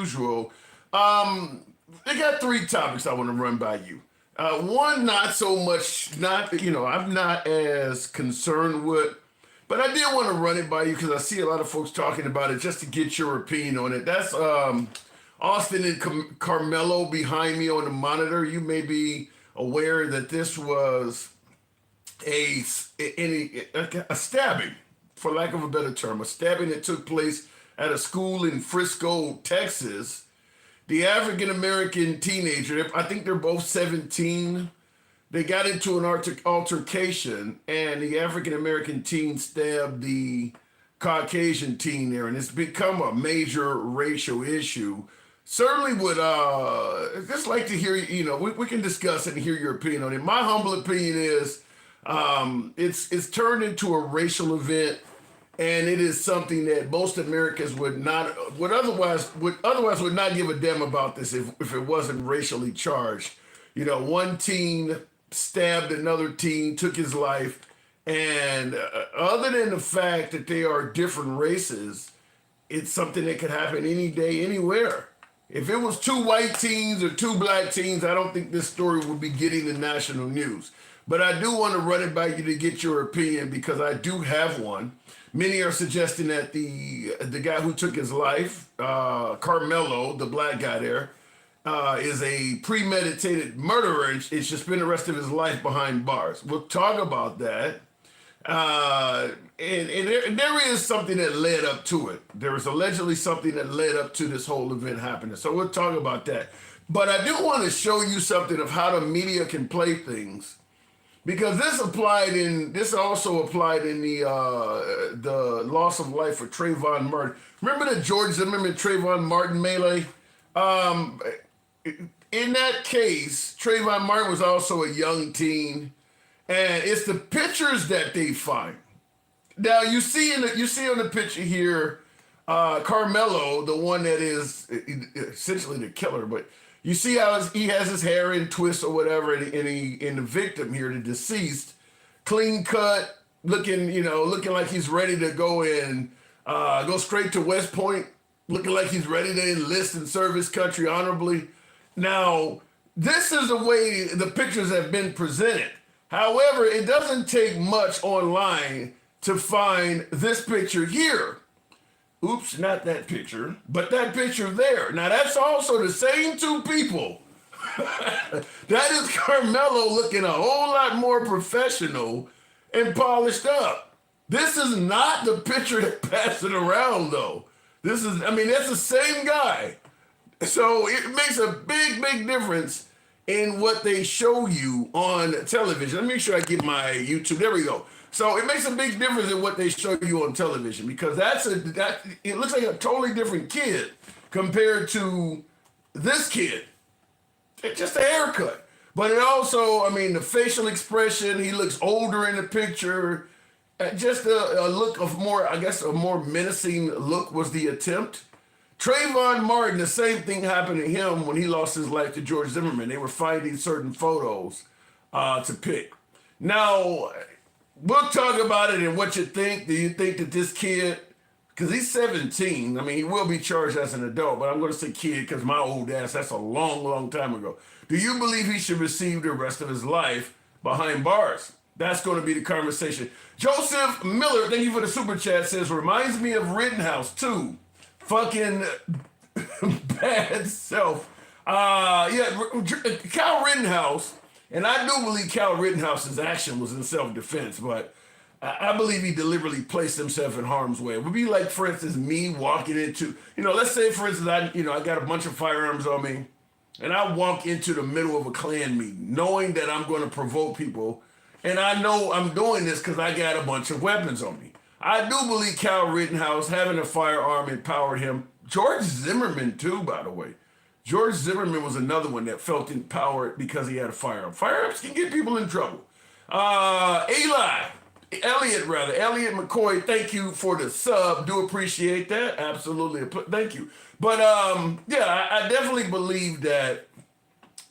usual. They got three topics I want to run by you. One, not so much, I'm not as concerned with, but I did want to run it by you because I see a lot of folks talking about it just to get your opinion on it. That's Austin and Carmelo behind me on the monitor. You may be aware that this was a stabbing, for lack of a better term, a stabbing that took place at a school in Frisco, Texas. The African-American teenager, I think they're both 17, they got into an altercation, and the African-American teen stabbed the Caucasian teen there, and it's become a major racial issue. Certainly would just like to hear, we can discuss it and hear your opinion on it. My humble opinion is it's turned into a racial event, and it is something that most Americans would otherwise not give a damn about this if it wasn't racially charged. One teen stabbed another teen, took his life, and other than the fact that they are different races, it's something that could happen any day, anywhere. If it was two white teens or two black teens, I don't think this story would be getting the national news. But I do want to run it by you to get your opinion because I do have one. Many are suggesting that the guy who took his life, Carmelo, the black guy there, is a premeditated murderer and should spend the rest of his life behind bars. We'll talk about that. And there is something that led up to it. There was allegedly something that led up to this whole event happening. So we'll talk about that. But I do want to show you something of how the media can play things. Because this also applied in the loss of life for Trayvon Martin. Remember the George Zimmerman Trayvon Martin melee? In that case, Trayvon Martin was also a young teen, and it's the pictures that they find. Now you see on the picture here, Carmelo, the one that is essentially the killer, but you see how he has his hair in twists or whatever, and the victim here, the deceased, clean cut, looking like he's ready to go straight to West Point, looking like he's ready to enlist and serve his country honorably. Now, this is the way the pictures have been presented. However, it doesn't take much online to find this picture here. Oops, not that picture, but that picture there. Now, that's also the same two people. That is Carmelo looking a whole lot more professional and polished up. This is not the picture that passed it around, though. That's the same guy. So it makes a big, big difference in what they show you on television. Let me make sure I get my YouTube. There we go. So it makes a big difference in what they show you on television because it looks like a totally different kid compared to this kid. It's just a haircut. But it also, the facial expression, he looks older in the picture. Just a look of more, I guess, a more menacing look was the attempt. Trayvon Martin, the same thing happened to him when he lost his life to George Zimmerman. They were finding certain photos to pick. Now, we'll talk about it and what you think. Do you think that this kid, because he's 17, he will be charged as an adult, but I'm going to say kid because my old ass, that's a long, long time ago. Do you believe he should receive the rest of his life behind bars? That's going to be the conversation. Joseph Miller, thank you for the super chat, says, reminds me of Rittenhouse too. Fucking bad self. Cal Rittenhouse, and I do believe Cal Rittenhouse's action was in self-defense, but I believe he deliberately placed himself in harm's way. It would be like, for instance, me walking into, let's say, for instance, I got a bunch of firearms on me, and I walk into the middle of a Klan meeting, knowing that I'm going to provoke people, and I know I'm doing this because I got a bunch of weapons on me. I do believe Cal Rittenhouse, having a firearm, empowered him. George Zimmerman, too, by the way. George Zimmerman was another one that felt empowered because he had a firearm. Firearms can get people in trouble. Elliot McCoy, thank you for the sub. Do appreciate that. Absolutely. Thank you. But I definitely believe that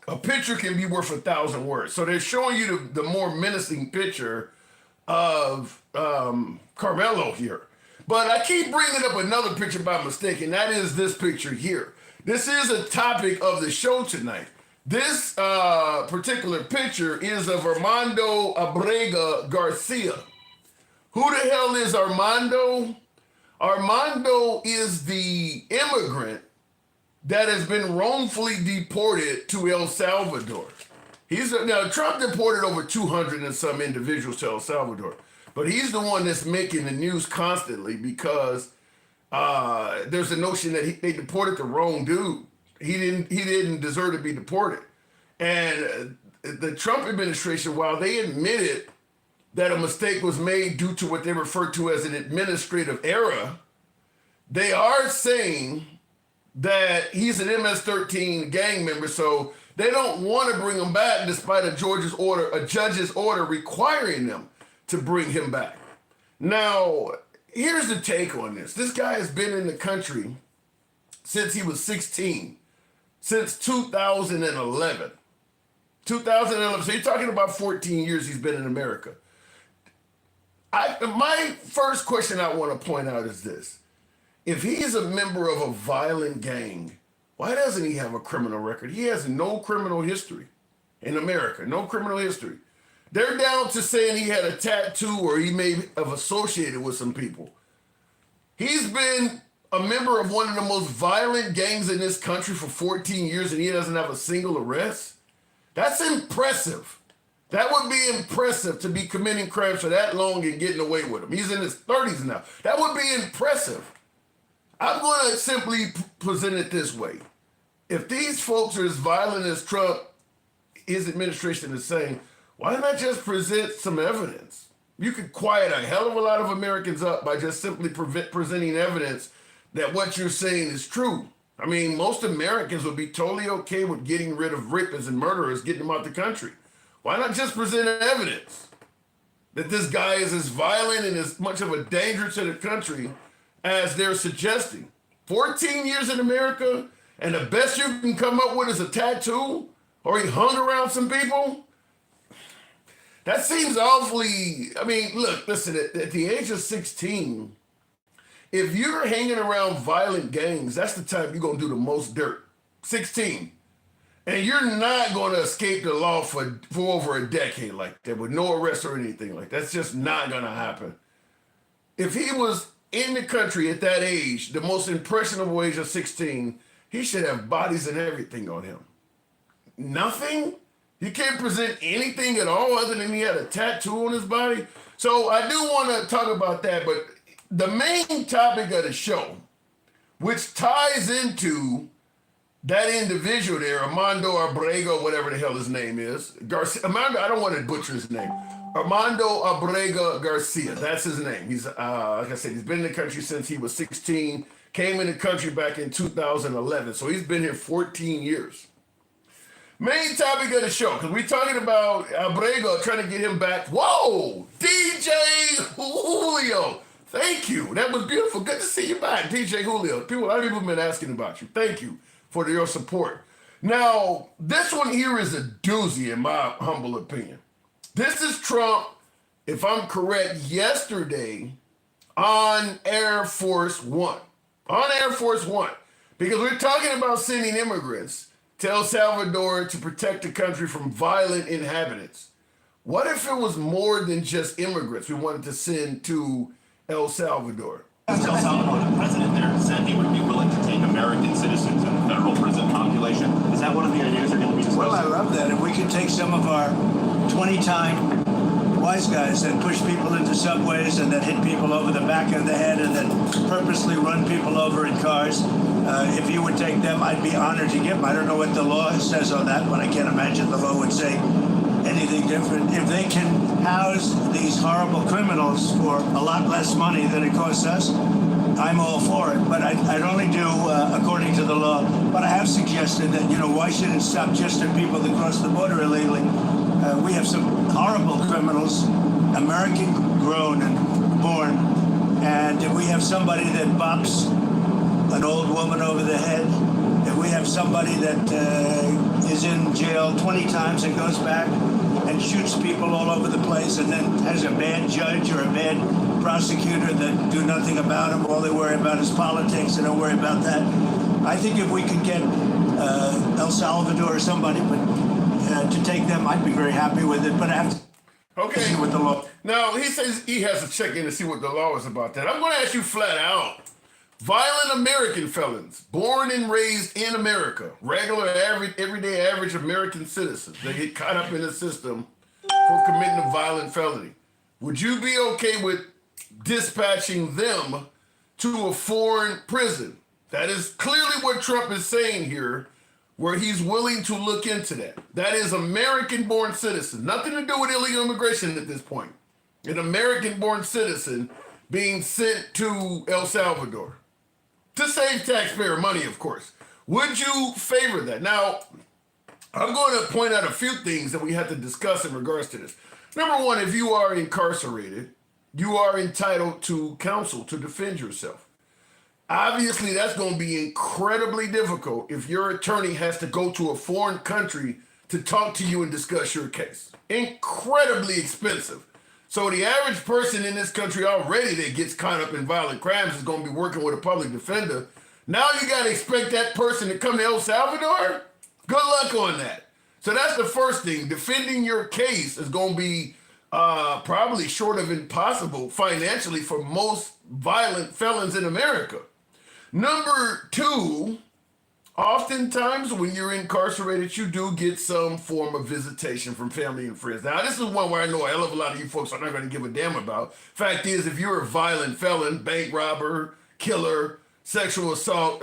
a picture can be worth 1,000 words. So they're showing you the more menacing picture of Carmelo here. But I keep bringing up another picture by mistake, and that is this picture here. This is a topic of the show tonight. This particular picture is of Armando Abrega Garcia. Who the hell is Armando? Armando is the immigrant that has been wrongfully deported to El Salvador. Now Trump deported over 200 and some individuals to El Salvador, but he's the one that's making the news constantly because there's a notion that they deported the wrong dude. He didn't deserve to be deported. And the Trump administration, while they admitted that a mistake was made due to what they refer to as an administrative error, they are saying that he's an MS-13 gang member, so they don't want to bring him back despite a judge's order requiring them to bring him back. Now, here's the take on this. This guy has been in the country since he was 16, since 2011. 2011, so you're talking about 14 years he's been in America. My first question I want to point out is this. If he's a member of a violent gang, why doesn't he have a criminal record? He has no criminal history in America, no criminal history. They're down to saying he had a tattoo or he may have associated with some people. He's been a member of one of the most violent gangs in this country for 14 years and he doesn't have a single arrest. That's impressive. That would be impressive to be committing crimes for that long and getting away with them. He's in his 30s now. That would be impressive. I'm going to simply present it this way. If these folks are as violent as Trump, his administration is saying, why not just present some evidence? You could quiet a hell of a lot of Americans up by just simply presenting evidence that what you're saying is true. I mean, most Americans would be totally okay with getting rid of rapists and murderers, getting them out the country. Why not just present evidence that this guy is as violent and as much of a danger to the country as they're suggesting? 14 years in America, and the best you can come up with is a tattoo, or he hung around some people? That seems awfully, I mean, look, listen, at the age of 16, if you're hanging around violent gangs, that's the time you're going to do the most dirt. 16. And you're not going to escape the law for over a decade like that with no arrest or anything like that. That's just not going to happen. If he was in the country at that age, the most impressionable age of 16, he should have bodies and everything on him. Nothing? You can't present anything at all other than he had a tattoo on his body? So I do want to talk about that, but the main topic of the show, which ties into that individual there, Armando Abrega, whatever the hell his name is, Garcia. I don't want to butcher his name. Armando Abrega Garcia, that's his name. He's, like I said, he's been in the country since he was 16, came in the country back in 2011, so he's been here 14 years. Main topic of the show, because we're talking about Abrega, trying to get him back. Whoa, DJ Julio. Thank you. That was beautiful. Good to see you back, DJ Julio. A lot of people have been asking about you. Thank you for your support. Now, this one here is a doozy, in my humble opinion. This is Trump, if I'm correct, yesterday on Air Force One. On Air Force One. Because we're talking about sending immigrants to El Salvador to protect the country from violent inhabitants. What if it was more than just immigrants we wanted to send to El Salvador? El Salvador, the president there said he would be willing to take American citizens in the federal prison population. Is that one of the ideas you're going to be discussing? Well, I love that. If we could take some of our 20-time wise guys that push people into subways and that hit people over the back of the head and that purposely run people over in cars, if you would take them, I'd be honored to give them. I don't know what the law says on that, but I can't imagine the law would say anything different. If they can house these horrible criminals for a lot less money than it costs us, I'm all for it. But I'd only do according to the law. But I have suggested that, why should it stop just at people that cross the border illegally? We have some horrible criminals, American grown and born. And if we have somebody that bops an old woman over the head, if we have somebody that is in jail 20 times and goes back and shoots people all over the place and then has a bad judge or a bad prosecutor that do nothing about him, all they worry about is politics, they don't worry about that. I think if we could get El Salvador or somebody to take them, I'd be very happy with it. But I have to see what the law. Now, he says he has to check in to see what the law is about that. I'm going to ask you flat out. Violent American felons, born and raised in America, regular, average, everyday average American citizens, they get caught up in the system for committing a violent felony. Would you be okay with dispatching them to a foreign prison? That is clearly what Trump is saying here, where he's willing to look into that. That is American-born citizens. Nothing to do with illegal immigration at this point. An American-born citizen being sent to El Salvador. To save taxpayer money, of course. Would you favor that? Now, I'm going to point out a few things that we have to discuss in regards to this. Number one, if you are incarcerated, you are entitled to counsel to defend yourself. Obviously, that's going to be incredibly difficult if your attorney has to go to a foreign country to talk to you and discuss your case. Incredibly expensive. So the average person in this country already that gets caught up in violent crimes is going to be working with a public defender. Now you got to expect that person to come to El Salvador? Good luck on that. So that's the first thing. Defending your case is going to be probably short of impossible financially for most violent felons in America. Number two, oftentimes when you're incarcerated, you do get some form of visitation from family and friends. Now, this is one where I know a hell of a lot of you folks are not going to give a damn about. Fact is, if you're a violent felon, bank robber, killer, sexual assault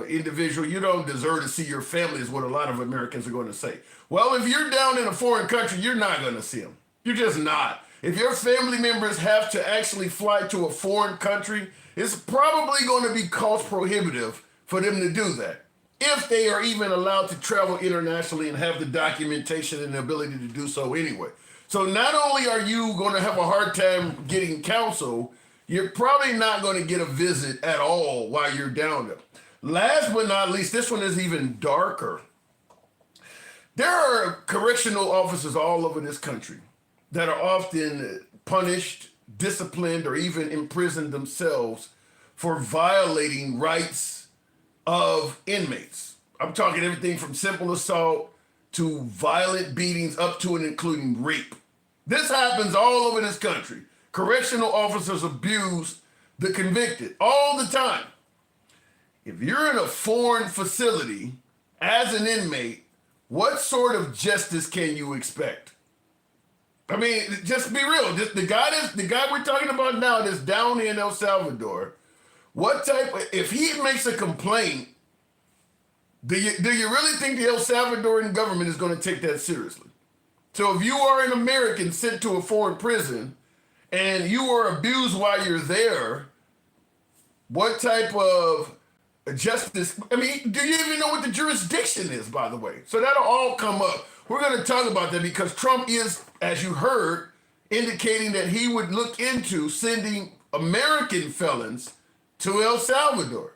individual, you don't deserve to see your family is what a lot of Americans are going to say. Well, if you're down in a foreign country, you're not going to see them. You're just not. If your family members have to actually fly to a foreign country, it's probably going to be cost prohibitive for them to do that, if they are even allowed to travel internationally and have the documentation and the ability to do so anyway. So not only are you going to have a hard time getting counsel, you're probably not going to get a visit at all while you're down there. Last but not least, this one is even darker. There are correctional officers all over this country that are often punished, disciplined, or even imprisoned themselves for violating rights of inmates. I'm talking everything from simple assault to violent beatings up to and including rape. This happens all over this country. Correctional officers abuse the convicted all the time. If you're in a foreign facility as an inmate, what sort of justice can you expect? I mean, just be real. The guy we're talking about now that's down in El Salvador, if he makes a complaint, do you really think the El Salvadoran government is going to take that seriously? So if you are an American sent to a foreign prison and you are abused while you're there, what type of justice? I mean, do you even know what the jurisdiction is, by the way? So that'll all come up. We're going to talk about that because Trump is, as you heard, indicating that he would look into sending American felons to El Salvador.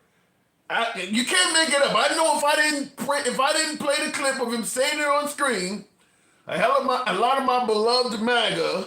You can't make it up. I know if I didn't play the clip of him saying it on screen, a lot of my beloved MAGA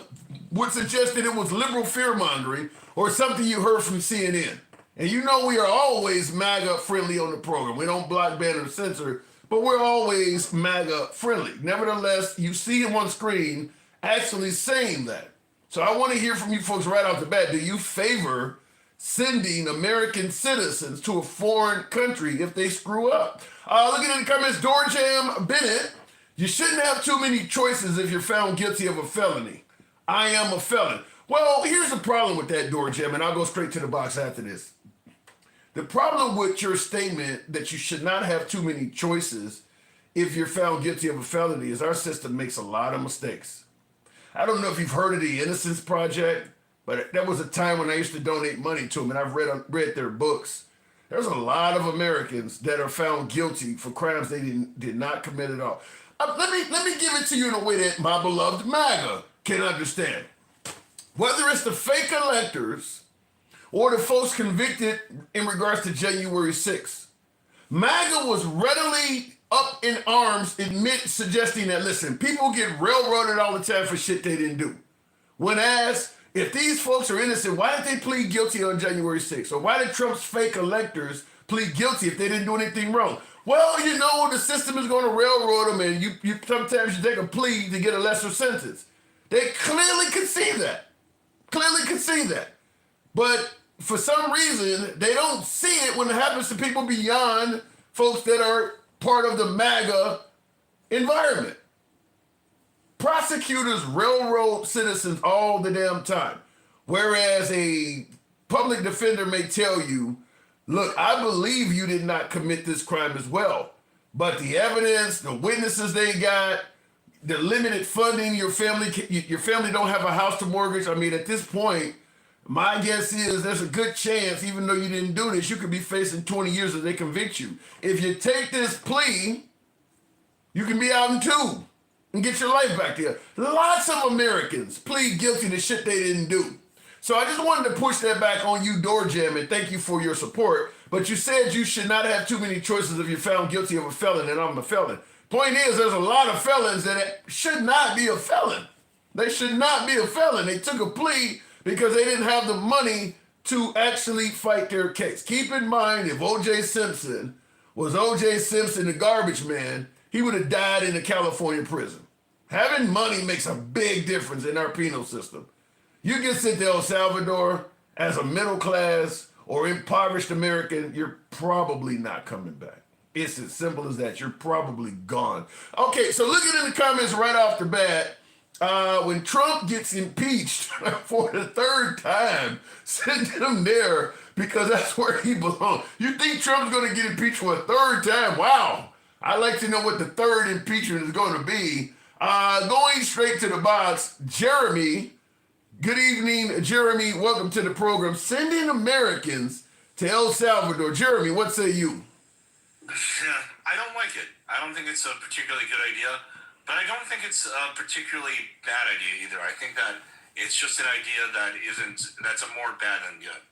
would suggest that it was liberal fear-mongering or something you heard from CNN. And you know we are always MAGA friendly on the program. We don't block, ban, or censor, but we're always MAGA friendly. Nevertheless, you see him on screen actually saying that. So I want to hear from you folks right off the bat. Do you favor sending American citizens to a foreign country if they screw up? Looking at the comments, Doorjam Bennett, you shouldn't have too many choices if you're found guilty of a felony. I am a felon. Well, here's the problem with that, Doorjam, and I'll go straight to the box after this. The problem with your statement that you should not have too many choices if you're found guilty of a felony is our system makes a lot of mistakes. I don't know if you've heard of the Innocence Project, but that was a time when I used to donate money to them, and I've read their books. There's a lot of Americans that are found guilty for crimes they did not commit at all. Let me give it to you in a way that my beloved MAGA can understand. Whether it's the fake electors or the folks convicted in regards to January 6th, MAGA was readily up in arms, suggesting that, listen, people get railroaded all the time for shit they didn't do. When asked, if these folks are innocent, why did they plead guilty on January 6th? Or why did Trump's fake electors plead guilty if they didn't do anything wrong. Well, you know, the system is going to railroad them, and you sometimes you take a plea to get a lesser sentence. They clearly can see that. Clearly can see that. But for some reason, they don't see it when it happens to people beyond folks that are part of the MAGA environment. Prosecutors railroad citizens all the damn time. Whereas a public defender may tell you, look, I believe you did not commit this crime as well. But the evidence, the witnesses they got, the limited funding, your family don't have a house to mortgage. I mean, at this point, my guess is there's a good chance, even though you didn't do this, you could be facing 20 years if they convict you. If you take this plea, you can be out in 2 and get your life back there. Lots of Americans plead guilty to shit they didn't do. So I just wanted to push that back on you, Door Jam, and thank you for your support. But you said you should not have too many choices if you're found guilty of a felon, and I'm a felon. Point is, there's a lot of felons that should not be a felon. They should not be a felon. They took a plea because they didn't have the money to actually fight their case. Keep in mind, if O.J. Simpson was O.J. Simpson, the garbage man, he would have died in a California prison. Having money makes a big difference in our penal system. You get sent to El Salvador as a middle class or impoverished American, you're probably not coming back. It's as simple as that. You're probably gone. Okay, so looking in the comments right off the bat, when Trump gets impeached for the 3rd time, send him there because that's where he belongs. You think Trump's going to get impeached for a 3rd time? Wow. I'd like to know what the 3rd impeachment is going to be. Going straight to the box, Jeremy. Good evening, Jeremy. Welcome to the program. Sending Americans to El Salvador. Jeremy, what say you? Yeah, I don't like it. I don't think it's a particularly good idea, but I don't think it's a particularly bad idea either. I think that it's just an idea that's a more bad than good.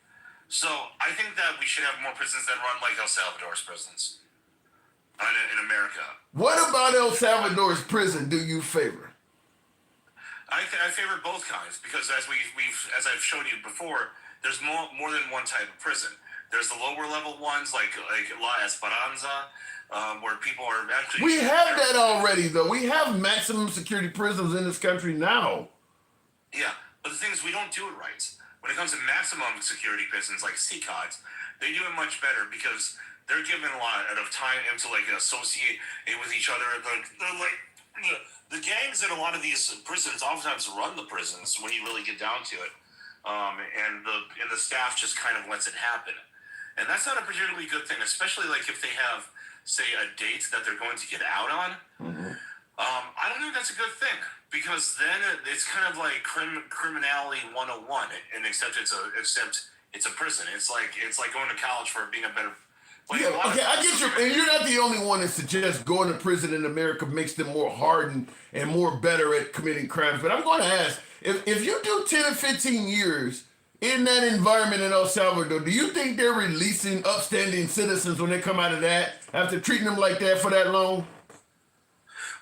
So I think that we should have more prisons that run like El Salvador's prisons in America. What about El Salvador's prison do you favor? I favor both kinds because as I've shown you before, there's more than one type of prison. There's the lower level ones like La Esperanza, where people are actually. We have that already, though. We have maximum security prisons in this country now. Yeah, but the thing is, we don't do it right. When it comes to maximum security prisons like CCOTs, they do it much better because they're given a lot of time to like associate it with each other. They're like the gangs in a lot of these prisons oftentimes run the prisons when you really get down to it, and the staff just kind of lets it happen. And that's not a particularly good thing, especially like if they have, say, a date that they're going to get out on. Mm-hmm. I don't think that's a good thing because then it's kind of like criminality 101, and except it's a prison. It's like going to college for being a better. Yeah, okay, I get you, and you're not the only one that suggests going to prison in America makes them more hardened and more better at committing crimes. But I'm going to ask, if you do 10 or 15 years in that environment in El Salvador, do you think they're releasing upstanding citizens when they come out of that after treating them like that for that long?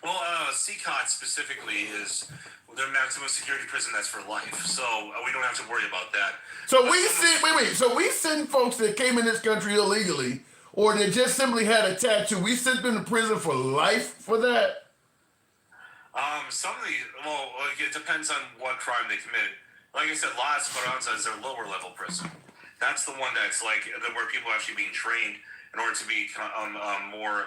Well, CCOT specifically is their maximum security prison that's for life, so we don't have to worry about that. So we send folks that came in this country illegally or that just simply had a tattoo. We sent them to prison for life for that. It depends on what crime they committed. Like I said, La Esperanza is their lower level prison. That's the one that's like where people are actually being trained in order to be more.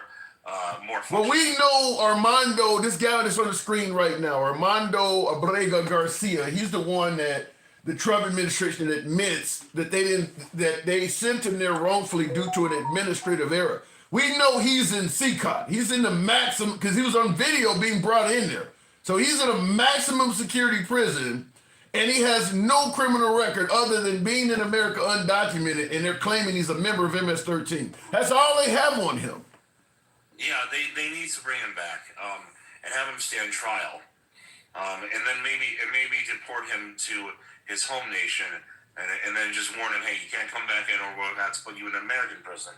Well, we know Armando, this guy that's on the screen right now, Armando Abrega Garcia. He's the one that the Trump administration admits that they sent him there wrongfully due to an administrative error. We know he's in CCOT. He's in the maximum because he was on video being brought in there. So he's in a maximum security prison. And he has no criminal record other than being in America undocumented, and they're claiming he's a member of MS-13. That's all they have on him. Yeah, they need to bring him back and have him stand trial, and then maybe deport him to his home nation, and then just warn him, hey, you can't come back in, or we'll have to put you in an American prison.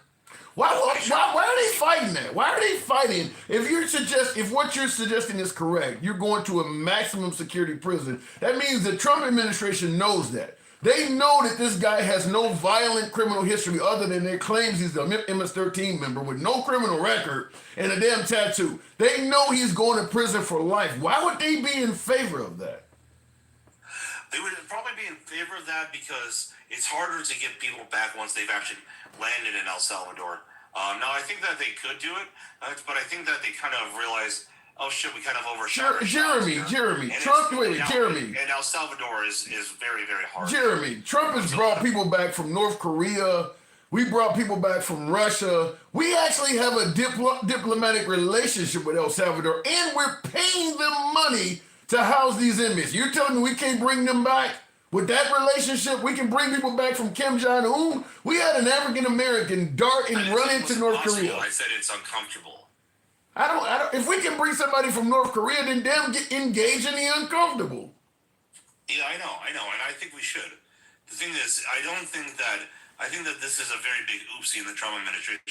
Why are they fighting that? Why are they fighting? If what you're suggesting is correct, you're going to a maximum security prison. That means the Trump administration knows that. They know that this guy has no violent criminal history other than their claims he's an MS-13 member with no criminal record and a damn tattoo. They know he's going to prison for life. Why would they be in favor of that? They would probably be in favor of that because it's harder to get people back once they've actually landed in El Salvador. Now, I think that they could do it, but I think that they kind of realized, oh shit, we kind of overshot. Jeremy, and Trump, Jeremy. And El Salvador is very, very hard. Jeremy, Trump has brought people back from North Korea. We brought people back from Russia. We actually have a diplomatic relationship with El Salvador, and we're paying them money to house these inmates. You're telling me we can't bring them back? With that relationship, we can bring people back from Kim Jong-un. We had an African-American dart and run into North Korea. I said it's uncomfortable. I don't. If we can bring somebody from North Korea, then damn, get engaged in the uncomfortable. Yeah, I know, and I think we should. The thing is, I think that this is a very big oopsie in the Trump administration.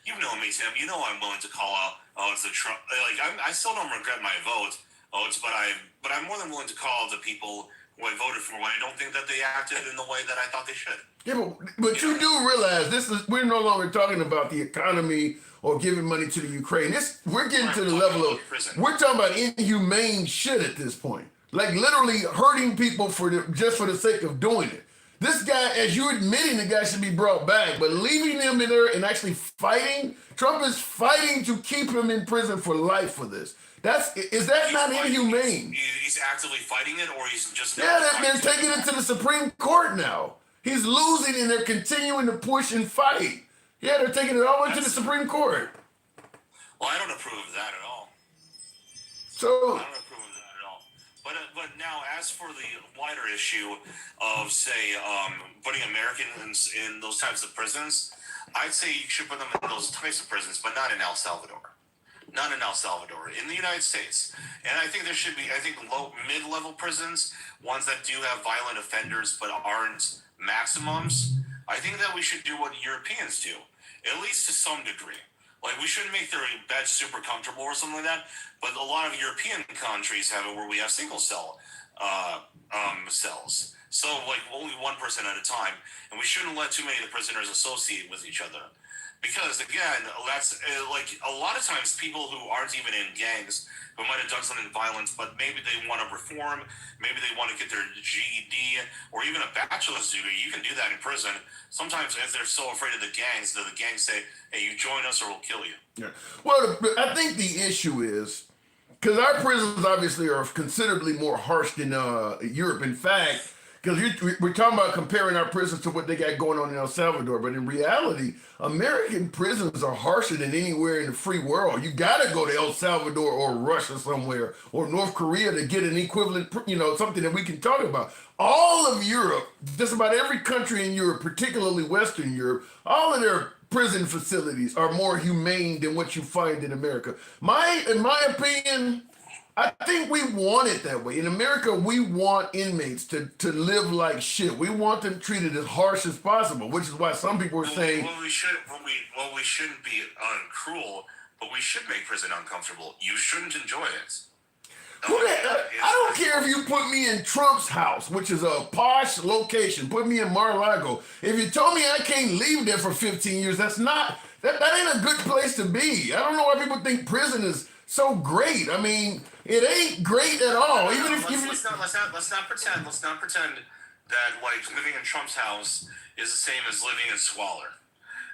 You know me, Tim. You know I'm willing to call out, oh, it's the Trump. Like, I still don't regret my vote, but I'm more than willing to call the people who I voted for when I don't think that they acted in the way that I thought they should. Yeah, but you do realize we're no longer talking about the economy or giving money to the Ukraine. We're getting to the level of prison. We're talking about inhumane shit at this point. Like literally hurting people just for the sake of doing it. This guy, as you admitting, the guy should be brought back, but leaving him in there and actually fighting, Trump is fighting to keep him in prison for life for this. Is that not inhumane? He's actively fighting it, or he's just... Yeah, they're taking it to the Supreme Court now. He's losing and they're continuing to push and fight. Yeah, they're taking it all the way to the Supreme Court. Well, I don't approve of that at all. So... I don't approve of that at all. But now, as for the wider issue of, say, putting Americans in those types of prisons, I'd say you should put them in those types of prisons, but not in El Salvador. Not in El Salvador, in the United States. And I think there should be, mid-level prisons, ones that do have violent offenders but aren't maximums. I think that we should do what Europeans do, at least to some degree. Like, we shouldn't make their beds super comfortable or something like that, but a lot of European countries have it where we have single cell cells. So, like, only one person at a time, and we shouldn't let too many of the prisoners associate with each other. Because, again, that's, like, a lot of times people who aren't even in gangs, who might have done something violent, but maybe they want to reform, maybe they want to get their GED, or even a bachelor's degree, you can do that in prison. Sometimes, as they're so afraid of the gangs say, hey, you join us or we'll kill you. Yeah. Well, I think the issue is, because our prisons obviously are considerably more harsh than Europe. In fact, because we're talking about comparing our prisons to what they got going on in El Salvador, but in reality, American prisons are harsher than anywhere in the free world. You got to go to El Salvador or Russia somewhere or North Korea to get an equivalent, something that we can talk about. All of Europe, just about every country in Europe, particularly Western Europe, all of their prison facilities are more humane than what you find in America. In my opinion, I think we want it that way. In America, we want inmates to live like shit. We want them treated as harsh as possible, which is why some people are saying... we shouldn't be cruel, but we should make prison uncomfortable. You shouldn't enjoy it. I don't care if you put me in Trump's house, which is a posh location. Put me in Mar-a-Lago. If you told me I can't leave there for 15 years, that ain't a good place to be. I don't know why people think prison is so great. I mean, it ain't great at all. Let's not pretend that like living in Trump's house is the same as living in squalor.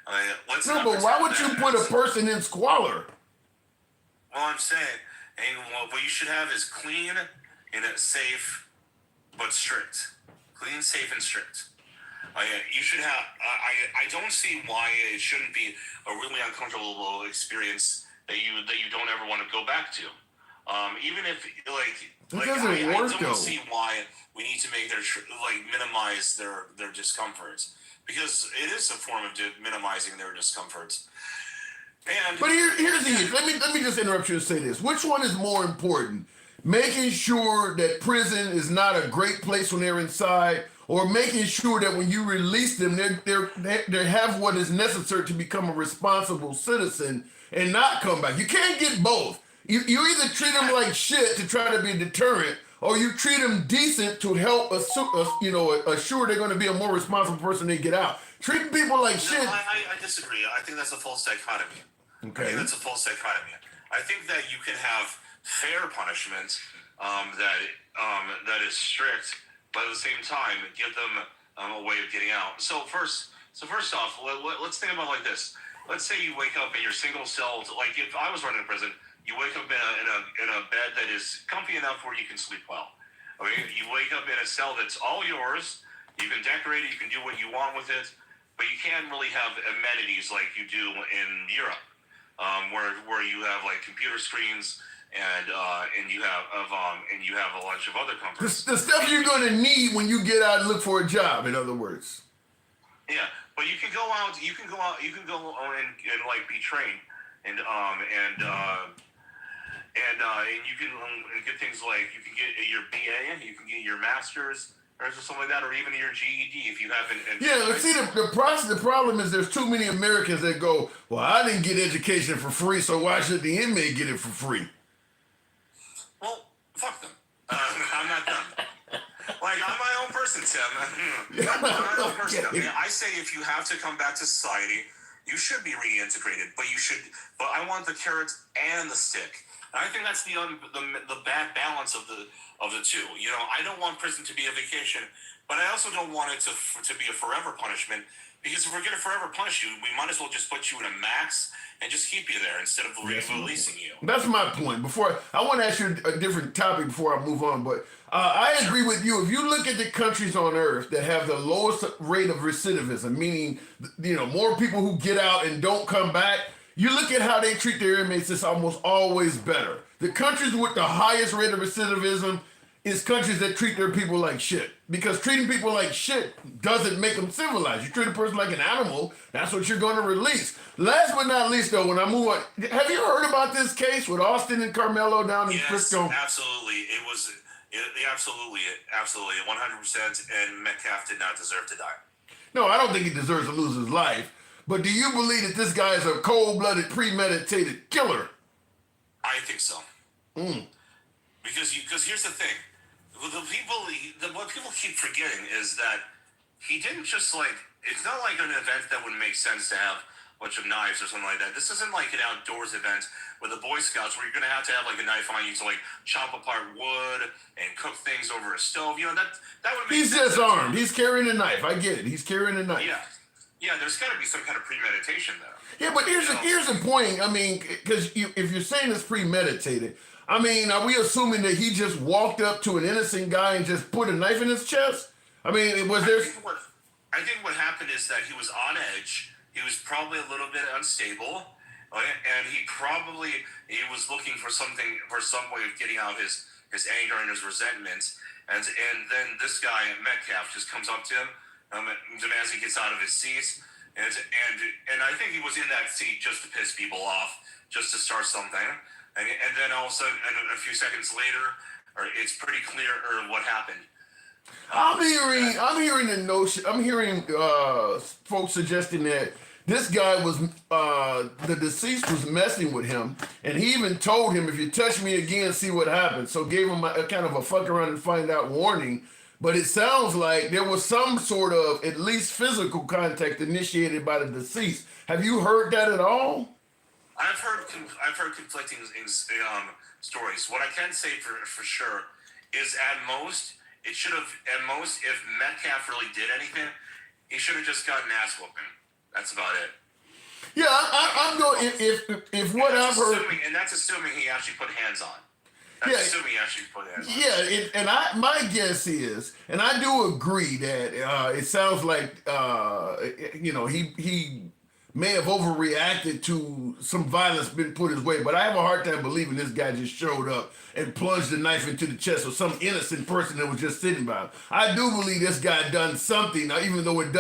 But why would you put a person in squalor? Well, I'm saying, what you should have is clean and safe, but strict. Clean, safe, and strict. You should have. I don't see why it shouldn't be a really uncomfortable experience that you don't ever want to go back to. Even if I don't see why we need to make minimize their discomforts, because it is a form of minimizing their discomforts. But here's the issue. Let me just interrupt you and say this. Which one is more important? Making sure that prison is not a great place when they're inside, or making sure that when you release them, they have what is necessary to become a responsible citizen and not come back. You can't get both. You either treat them like shit to try to be a deterrent, or you treat them decent to help assure they're going to be a more responsible person when they get out. Treating people like shit. I disagree. I think that's a false dichotomy. Okay. I think that's a false dichotomy. I think that you can have fair punishment that is strict, but at the same time give them a way of getting out. So first off, let's think about it like this. Let's say you wake up in your single cell. Like if I was running a prison, you wake up in a bed that is comfy enough where you can sleep well. Okay, you wake up in a cell that's all yours. You can decorate it. You can do what you want with it, but you can't really have amenities like you do in Europe, where you have like computer screens and you have a bunch of other comforts. The stuff you're going to need when you get out and look for a job. In other words. Yeah, but you can go out. You can go and like be trained and you can get things like you can get your BA, you can get your master's or something like that, or even your GED if you haven't. Yeah, see, the problem is there's too many Americans that go, well, I didn't get education for free, so why should the inmate get it for free? Well, fuck them. I'm not done. Like, I'm my own person, Tim. I'm my own person. Okay. I say if you have to come back to society, you should be reintegrated, but I want the carrot and the stick. And I think that's the bad balance of the two. You know, I don't want prison to be a vacation, but I also don't want it to be a forever punishment. Because if we're going to forever punish you, we might as well just put you in a max and just keep you there instead of releasing you. That's my point. I want to ask you a different topic before I move on, but I agree with you. If you look at the countries on earth that have the lowest rate of recidivism, meaning, more people who get out and don't come back, you look at how they treat their inmates, it's almost always better. The countries with the highest rate of recidivism is countries that treat their people like shit. Because treating people like shit doesn't make them civilized. You treat a person like an animal, that's what you're going to release. Last but not least, though, when I move on, have you heard about this case with Austin and Carmelo down in Frisco? Yes, absolutely. It was absolutely 100%, and Metcalf did not deserve to die. No, I don't think he deserves to lose his life. But do you believe that this guy is a cold-blooded, premeditated killer? I think so. Because here's the thing. What people keep forgetting is that he didn't just it's not like an event that would make sense to have a bunch of knives or something like that. This isn't like an outdoors event with the Boy Scouts where you're going to have a knife on you to chop apart wood and cook things over a stove. You know, that would make sense. He's just armed. He's carrying a knife. I get it. He's carrying a knife. Yeah, there's got to be some kind of premeditation there. Yeah, but here's the point. I mean, because if you're saying it's premeditated, I mean, are we assuming that he just walked up to an innocent guy and just put a knife in his chest? I mean, was there... I think what happened is that he was on edge. He was probably a little bit unstable, and he was looking for some way of getting out his anger and his resentment. And then this guy, Metcalf, just comes up to him, demands he gets out of his seat. And I think he was in that seat just to piss people off, just to start something. And then all of a sudden, a few seconds later, it's pretty clear what happened. I'm hearing the notion. I'm hearing folks suggesting that this guy was the deceased was messing with him, and he even told him, "If you touch me again, see what happens." So gave him a kind of a fuck around and find out warning. But it sounds like there was some sort of at least physical contact initiated by the deceased. Have you heard that at all? I've heard conflicting stories. What I can say for sure is at most, if Metcalf really did anything, he should have just gotten ass whooping. That's about it. Yeah, I'm going. If what I've heard, and that's assuming he actually put hands on. That's assuming he actually put hands on. Yeah, my guess is, and I do agree that it sounds like he may have overreacted to some violence being put his way, but I have a hard time believing this guy just showed up and plunged the knife into the chest of some innocent person that was just sitting by him. I do believe this guy done something, even though it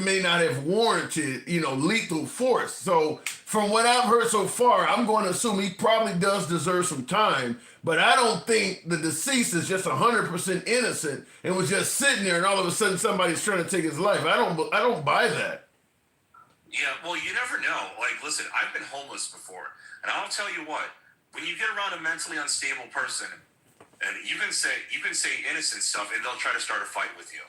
may not have warranted, lethal force. So from what I've heard so far, I'm going to assume he probably does deserve some time, but I don't think the deceased is just 100% innocent and was just sitting there and all of a sudden somebody's trying to take his life. I don't buy that. Yeah, well, you never know. Listen, I've been homeless before, and I'll tell you what, when you get around a mentally unstable person, And you can say innocent stuff, and they'll try to start a fight with you.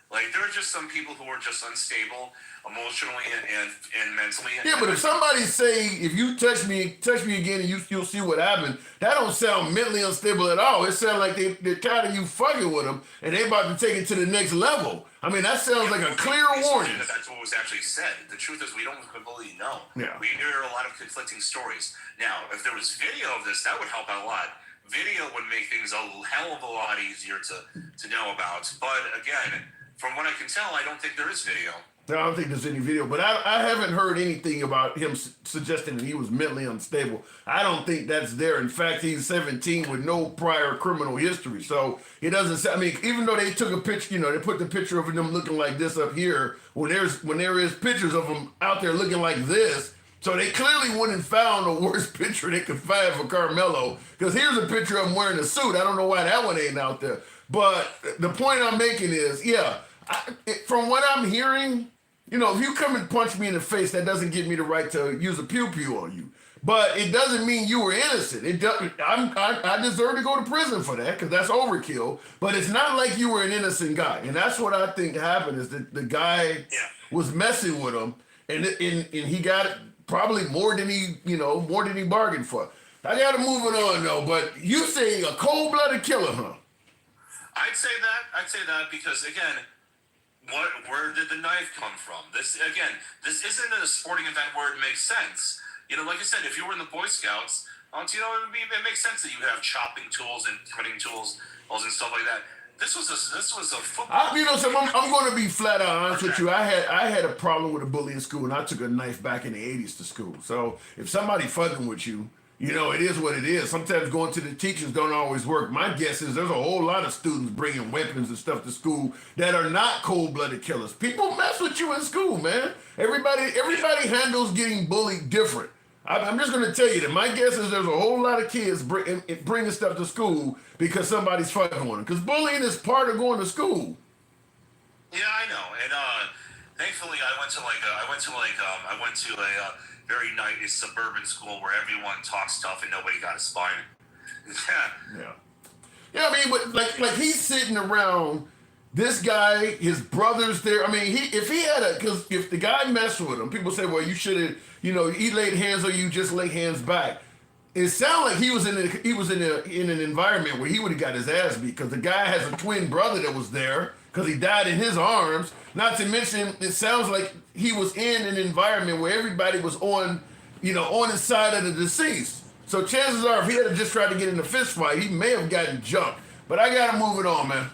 Like, there are just some people who are just unstable emotionally and mentally. Yeah, but if somebody say, if you touch me again, and you'll see what happened, that don't sound mentally unstable at all. It sounds like they're tired of you fucking with them, and they about to take it to the next level. I mean, that sounds like a clear warning. That's what was actually said. The truth is, we don't completely know. Yeah. We hear a lot of conflicting stories. Now, if there was video of this, that would help out a lot. Video would make things a hell of a lot easier to know about. But again, from what I can tell, I don't think there is video. No, I don't think there's any video, but I haven't heard anything about him suggesting that he was mentally unstable. I don't think that's there. In fact, he's 17 with no prior criminal history. So it doesn't say, I mean, even though they took a picture, you know, they put the picture of him looking like this up here, when there is pictures of him out there looking like this, so they clearly wouldn't found the worst picture they could find for Carmelo, because here's a picture of him wearing a suit. I don't know why that one ain't out there. But the point I'm making is, yeah, from what I'm hearing, you know, if you come and punch me in the face, that doesn't give me the right to use a pew-pew on you. But it doesn't mean you were innocent. I deserve to go to prison for that, because that's overkill. But it's not like you were an innocent guy. And that's what I think happened, is that the guy was messing with him, and he got probably more than he bargained for. I got to move it on, though. But you say a cold-blooded killer, huh? I'd say that because, again, where did the knife come from? This isn't a sporting event where it makes sense. You know, like I said, if you were in the Boy Scouts, you know, it makes sense that you would have chopping tools and cutting tools and stuff like that. This was a football. You know, so I'm going to be flat out honest with you. I had a problem with a bully in school, and I took a knife back in the 80s to school. So if somebody fucking with you, you know, it is what it is. Sometimes going to the teachers don't always work. My guess is there's a whole lot of students bringing weapons and stuff to school that are not cold-blooded killers. People mess with you in school, man. Everybody handles getting bullied different. I'm just going to tell you that my guess is there's a whole lot of kids bringing stuff to school because somebody's fucking with them. Because bullying is part of going to school. Yeah, I know. And thankfully, I went to a very nice suburban school where everyone talks tough and nobody got a spine. Yeah, I mean, but like he's sitting around. This guy, his brother's there. I mean, because if the guy messed with him, people say, well, you should have, you know, he laid hands on you, just lay hands back. It sounded like he was in an environment where he would have got his ass beat, because the guy has a twin brother that was there because he died in his arms. Not to mention, it sounds like he was in an environment where everybody was on his side of the deceased. So chances are, if he had just tried to get in a fist fight, he may have gotten jumped. But I got to move it on, man.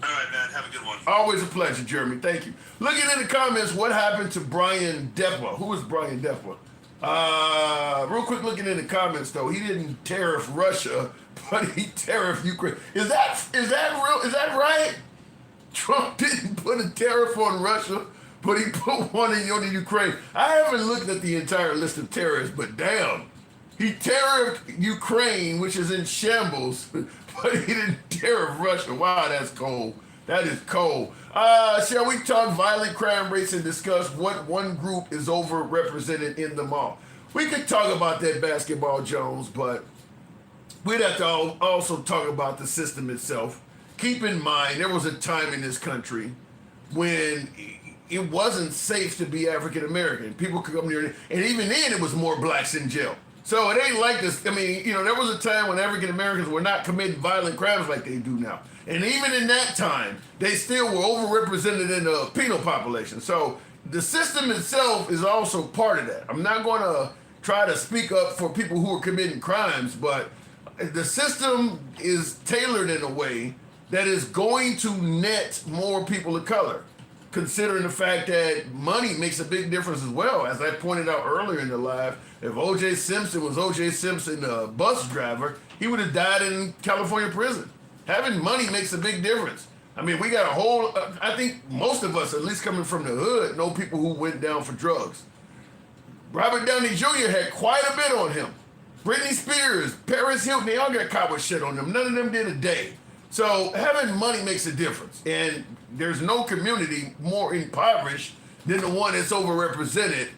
All right, man. Have a good one. Always a pleasure, Jeremy. Thank you. Looking in the comments, what happened to Brian Depa? Who is Brian Depa? Real quick, looking in the comments, though, he didn't tariff Russia, but he tariffed Ukraine. Is that real? Is that right? Trump didn't put a tariff on Russia, but he put one on Ukraine. I haven't looked at the entire list of tariffs, but damn, he tariffed Ukraine, which is in shambles, but he didn't tariff Russia. Wow, that's cold. That is cold. Shall we talk violent crime rates and discuss what one group is overrepresented in the mall? We could talk about that, Basketball Jones, but we'd have to also talk about the system itself. Keep in mind, there was a time in this country when it wasn't safe to be African American. People could come here, and even then it was more blacks in jail. So it ain't like this. I mean, you know, there was a time when African Americans were not committing violent crimes like they do now. And even in that time, they still were overrepresented in the penal population. So the system itself is also part of that. I'm not going to try to speak up for people who are committing crimes, but the system is tailored in a way that is going to net more people of color, considering the fact that money makes a big difference as well. As I pointed out earlier in the live, if O.J. Simpson was O.J. Simpson, a bus driver, he would have died in California prison. Having money makes a big difference. I mean, we got a whole, I think most of us, at least coming from the hood, know people who went down for drugs. Robert Downey Jr. had quite a bit on him. Britney Spears, Paris Hilton, they all got caught with shit on them. None of them did a day. So having money makes a difference. And there's no community more impoverished than the one that's overrepresented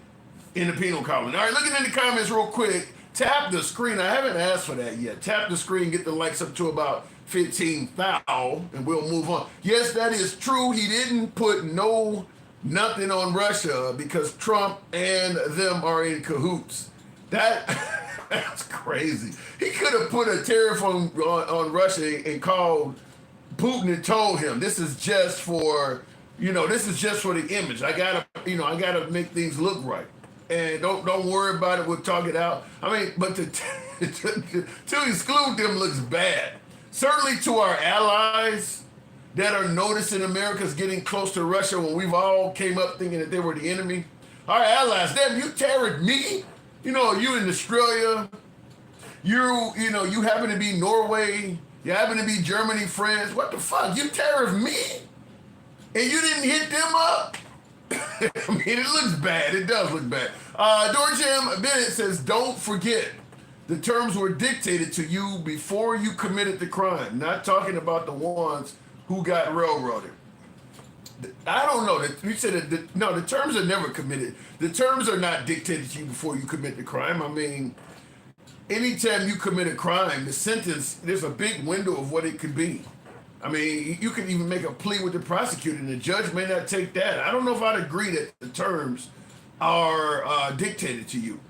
in the penal colony. All right, looking in the comments real quick. Tap the screen. I haven't asked for that yet. Tap the screen, get the likes up to about 15,000, and we'll move on. Yes, that is true. He didn't put nothing on Russia because Trump and them are in cahoots. That's crazy. He could have put a tariff on Russia and called Putin and told him this is just for the image. I gotta make things look right. And don't worry about it. We'll talk it out. I mean, but to exclude them looks bad. Certainly to our allies that are noticing America's getting close to Russia when we've all came up thinking that they were the enemy. Our allies, damn, you terrored me. You in Australia. You happen to be Norway. You happen to be Germany, France. What the fuck? You terrored me, and you didn't hit them up. I mean, it looks bad. It does look bad. Dorjam Bennett says, don't forget, the terms were dictated to you before you committed the crime. Not talking about the ones who got railroaded. I don't know. You said that no, the terms are never committed. The terms are not dictated to you before you commit the crime. I mean, anytime you commit a crime, the sentence, there's a big window of what it could be. I mean, you can even make a plea with the prosecutor, and the judge may not take that. I don't know if I'd agree that the terms are dictated to you.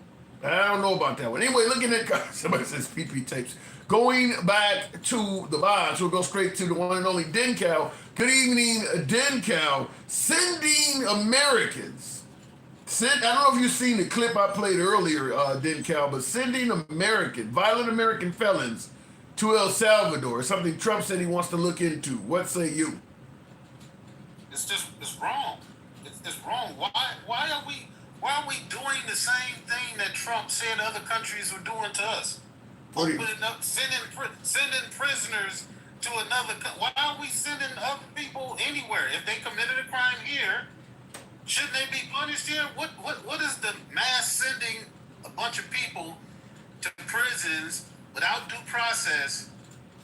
I don't know about that one. Anyway, looking at somebody says PP tapes. Going back to the vibes, we'll go straight to the one and only Dencal. Good evening, Dencal. Sending Americans. I don't know if you've seen the clip I played earlier, Dencal, but sending violent American felons to El Salvador is something Trump said he wants to look into. What say you? It's wrong. It's wrong. Why are we doing the same thing that Trump said other countries were doing to us? Sending prisoners to another country. Why are we sending other people anywhere? If they committed a crime here, shouldn't they be punished here? What is the mass sending a bunch of people to prisons without due process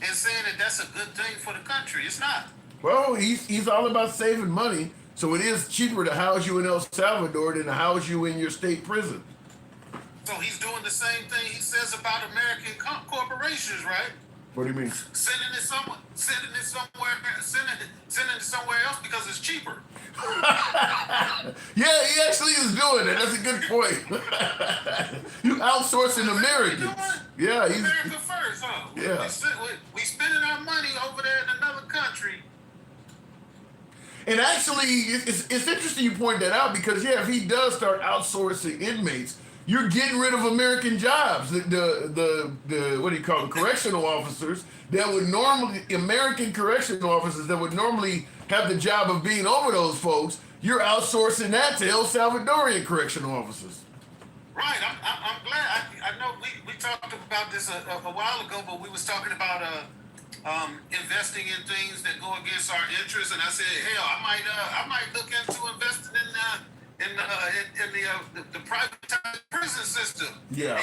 and saying that that's a good thing for the country? It's not. Well, he's all about saving money, so it is cheaper to house you in El Salvador than to house you in your state prison. So he's doing the same thing he says about American corporations, right? What do you mean? Sending it somewhere else because it's cheaper. Yeah, he actually is doing it. That's a good point. You outsourcing Americans. Yeah, he's America first, huh? Yeah. We spending our money over there in another country. And actually, it's interesting you point that out because if he does start outsourcing inmates, you're getting rid of American jobs. The what do you call them? Correctional officers American correctional officers that would normally have the job of being over those folks. You're outsourcing that to El Salvadorian correctional officers. Right. I'm glad. I know we talked about this a while ago, but we was talking about investing in things that go against our interests, and I said, hell, I might look into investing in the privatized prison system. Yeah.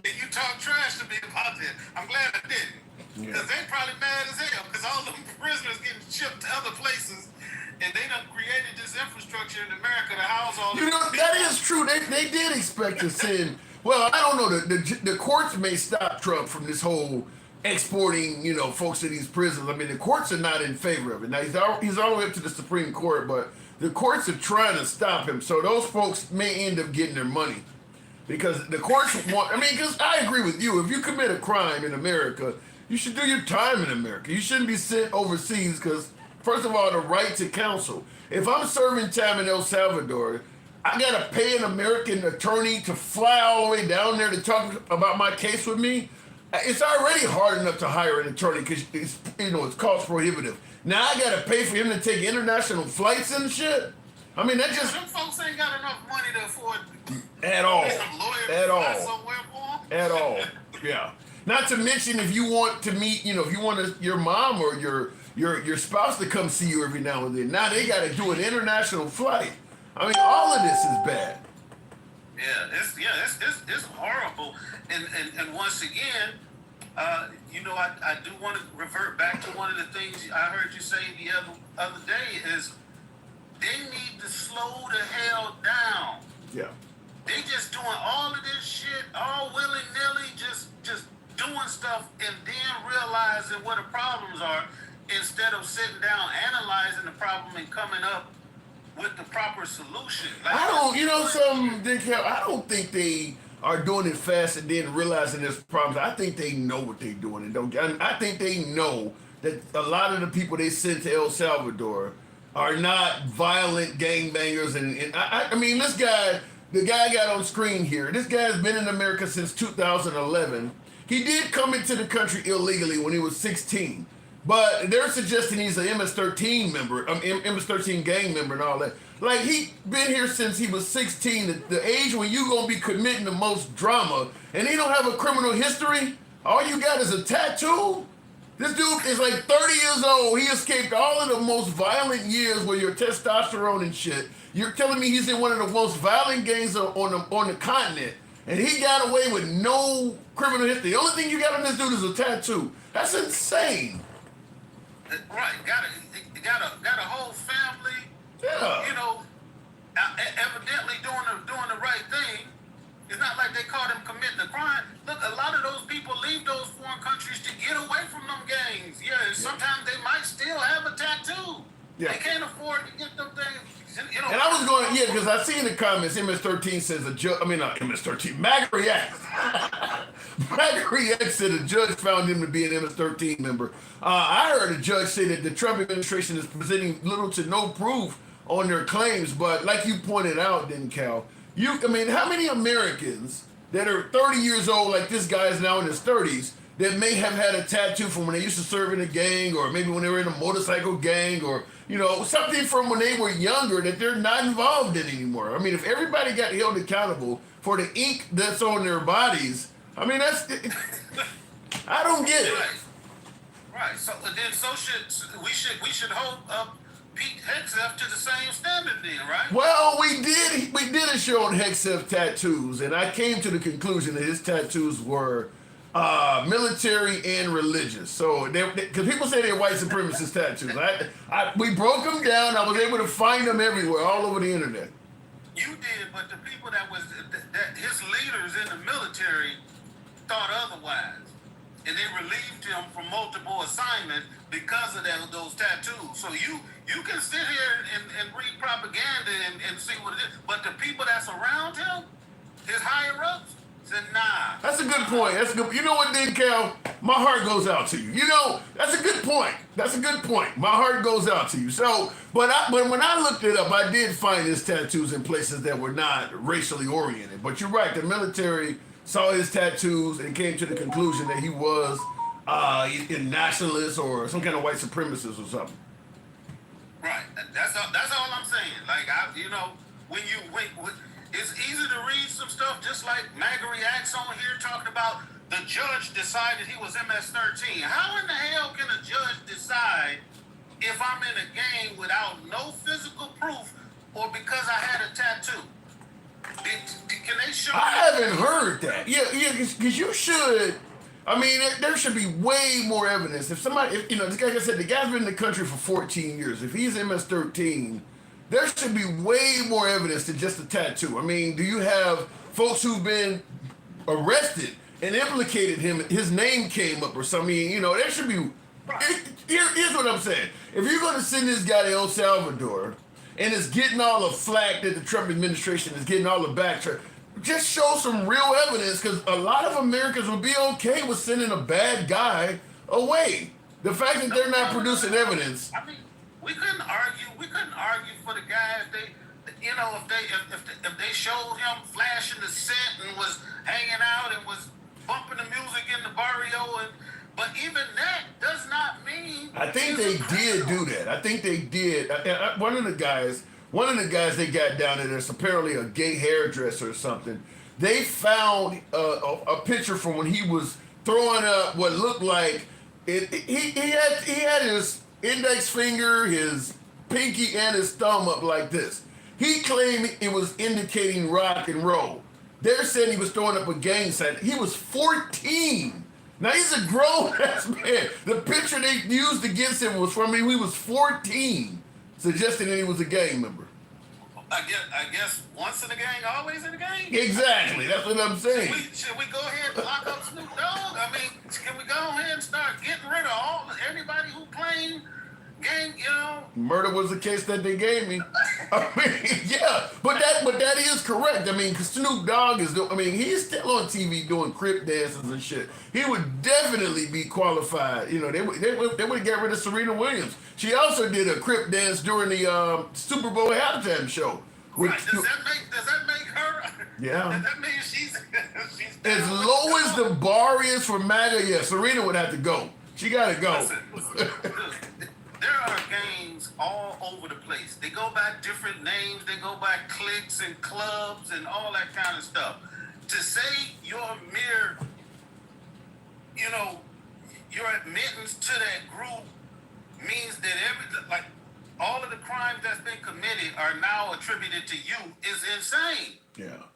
And you talk trash to me about that. I'm glad I didn't. Because they probably mad as hell because all them prisoners getting shipped to other places, and they done created this infrastructure in America to house all these people. That is true. They did expect to send. Well, I don't know. The courts may stop Trump from this whole exporting, folks to these prisons. I mean, the courts are not in favor of it. Now, he's all the way up to the Supreme Court, but the courts are trying to stop him. So those folks may end up getting their money. Because the courts because I agree with you. If you commit a crime in America, you should do your time in America. You shouldn't be sent overseas because, first of all, the right to counsel. If I'm serving time in El Salvador, I got to pay an American attorney to fly all the way down there to talk about my case with me. It's already hard enough to hire an attorney because it's cost prohibitive. Now I got to pay for him to take international flights and shit. I mean, that just... Them folks ain't got enough money to afford... At all. At all. Yeah. Not to mention if you want to meet, if you want your mom or your spouse to come see you every now and then. Now they got to do an international flight. I mean, all of this is bad. It's horrible. And once again, I do want to revert back to one of the things I heard you say the other day is they need to slow the hell down. Yeah. They just doing all of this shit, all willy-nilly, just doing stuff and then realizing what the problems are instead of sitting down, analyzing the problem and coming up with the proper solution. Like, I don't, you know, I don't think they are doing it fast and then realizing there's problems. I think they know what they're doing and don't. I think they know that a lot of the people they sent to El Salvador are not violent gangbangers. And I mean, this guy, the guy I got on screen here, this guy's been in America since 2011. He did come into the country illegally when he was 16. But they're suggesting he's an MS-13 member, MS-13 gang member and all that. Like, he been here since he was 16, the age when you gonna be committing the most drama, and he don't have a criminal history. All you got is a tattoo. This dude is like 30 years old. He escaped all of the most violent years with your testosterone and shit. You're telling me he's in one of the most violent gangs on the continent, and he got away with no criminal history. The only thing you got on this dude is a tattoo. That's insane. Right, got a whole family. Yeah. You know, evidently doing the right thing. It's not like they caught him committing a crime. Look, a lot of those people leave those foreign countries to get away from them gangs. Yeah, sometimes they might still have a tattoo. Yeah. They can't afford to get them things. You know, And I was going, yeah, because I see in the comments, MS-13 says not MS-13, MAGA-React. MAGA-React said a judge found him to be an MS-13 member. I heard a judge say that the Trump administration is presenting little to no proof on their claims, but like you pointed out, then Cal, how many Americans that are 30 years old, like this guy is now in his 30s, that may have had a tattoo from when they used to serve in a gang, or maybe when they were in a motorcycle gang, or something from when they were younger that they're not involved in anymore. I mean, if everybody got held accountable for the ink that's on their bodies, I mean, I don't get it. Right. So then, we should hold up Pete Hegseth to the same standard then, right? Well, we did a show on Hegseth tattoos, and I came to the conclusion that his tattoos were military and religious. So, because people say they're white supremacist tattoos, we broke them down. I was able to find them everywhere, all over the internet. You did, but the people that his leaders in the military thought otherwise, and they relieved him from multiple assignments because of those tattoos. So you can sit here and read propaganda and see what it is, but the people that's around him, his higher ups, said nah. That's a good point. That's a good. You know what, then, Cal? My heart goes out to you. That's a good point. That's a good point. My heart goes out to you. So, but when I looked it up, I did find his tattoos in places that were not racially oriented. But you're right. The military saw his tattoos and came to the conclusion that he was a nationalist or some kind of white supremacist or something. Right. That's all I'm saying. Like when it's easy to read some stuff, just like MAGA Reacts on here talking about the judge decided he was MS-13. How in the hell can a judge decide if I'm in a gang without no physical proof or because I had a tattoo? Can they show? I haven't heard that. Yeah, because you should. I mean, there should be way more evidence. If somebody, this guy, like I said, the guy's been in the country for 14 years. If he's MS-13, there should be way more evidence than just a tattoo. I mean, do you have folks who've been arrested and implicated him, his name came up or something? There should be. Here's what I'm saying. If you're going to send this guy to El Salvador and it's getting all the flack that the Trump administration is getting, all the backtrack, just show some real evidence, because a lot of Americans would be okay with sending a bad guy away. The fact that they're not producing evidence. I mean, we couldn't argue for the guy if they showed him flashing the set and was hanging out and was bumping the music in the barrio, but even that does not mean. I think they did do that. I think they did. One of the guys they got down there, there's apparently a gay hairdresser or something. They found a picture from when he was throwing up what looked like it. He had his index finger, his pinky, and his thumb up like this. He claimed it was indicating rock and roll. They're saying he was throwing up a gang sign. He was 14. Now he's a grown-ass man. The picture they used against him was from when he was 14, suggesting that he was a gang member. I guess once in the gang, always in the gang. Exactly. That's what I'm saying. Should we go ahead and lock up Snoop Dogg? I mean, can we go ahead and start getting rid of everybody who claimed gang? Murder was the case that they gave me. I mean, yeah, but that is correct. I mean, 'cause Snoop Dogg he's still on TV doing crip dances and shit. He would definitely be qualified. They would get rid of Serena Williams. She also did a crip dance during the Super Bowl halftime show. Right. Does that make her? Yeah. Does that mean she's As low as the bar is for MAGA, yeah, Serena would have to go. She got to go. Listen, there are gangs all over the place. They go by different names. They go by cliques and clubs and all that kind of stuff. To say your mere, your admittance to that group means that all of the crimes that's been committed are now attributed to you is insane. Yeah.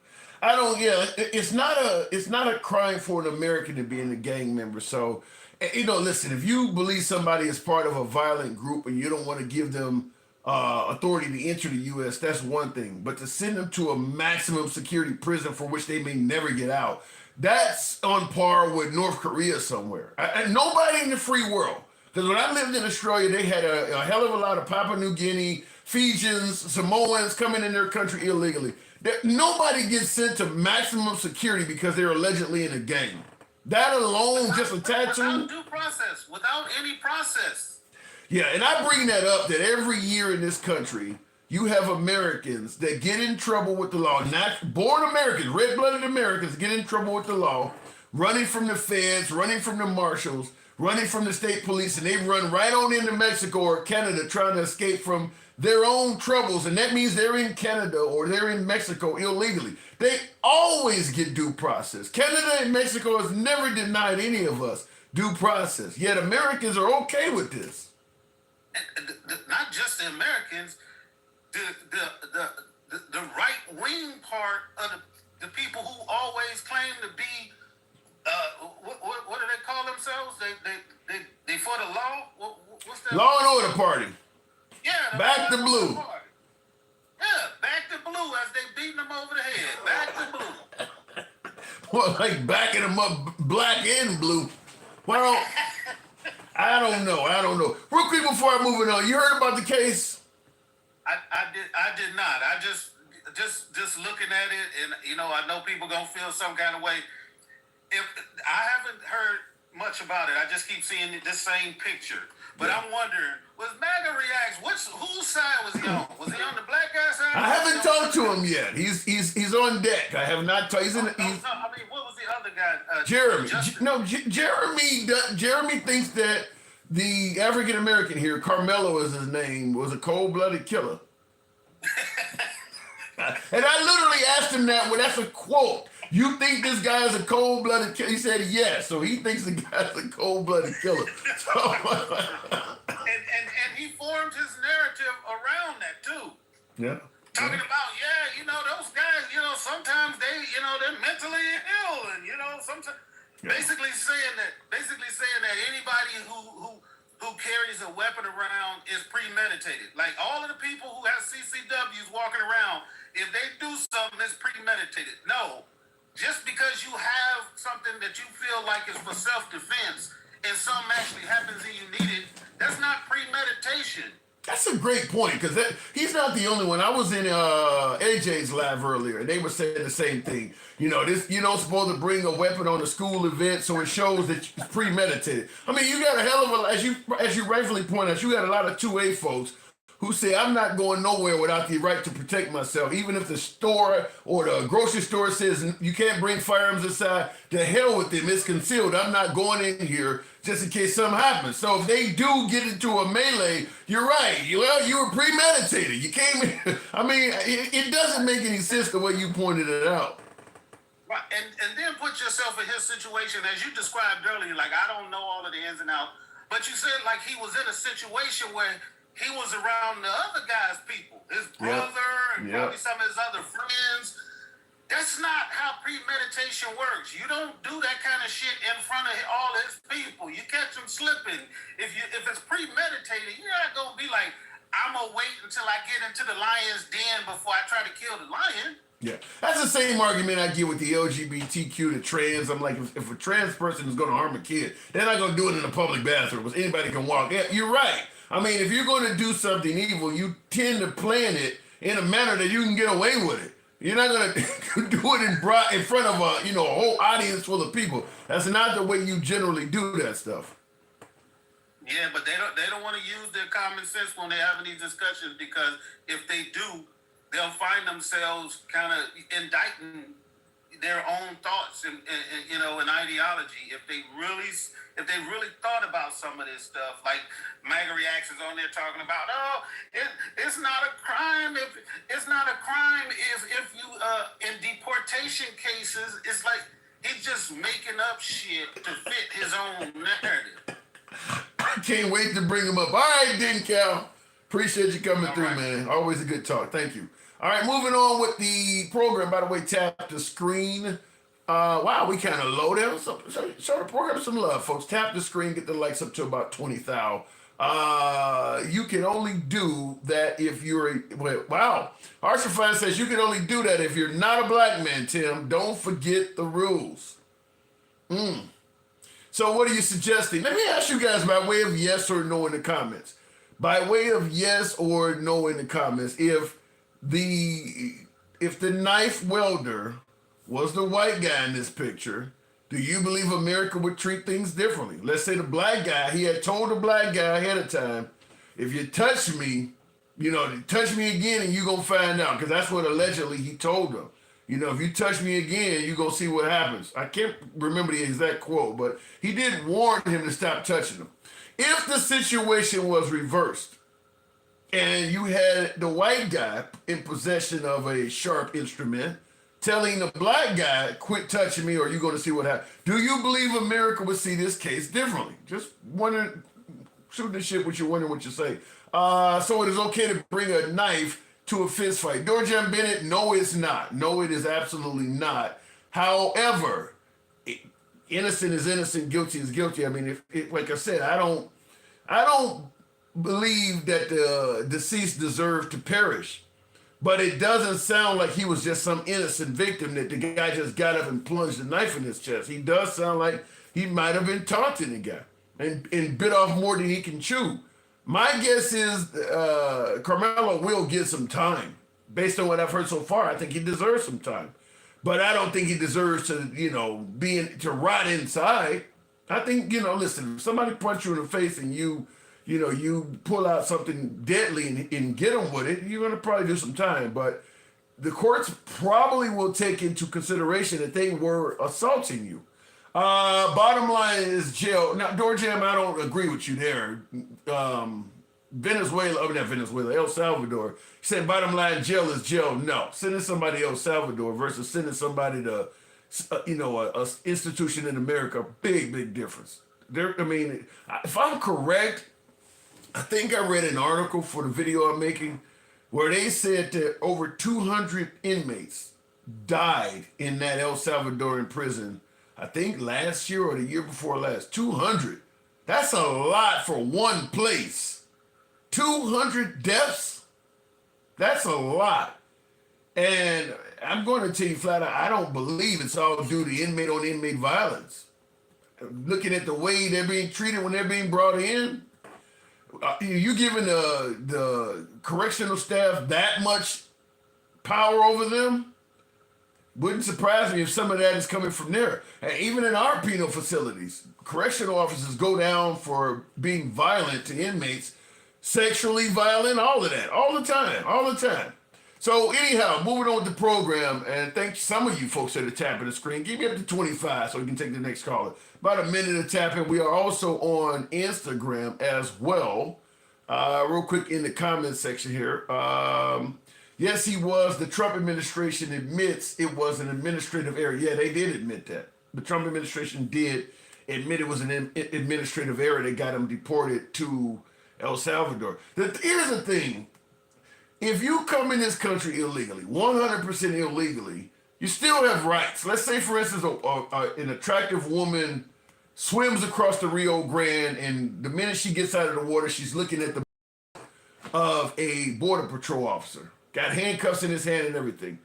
It's not a crime for an American to be in a gang member. So, listen, if you believe somebody is part of a violent group and you don't want to give them authority to enter the U.S., that's one thing. But to send them to a maximum security prison for which they may never get out, that's on par with North Korea somewhere. And nobody in the free world. Because when I lived in Australia, they had a hell of a lot of Papua New Guinea, Fijians, Samoans coming in their country illegally. Nobody gets sent to maximum security because they're allegedly in a gang. That alone, just attach them. Without due process, without any process. Yeah, and I bring that up that every year in this country, you have Americans that get in trouble with the law. Not born Americans, red-blooded Americans get in trouble with the law, running from the feds, running from the marshals, running from the state police, and they run right on into Mexico or Canada trying to escape from their own troubles, and that means they're in Canada or they're in Mexico illegally. They always get due process. Canada and Mexico has never denied any of us due process, yet Americans are okay with this. And not just the Americans, the right-wing part of the people who always claim to be what do they call themselves? They for the law? What's that? Law and Order Party. Yeah. Back to blue. Party. Yeah, back to blue as they beating them over the head. Back to blue. Well, like backing them up black and blue. Well, I don't know. Real quick before I move it on, you heard about the case? I did not. I just looking at it, and I know people gonna feel some kind of way. If I haven't heard much about it, I just keep seeing this same picture. But I'm wondering, was MAGA reacts? Whose side was he on? Was he on the black guy side? I haven't talked to him yet. He's on deck. I have not talked. No, I mean, what was the other guy? Jeremy. Justin. Jeremy thinks that the African American here, Carmelo is his name, was a cold-blooded killer. And I literally asked him that. Well, that's a quote. You think this guy's a cold-blooded killer? He said yes. So he thinks the guy's a cold-blooded killer. And he formed his narrative around that too. Yeah. Talking about, those guys, sometimes they're mentally ill, and sometimes basically saying that anybody who carries a weapon around is premeditated. Like all of the people who have CCWs walking around, if they do something, it's premeditated. No. Just because you have something that you feel like is for self-defense and something actually happens and you need it, that's not premeditation. That's a great point, because he's not the only one. I was in AJ's lab earlier, and they were saying the same thing. You're not supposed to bring a weapon on a school event, so it shows that it's premeditated. I mean, you got a hell of a, as you rightfully point out, you got a lot of 2A folks who say, I'm not going nowhere without the right to protect myself. Even if the store or the grocery store says you can't bring firearms inside, to hell with them, it's concealed. I'm not going in here just in case something happens. So if they do get into a melee, you're right. You were premeditated. You came in. I mean, it doesn't make any sense the way you pointed it out. Right, and then put yourself in his situation, as you described earlier, like, I don't know all of the ins and outs, but you said like he was in a situation where he was around the other guy's people, his brother and probably some of his other friends. That's not how premeditation works. You don't do that kind of shit in front of all his people. You catch him slipping. If it's premeditated, you're not gonna be like, I'm gonna wait until I get into the lion's den before I try to kill the lion. Yeah, that's the same argument I get with the LGBTQ, the trans. I'm like, if a trans person is going to harm a kid, they're not going to do it in a public bathroom where anybody can walk. Yeah, you're right. I mean, if you're going to do something evil, you tend to plan it in a manner that you can get away with it. You're not going to do it in front of a whole audience full of people. That's not the way you generally do that stuff. Yeah, but they don't want to use their common sense when they're having these discussions, because if they do, they'll find themselves kind of indicting their own thoughts and ideology. If they really thought about some of this stuff, like MAGA reactions on there talking about, it's not a crime if you in deportation cases, it's like he's just making up shit to fit his own narrative. I can't wait to bring him up. All right, Cal. Appreciate you coming through, man. Always a good talk. Thank you. All right, moving on with the program. By the way, tap the screen. Wow, we kind of low down. Show the program some love, folks. Tap the screen, get the likes up to about 20,000. You can only do that if you're wow. Arshafine says you can only do that if you're not a black man, Tim. Don't forget the rules. So what are you suggesting? Let me ask you guys by way of yes or no in the comments. By way of yes or no in the comments, if the knife welder was the white guy in this picture, do you believe America would treat things differently? Let's say the black guy, he had told the black guy ahead of time, if you touch me, touch me again and you're going to find out, because that's what allegedly he told him. If you touch me again, you're going to see what happens. I can't remember the exact quote, but he did warn him to stop touching him. If the situation was reversed and you had the white guy in possession of a sharp instrument telling the black guy, quit touching me or you're going to see what happens, do you believe America would see this case differently? Just wondering, shooting the shit with you, wondering what you say. So it is okay to bring a knife to a fist fight. Dorjan Bennett, no, it's not. No, it is absolutely not. However, innocent is innocent, guilty is guilty. I mean, like I said, I don't believe that the deceased deserved to perish, but it doesn't sound like he was just some innocent victim that the guy just got up and plunged a knife in his chest. He does sound like he might have been taunting the guy and bit off more than he can chew. My guess is Carmelo will get some time. Based on what I've heard so far, I think he deserves some time. But I don't think he deserves to, to rot inside. I think, listen, if somebody punch you in the face and you pull out something deadly and get them with it, you're going to probably do some time. But the courts probably will take into consideration that they were assaulting you. Bottom line is jail. Now, Dorjam, I don't agree with you there. El Salvador. He said bottom line, jail is jail. No, sending somebody to El Salvador versus sending somebody to, a institution in America, big difference. If I'm correct, I think I read an article for the video I'm making where they said that over 200 inmates died in that El Salvadoran prison. I think last year or the year before last, 200. That's a lot for one place. 200 deaths? That's a lot. And I'm going to tell you flat out, I don't believe it's all due to inmate on inmate violence. Looking at the way they're being treated when they're being brought in, you giving the correctional staff that much power over them? Wouldn't surprise me if some of that is coming from there. And even in our penal facilities, correctional officers go down for being violent to inmates, sexually violent, all of that, all the time. So anyhow, moving on with the program, and thank some of you folks that are tapping the screen. Give me up to 25 so we can take the next caller. About a minute of tapping. We are also on Instagram as well. Real quick in the comment section here. Yes, he was. The Trump administration admits it was an administrative error. Yeah, they did admit that. The Trump administration did admit it was an administrative error that got him deported to El Salvador. Here's the thing. If you come in this country illegally, 100% illegally, you still have rights. Let's say, for instance, an attractive woman swims across the Rio Grande, and the minute she gets out of the water, she's looking at the of a border patrol officer. Got handcuffs in his hand and everything.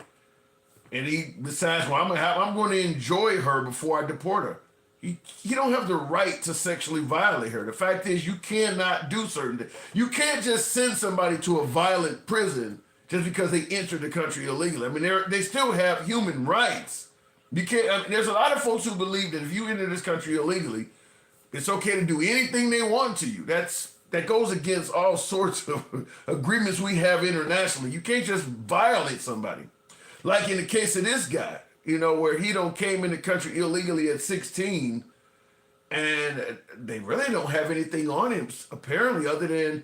And he decides, well, I'm going to enjoy her before I deport her. You don't have the right to sexually violate her. The fact is, you cannot do certain things. You can't just send somebody to a violent prison just because they entered the country illegally. I mean, they still have human rights. You can't. I mean, there's a lot of folks who believe that if you enter this country illegally, it's okay to do anything they want to you. That goes against all sorts of agreements we have internationally. You can't just violate somebody. Like in the case of this guy, where he came in the country illegally at 16, and they really don't have anything on him, apparently, other than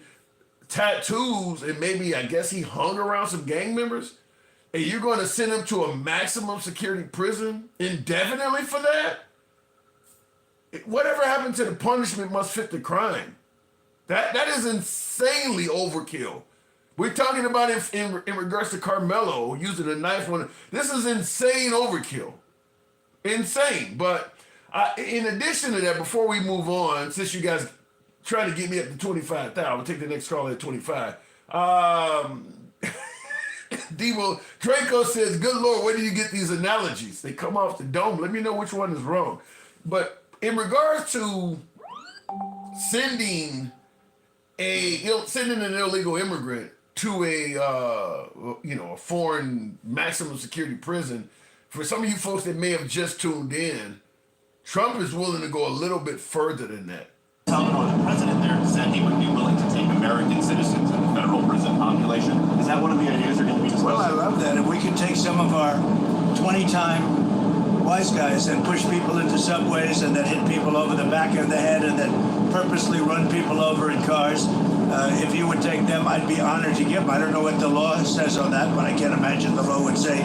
tattoos, and maybe, I guess, he hung around some gang members, and you're going to send him to a maximum security prison indefinitely for that? Whatever happened to the punishment must fit the crime. That is insanely overkill. We're talking about in regards to Carmelo using a knife on it. This is insane overkill. Insane. But in addition to that, before we move on, since you guys trying to get me up to 25,000, I'll take the next call at 25. Devo Draco says, good Lord, where do you get these analogies? They come off the dome. Let me know which one is wrong. But in regards to sending an illegal immigrant to a foreign maximum security prison, for some of you folks that may have just tuned in, Trump is willing to go a little bit further than that. Salvador, the president there said he would be willing to take American citizens in the federal prison population. Is that one of the ideas you're going to be discussing? Well, I love that. If we can take some of our 20-time wise guys and push people into subways and then hit people over the back of the head and then purposely run people over in cars, if you would take them, I'd be honored to give them. I don't know what the law says on that, but I can't imagine the law would say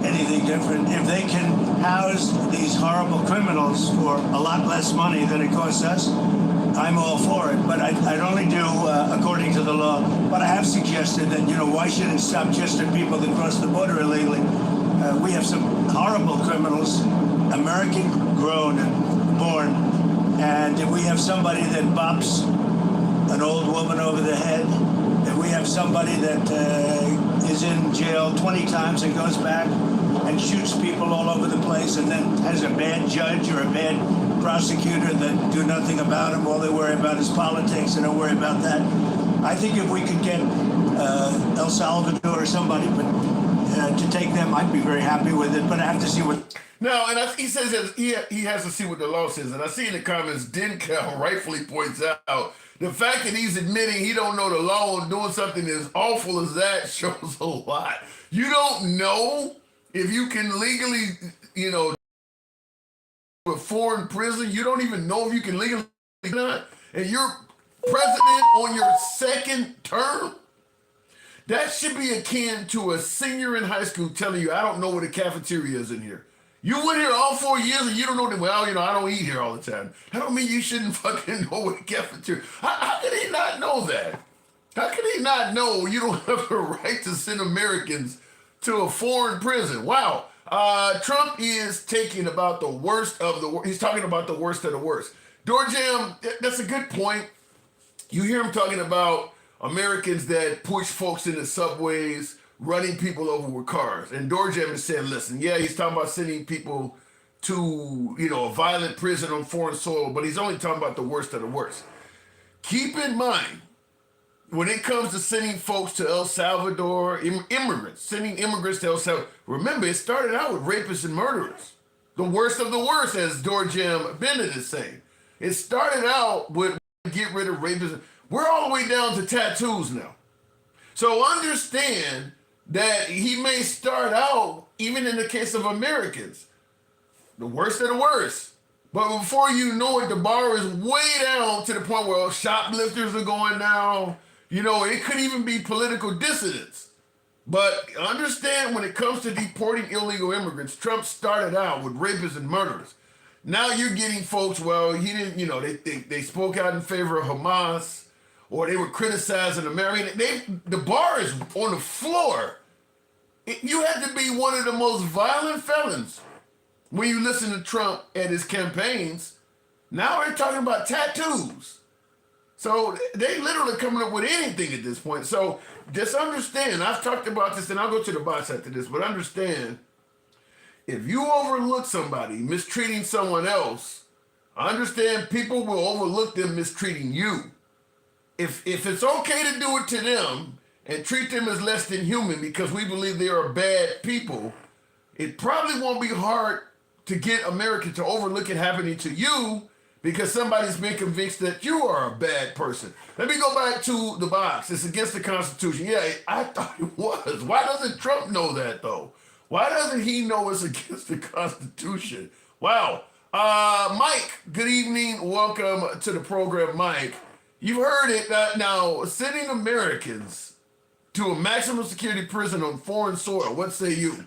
anything different. If they can house these horrible criminals for a lot less money than it costs us, I'm all for it. But I'd only do according to the law. But I have suggested that, why should it stop just at people that cross the border illegally? We have some horrible criminals, American grown and born, and if we have somebody that bops an old woman over the head, if we have somebody that is in jail 20 times and goes back and shoots people all over the place and then has a bad judge or a bad prosecutor that do nothing about him, all they worry about is politics and don't worry about that. I think if we could get El Salvador or somebody to take them, I'd be very happy with it, but I have to see what... No, and he says that he has to see what the law says. And I see in the comments, Dencal rightfully points out the fact that he's admitting he don't know the law and doing something as awful as that shows a lot. You don't know if you can legally, a foreign prison. You don't even know if you can legally not. And you're president on your second term. That should be akin to a senior in high school telling you, I don't know where the cafeteria is in here. You went here all 4 years and you don't know that, I don't eat here all the time. That don't mean you shouldn't fucking know what the cafeteria. How could he not know that? How could he not know you don't have the right to send Americans to a foreign prison? Wow. Trump is taking about the worst of the worst. He's talking about the worst of the worst. Doorjam, that's a good point. You hear him talking about Americans that push folks into subways, running people over with cars. And Doorjam is saying, listen, yeah, he's talking about sending people to, a violent prison on foreign soil, but he's only talking about the worst of the worst. Keep in mind, when it comes to sending folks to El Salvador, sending immigrants to El Salvador, remember, it started out with rapists and murderers. The worst of the worst, as Doorjam Bennett is saying. It started out with get rid of rapists. We're all the way down to tattoos now. So understand that he may start out, even in the case of Americans, the worst of the worst. But before you know it, the bar is way down to the point where shoplifters are going down. It could even be political dissidents. But understand, when it comes to deporting illegal immigrants, Trump started out with rapists and murderers. Now you're getting folks, he didn't, they spoke out in favor of Hamas, or they were criticizing America. The bar is on the floor. You had to be one of the most violent felons when you listen to Trump at his campaigns. Now they're talking about tattoos. So they literally coming up with anything at this point. So just understand, I've talked about this, and I'll go to the box after this, but understand, if you overlook somebody mistreating someone else, understand people will overlook them mistreating you. If it's okay to do it to them and treat them as less than human because we believe they are bad people, it probably won't be hard to get America to overlook it happening to you because somebody's been convinced that you are a bad person. Let me go back to the box. It's against the Constitution. Yeah, I thought it was. Why doesn't Trump know that, though? Why doesn't he know it's against the Constitution? Wow. Mike, good evening. Welcome to the program, Mike. You've heard it. Now, sending Americans to a maximum security prison on foreign soil, what say you?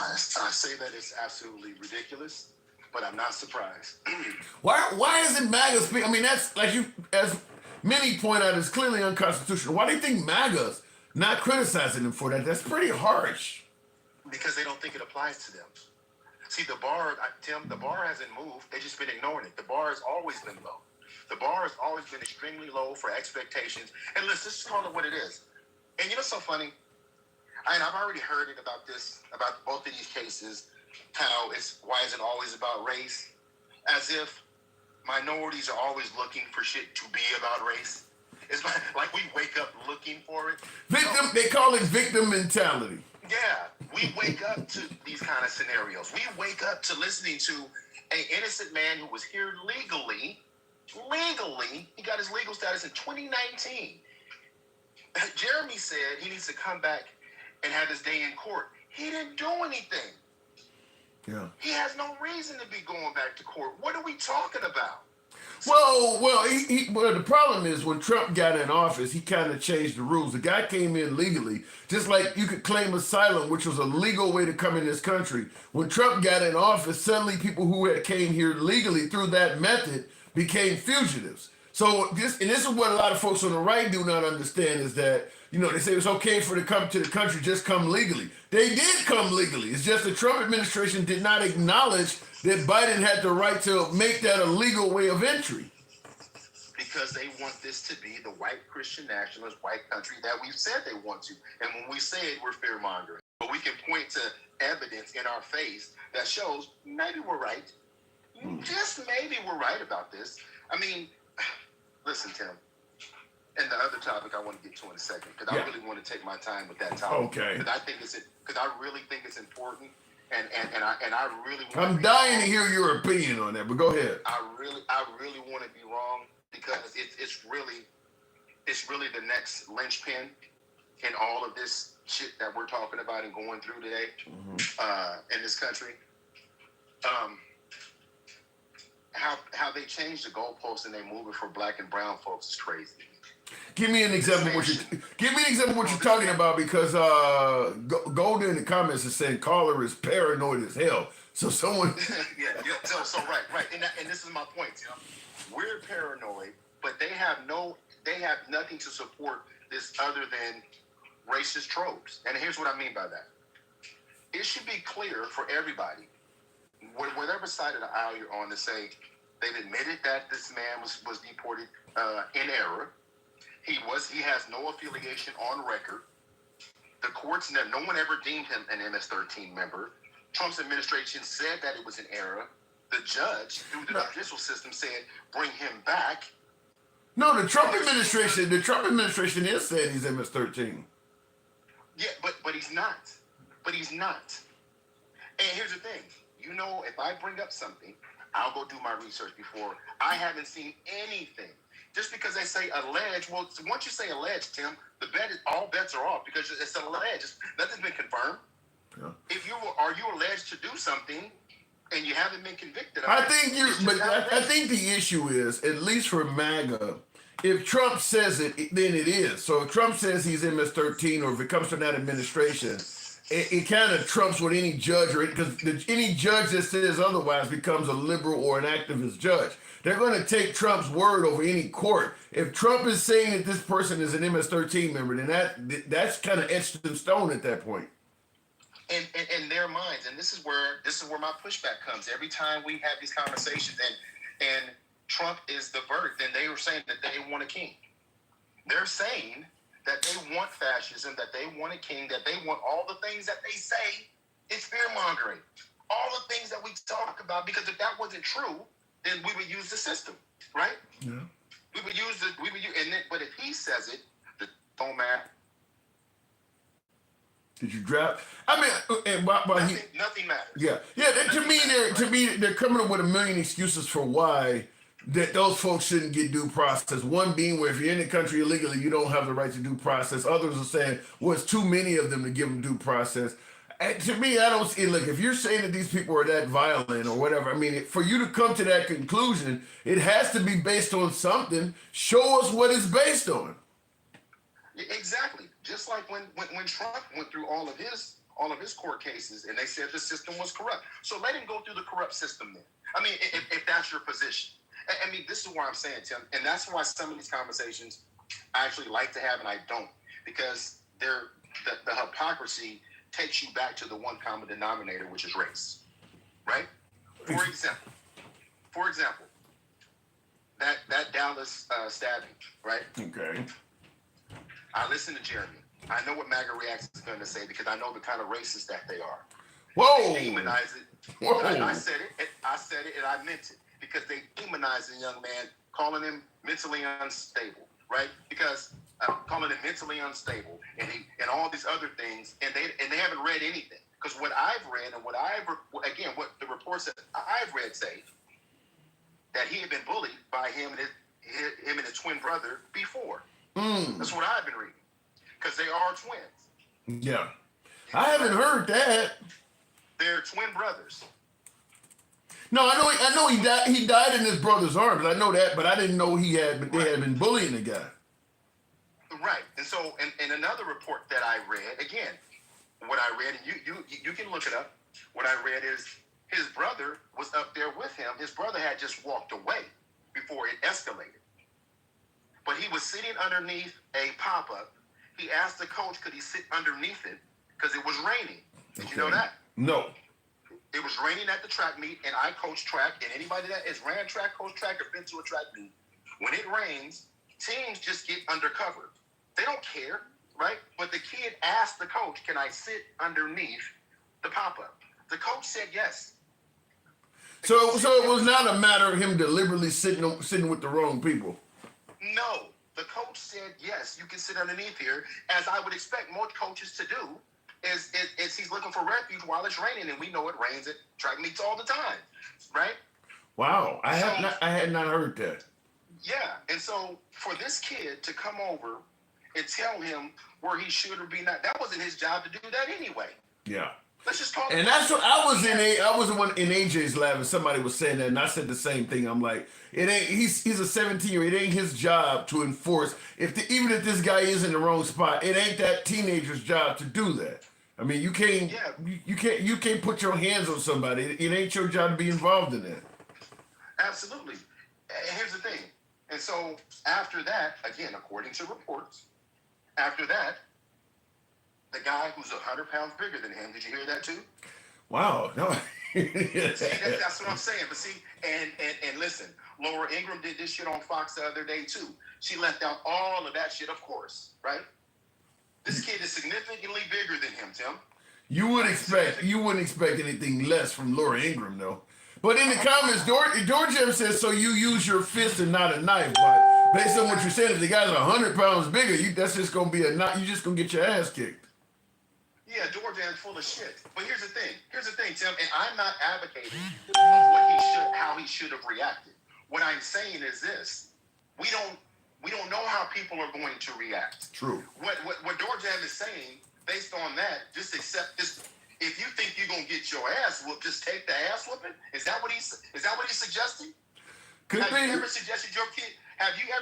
I say that it's absolutely ridiculous, but I'm not surprised. Why isn't MAGA speak? I mean, that's like you, as many point out, is clearly unconstitutional. Why do you think MAGA's not criticizing them for that? That's pretty harsh. Because they don't think it applies to them. See, the bar, Tim, the bar hasn't moved. They've just been ignoring it. The bar has always been low. The bar has always been extremely low for expectations. And let's just call it what it is. And you know what's so funny? And I've already heard it about this, about both of these cases, how why is it always about race? As if minorities are always looking for shit to be about race. It's like we wake up looking for it. Victim, they call it victim mentality. Yeah, we wake up to these kind of scenarios. We wake up to listening to an innocent man who was here legally, he got his legal status in 2019. Jeremy said he needs to come back and have his day in court. He didn't do anything. Yeah. He has no reason to be going back to court. What are we talking about? Well, the problem is when Trump got in office, he kind of changed the rules. The guy came in legally, just like you could claim asylum, which was a legal way to come in this country. When Trump got in office, suddenly people who had came here legally through that method became fugitives. So this is what a lot of folks on the right do not understand is that, they say it's okay for to come to the country, just come legally. They did come legally. It's just the Trump administration did not acknowledge that Biden had the right to make that a legal way of entry. Because they want this to be the white Christian nationalist white country that we've said they want to. And when we say it, we're fear-mongering. But we can point to evidence in our face that shows maybe we're right. Just maybe we're right about this. I mean, listen, Tim. And the other topic I want to get to in a second, because I really want to take my time with that topic. Okay. Because I really think it's important, and I really. I'm dying to hear your opinion on that, but go ahead. I really want to be wrong because it's really the next linchpin in all of this shit that we're talking about and going through today in this country. How they changed the goalposts and they move it for black and brown folks is crazy. Give me an example of what you're talking about, because Golden in the comments is saying caller is paranoid as hell. So someone so right. And this is my point, We're paranoid, but they have nothing to support this other than racist tropes. And here's what I mean by that. It should be clear for everybody, whatever side of the aisle you're on, to say they've admitted that this man was deported in error. He has no affiliation on record. The courts, no one ever deemed him an MS-13 member. Trump's administration said that it was an error. The judge, through the judicial system, said, bring him back. No, the Trump administration is saying he's MS-13. Yeah, but he's not. And here's the thing. If I bring up something, I'll go do my research before. I haven't seen anything. Just because they say alleged, well, once you say alleged, Tim, all bets are off because it's alleged. Nothing's been confirmed. Yeah. Are you alleged to do something and you haven't been convicted of it? I think the issue is, at least for MAGA, if Trump says it, then it is. So if Trump says he's MS-13, or if it comes from that administration, it kind of trumps what any judge, because any judge that says otherwise becomes a liberal or an activist judge. They're going to take Trump's word over any court. If Trump is saying that this person is an MS-13 member, then that's kind of etched in stone at that point. In their minds, and this is where my pushback comes every time we have these conversations. And Trump is the verdict, then they were saying that they want a king. They're saying that they want fascism, that they want a king, that they want all the things that they say is fear-mongering. All the things that we talk about, because if that wasn't true, then we would use the system, right? Yeah. We would use and then, but if he says it, the don't matter. Did you drop? I mean, and while Nothing matters. yeah. To me, they're coming up with a million excuses for why that those folks shouldn't get due process. One being where if you're in the country illegally, you don't have the right to due process. Others are saying, well, it's too many of them to give them due process. And to me, I don't see. Look, if you're saying that these people are that violent or whatever, I mean, for you to come to that conclusion, it has to be based on something. Show us what it's based on. Exactly. Just like when Trump went through all of his court cases and they said the system was corrupt. So let him go through the corrupt system then. I mean, if that's your position. I mean, this is what I'm saying, Tim, and that's why some of these conversations I actually like to have and I don't, because the hypocrisy takes you back to the one common denominator, which is race, right? For example, that Dallas stabbing, right? Okay. I listen to Jeremy. I know what MAGA Reacts is going to say because I know the kind of racist that they are. Whoa. They demonize it. Whoa. I said it and I meant it because they demonize the young man, calling him mentally unstable, right? Because calling him mentally unstable and all these other things, and they haven't read anything. Because what I've read and what the reports that I've read say that he had been bullied by him and his twin brother before. That's what I've been reading. Because they are twins. Yeah. I haven't heard that. They're twin brothers. No, I know he died. He died in his brother's arms. I know that, but I didn't know they had been bullying the guy. Right. And so, in another report that I read, again, what I read, and you can look it up. What I read is his brother was up there with him. His brother had just walked away before it escalated. But he was sitting underneath a pop-up. He asked the coach, could he sit underneath it? Because it was raining. Did you know that? No. It was raining at the track meet, and I coach track, and anybody that has ran track, coach track, or been to a track meet, when it rains, teams just get undercover. They don't care, right? But the kid asked the coach, can I sit underneath the pop-up? The coach said yes. So it was not a matter of him deliberately sitting with the wrong people. No. The coach said, yes, you can sit underneath here, as I would expect most coaches to do, is he's looking for refuge while it's raining, and we know it rains at track meets all the time, right? Wow, I had not heard that. Yeah, and so for this kid to come over and tell him where he should or be not, that wasn't his job to do that anyway. Yeah. Let's just talk. And that's what I was in AJ's lab, and somebody was saying that, and I said the same thing. I'm like, it ain't. He's a 17-year-old. It ain't his job to enforce. even if this guy is in the wrong spot, it ain't that teenager's job to do that. I mean, you can't. Yeah. You can't put your hands on somebody. It ain't your job to be involved in that. Absolutely. And here's the thing. And so after that, again, according to reports, after that, the guy who's 100 pounds bigger than him, did you hear that too? Wow. No. See, that's what I'm saying. But see, and listen, Laura Ingraham did this shit on Fox the other day too. She left out all of that shit, of course, right? This kid is significantly bigger than him, Tim. You wouldn't expect anything less from Laura Ingraham, though. But in the comments, Georgia says, so you use your fist and not a knife. But based on what you're saying, if the guy's 100 pounds bigger, that's just going to be you're just going to get your ass kicked. Yeah, Georgia's full of shit. But here's the thing, Tim, and I'm not advocating how he should have reacted. What I'm saying is this: we don't know how people are going to react. True. What Georgia is saying, based on that, just accept this. If you think you're gonna get your ass whooped, just take the ass whooping. Is that what he's suggesting? Have you ever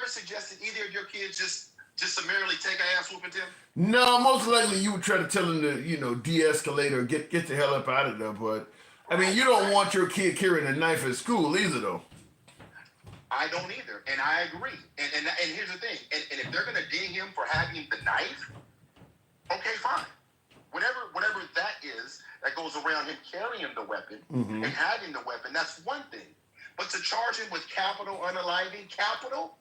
suggested either of your kids just summarily take an ass whooping, Tim? No, most likely you would try to tell him to, de-escalate or get the hell up out of there. But I mean, you don't want your kid carrying a knife at school either, though. I don't either, and I agree. And here's the thing: and if they're gonna ding him for having the knife, okay, fine. Whatever that is that goes around him carrying the weapon and having the weapon, that's one thing. But to charge him with capital unaliving, capital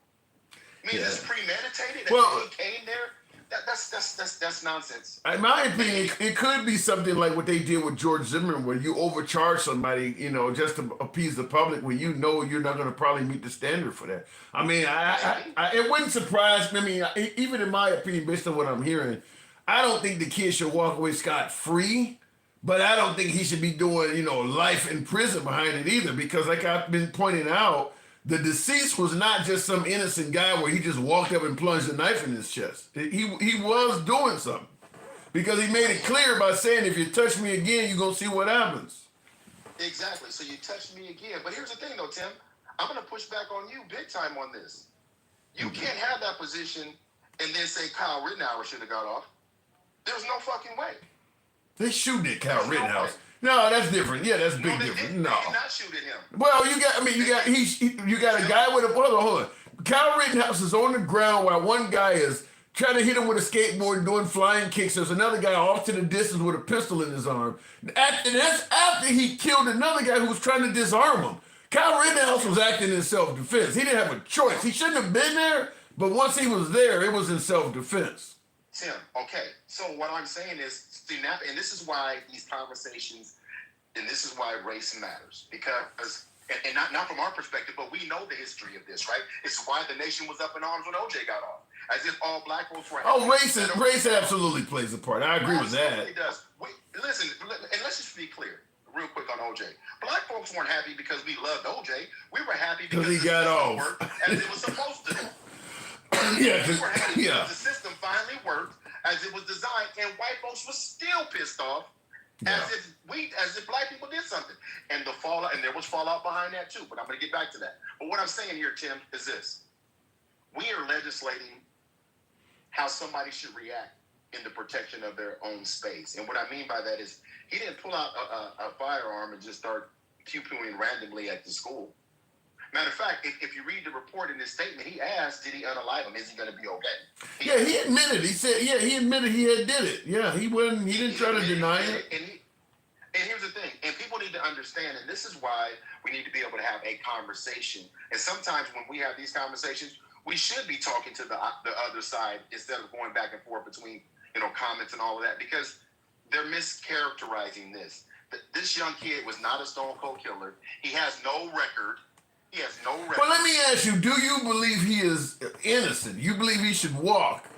means it's premeditated. Well, He came there. That's nonsense. In my opinion, it could be something like what they did with George Zimmerman, where you overcharge somebody, just to appease the public, when you know you're not going to probably meet the standard for that. I mean, it wouldn't surprise me. I mean, even in my opinion, based on what I'm hearing, I don't think the kid should walk away scot-free, but I don't think he should be doing, life in prison behind it either, because like I've been pointing out, the deceased was not just some innocent guy where he just walked up and plunged a knife in his chest. He was doing something, because he made it clear by saying, if you touch me again, you're going to see what happens. Exactly. So you touched me again. But here's the thing, though, Tim. I'm going to push back on you big time on this. You can't have that position and then say Kyle Rittenhouse should have got off. There's no fucking way. They shooting at Kyle Rittenhouse. No, that's different. Yeah, that's big difference. They did not shoot at him. Well, you got a guy with a hold on. Kyle Rittenhouse is on the ground while one guy is trying to hit him with a skateboard and doing flying kicks. There's another guy off to the distance with a pistol in his arm. That's after he killed another guy who was trying to disarm him. Kyle Rittenhouse was acting in self-defense. He didn't have a choice. He shouldn't have been there, but once he was there, it was in self-defense. Tim, okay. So what I'm saying is, and this is why these conversations, and this is why race matters, because, and not from our perspective, but we know the history of this, right? It's why the nation was up in arms when OJ got off, as if all black folks were. Oh, race absolutely plays a part. I agree with that. It does. Listen, and let's just be clear, real quick on OJ. Black folks weren't happy because we loved OJ. We were happy because he got off worked as it was supposed to do. Yeah, we were happy because the system finally worked as it was designed, and white folks was still pissed off as if black people did something. And the fallout, and there was fallout behind that too, but I'm going to get back to that. But what I'm saying here, Tim, is this. We are legislating how somebody should react in the protection of their own space. And what I mean by that is, he didn't pull out a firearm and just start pew-pewing randomly at the school. Matter of fact, if you read the report in his statement, he asked, did he unalive him? Is he going to be okay? He admitted. He said, he admitted he had did it. Yeah, he didn't try to deny it. And here's the thing, and people need to understand, and this is why we need to be able to have a conversation. And sometimes when we have these conversations, we should be talking to the other side instead of going back and forth between, comments and all of that, because they're mischaracterizing this. This young kid was not a Stone Cold killer. He has no record. He has no record. But let me ask you, do you believe he is innocent? You believe he should walk?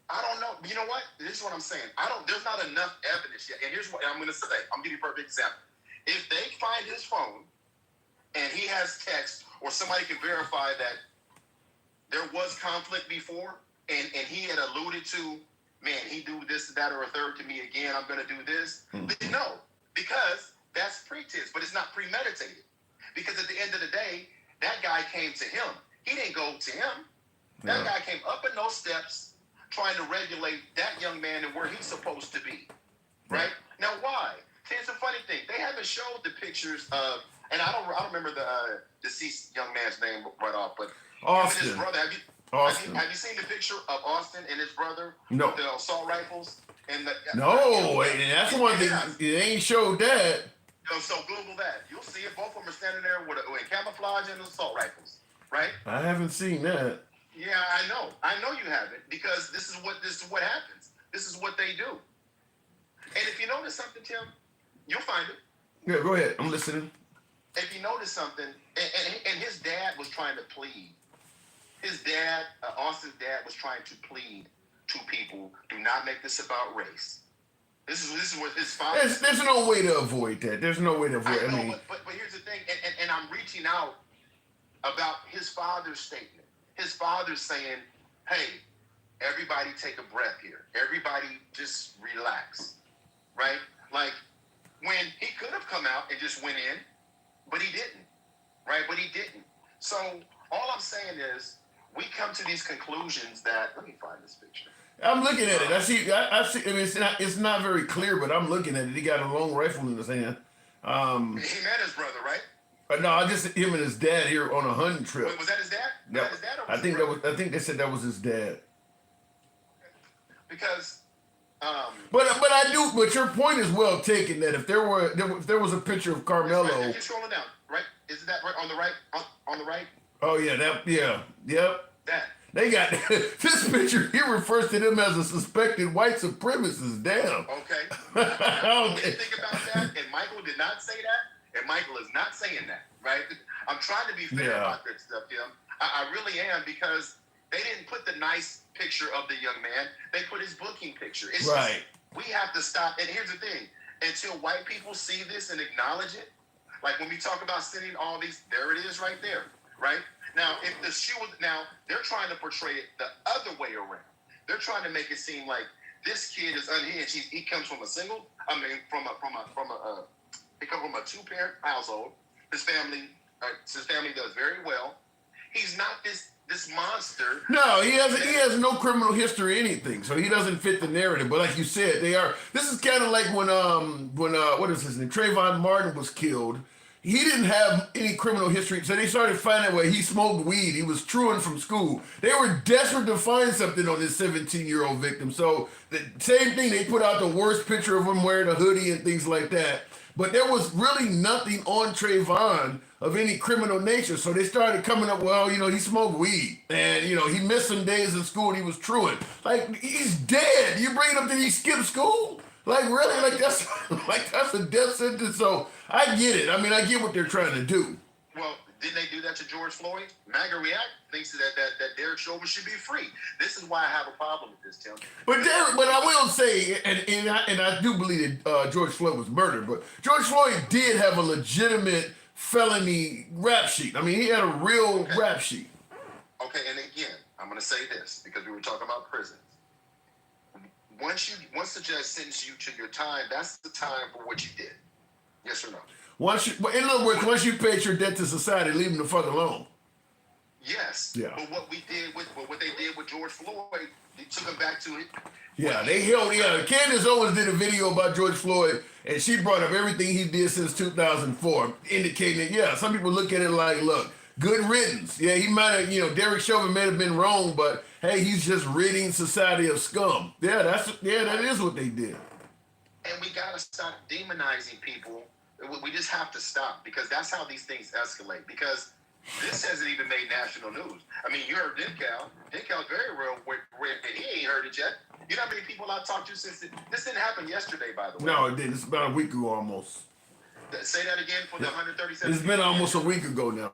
I don't know. You know what? This is what I'm saying. There's not enough evidence yet. And here's what I'm going to say. I'm going to give you a perfect example. If they find his phone and he has text, or somebody can verify that there was conflict before, and he had alluded to, man, he do this, that, or a third to me again, I'm going to do this. Then no, because that's pretense, but it's not premeditated. Because at the end of the day, that guy came to him. He didn't go to him. That guy came up in those steps trying to regulate that young man and where he's supposed to be. Right? Now, why? Here's a funny thing. They haven't showed the pictures of, and I don't remember the deceased young man's name right off, but Austin. His brother, have you seen the picture of Austin and his brother with the assault rifles? And and that's one thing. They ain't showed that. So Google that. You'll see it. Both of them are standing there with camouflage and assault rifles, right? I haven't seen that. Yeah, I know. I know you haven't, because this is what happens. This is what they do. And if you notice something, Tim, you'll find it. Yeah, go ahead. I'm listening. If you notice something, and his dad was trying to plead. His dad, Austin's dad, was trying to plead to people, do not make this about race. This is what his father. There's no way to avoid that. There's no way to avoid. I know, but here's the thing, and I'm reaching out about his father's statement. His father's saying, "Hey, everybody, take a breath here. Everybody, just relax, right? Like when he could have come out and just went in, but he didn't, right? But he didn't. So all I'm saying is, we come to these conclusions that. Let me find this picture. I'm looking at it. I see. I mean, it's not very clear, but I'm looking at it. He got a long rifle in his hand. He met his brother, right? But no, I just him and his dad here on a hunting trip. Wait, was that his dad? No, his dad I think that was. I think they said that was his dad. Because. But I do. But your point is well taken. That if there was a picture of Carmelo. Right, you're scrolling down, right? Isn't that right on the right? On the right? Oh yeah, yep. That. They got this picture. He refers to them as a suspected white supremacist. Damn. Okay. Now, when you think about that, and Michael did not say that, and Michael is not saying that, right? I'm trying to be fair about this stuff, Tim. I really am, because they didn't put the nice picture of the young man. They put his booking picture. It's right. Just, we have to stop. And here's the thing. Until white people see this and acknowledge it, like when we talk about sending all these, there it is right there, right? Now, if the shoe was, now they're trying to portray it the other way around. They're trying to make it seem like this kid is unhinged. He comes from a single, he comes from a two-parent household. His family does very well. He's not this monster. No, he has no criminal history or anything, so he doesn't fit the narrative. But like you said, they are. This is kind of like when what is his name? Trayvon Martin was killed. He didn't have any criminal history, so they started finding out he smoked weed. He was truant from school. They were desperate to find something on this 17-year-old victim. So the same thing, they put out the worst picture of him wearing a hoodie and things like that. But there was really nothing on Trayvon of any criminal nature. So they started coming up, well, he smoked weed. And, he missed some days in school and he was truant. Like, he's dead. You bring it up that he skipped school? Like, really? Like, that's a death sentence? So I get it. I mean, I get what they're trying to do. Well, didn't they do that to George Floyd? MAGA React thinks that Derek Chauvin should be free. This is why I have a problem with this, Tim. But I will say, and I do believe that George Floyd was murdered, but George Floyd did have a legitimate felony rap sheet. I mean, he had a real rap sheet. Okay, and again, I'm going to say this because we were talking about prisons. Once the judge sentences you to your time, that's the time for what you did. Yes or no? In other words, once you paid your debt to society, leave them the fuck alone. Yes. Yeah. But what they did with George Floyd, they took him back to it. Yeah, they held. Yeah, Candace Owens did a video about George Floyd, and she brought up everything he did since 2004, indicating that some people look at it like, look, good riddance. Yeah, he might have, Derek Chauvin may have been wrong, but hey, he's just ridding society of scum. Yeah, that is what they did. And we gotta stop demonizing people. We just have to stop, because that's how these things escalate. Because this hasn't even made national news. I mean, you heard Dencal. Dencal very well, he ain't heard it yet. You know how many people I've talked to since this didn't happen yesterday, by the way. No, it didn't. It's about a week ago almost. Say that again for the 137. It's been almost a week ago now.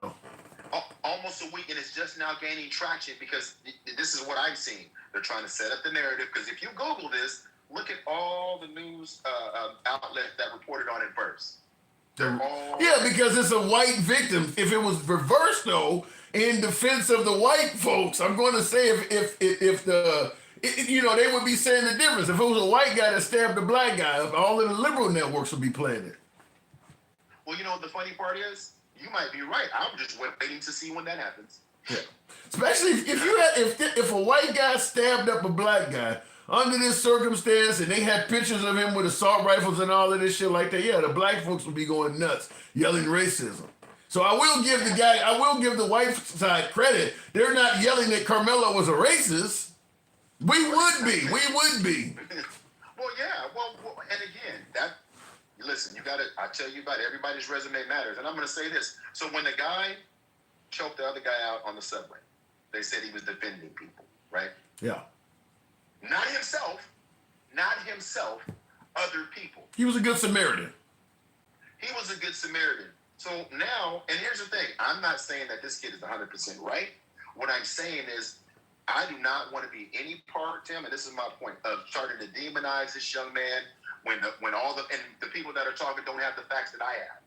Almost a week, and it's just now gaining traction, because this is what I'm seeing. They're trying to set up the narrative, because if you Google this, look at all the news outlets that reported on it first. Yeah, because it's a white victim. If it was reversed, though, in defense of the white folks, I'm going to say if they would be saying the difference. If it was a white guy that stabbed a black guy, all of the liberal networks would be playing it. Well, the funny part is, you might be right. I'm just waiting to see when that happens. Yeah. Especially if a white guy stabbed up a black guy under this circumstance, and they had pictures of him with assault rifles and all of this shit like that, the black folks would be going nuts, yelling racism. So I will give the white side credit. They're not yelling that Carmelo was a racist. We would be. Well, yeah. Well, and again, listen, I tell you about it, everybody's resume matters. And I'm going to say this. So when the guy choked the other guy out on the subway, they said he was defending people, right? Yeah. Not himself, other people. He was a good Samaritan. He was a good Samaritan. So now, and here's the thing, I'm not saying that this kid is 100% right. What I'm saying is, I do not want to be any part, Tim, and this is my point, of starting to demonize this young man when the people that are talking don't have the facts that I have.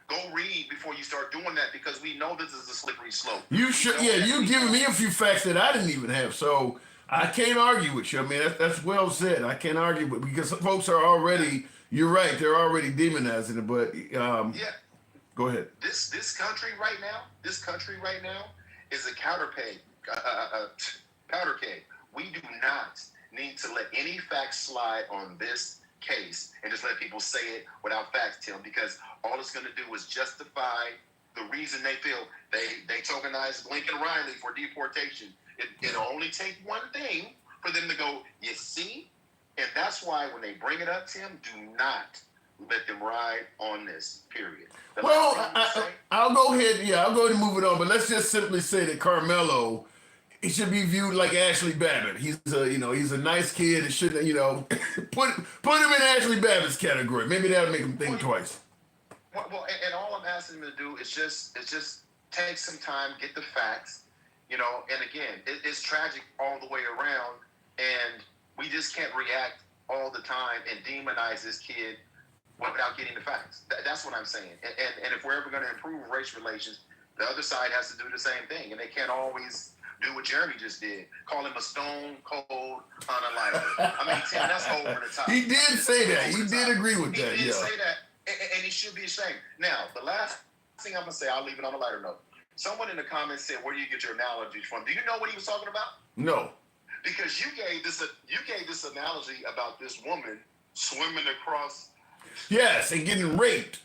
Go read before you start doing that, because we know this is a slippery slope. You should, you giving me a few facts that I didn't even have, so I can't argue with you. I mean, that's well said. I can't argue with, because folks are already, you're right, they're already demonizing it, but go ahead. This country right now is a powder keg. We do not need to let any facts slide on this case and just let people say it without facts, Tim, because all it's going to do is justify the reason they feel they tokenized Lincoln Riley for deportation. It'll only take one thing for them to go, you see? And that's why when they bring it up, Tim, do not let them ride on this, period. The Well, last thing I'm gonna say- I'll go ahead. Yeah, I'll go ahead and move it on. But let's just simply say that Carmelo, he should be viewed like Ashley Babbitt. He's a nice kid. It should, put him in Ashley Babbitt's category. Maybe that'll make him think twice. Well, and all I'm asking him to do is just take some time, get the facts, And again, it's tragic all the way around, and we just can't react all the time and demonize this kid without getting the facts. That's what I'm saying. And if we're ever going to improve race relations, the other side has to do the same thing, and they can't always do what Jeremy just did, call him a stone cold unalignable. I mean, Tim, that's over the top. He did say that. He did agree with that. He did Yeah. say that, and he should be ashamed. Now, the last thing I'm gonna say, I'll leave it on a lighter note. Someone in the comments said, "Where do you get your analogies from?" Do you know what he was talking about? No. Because you gave this analogy about this woman swimming across, Yes, and getting raped.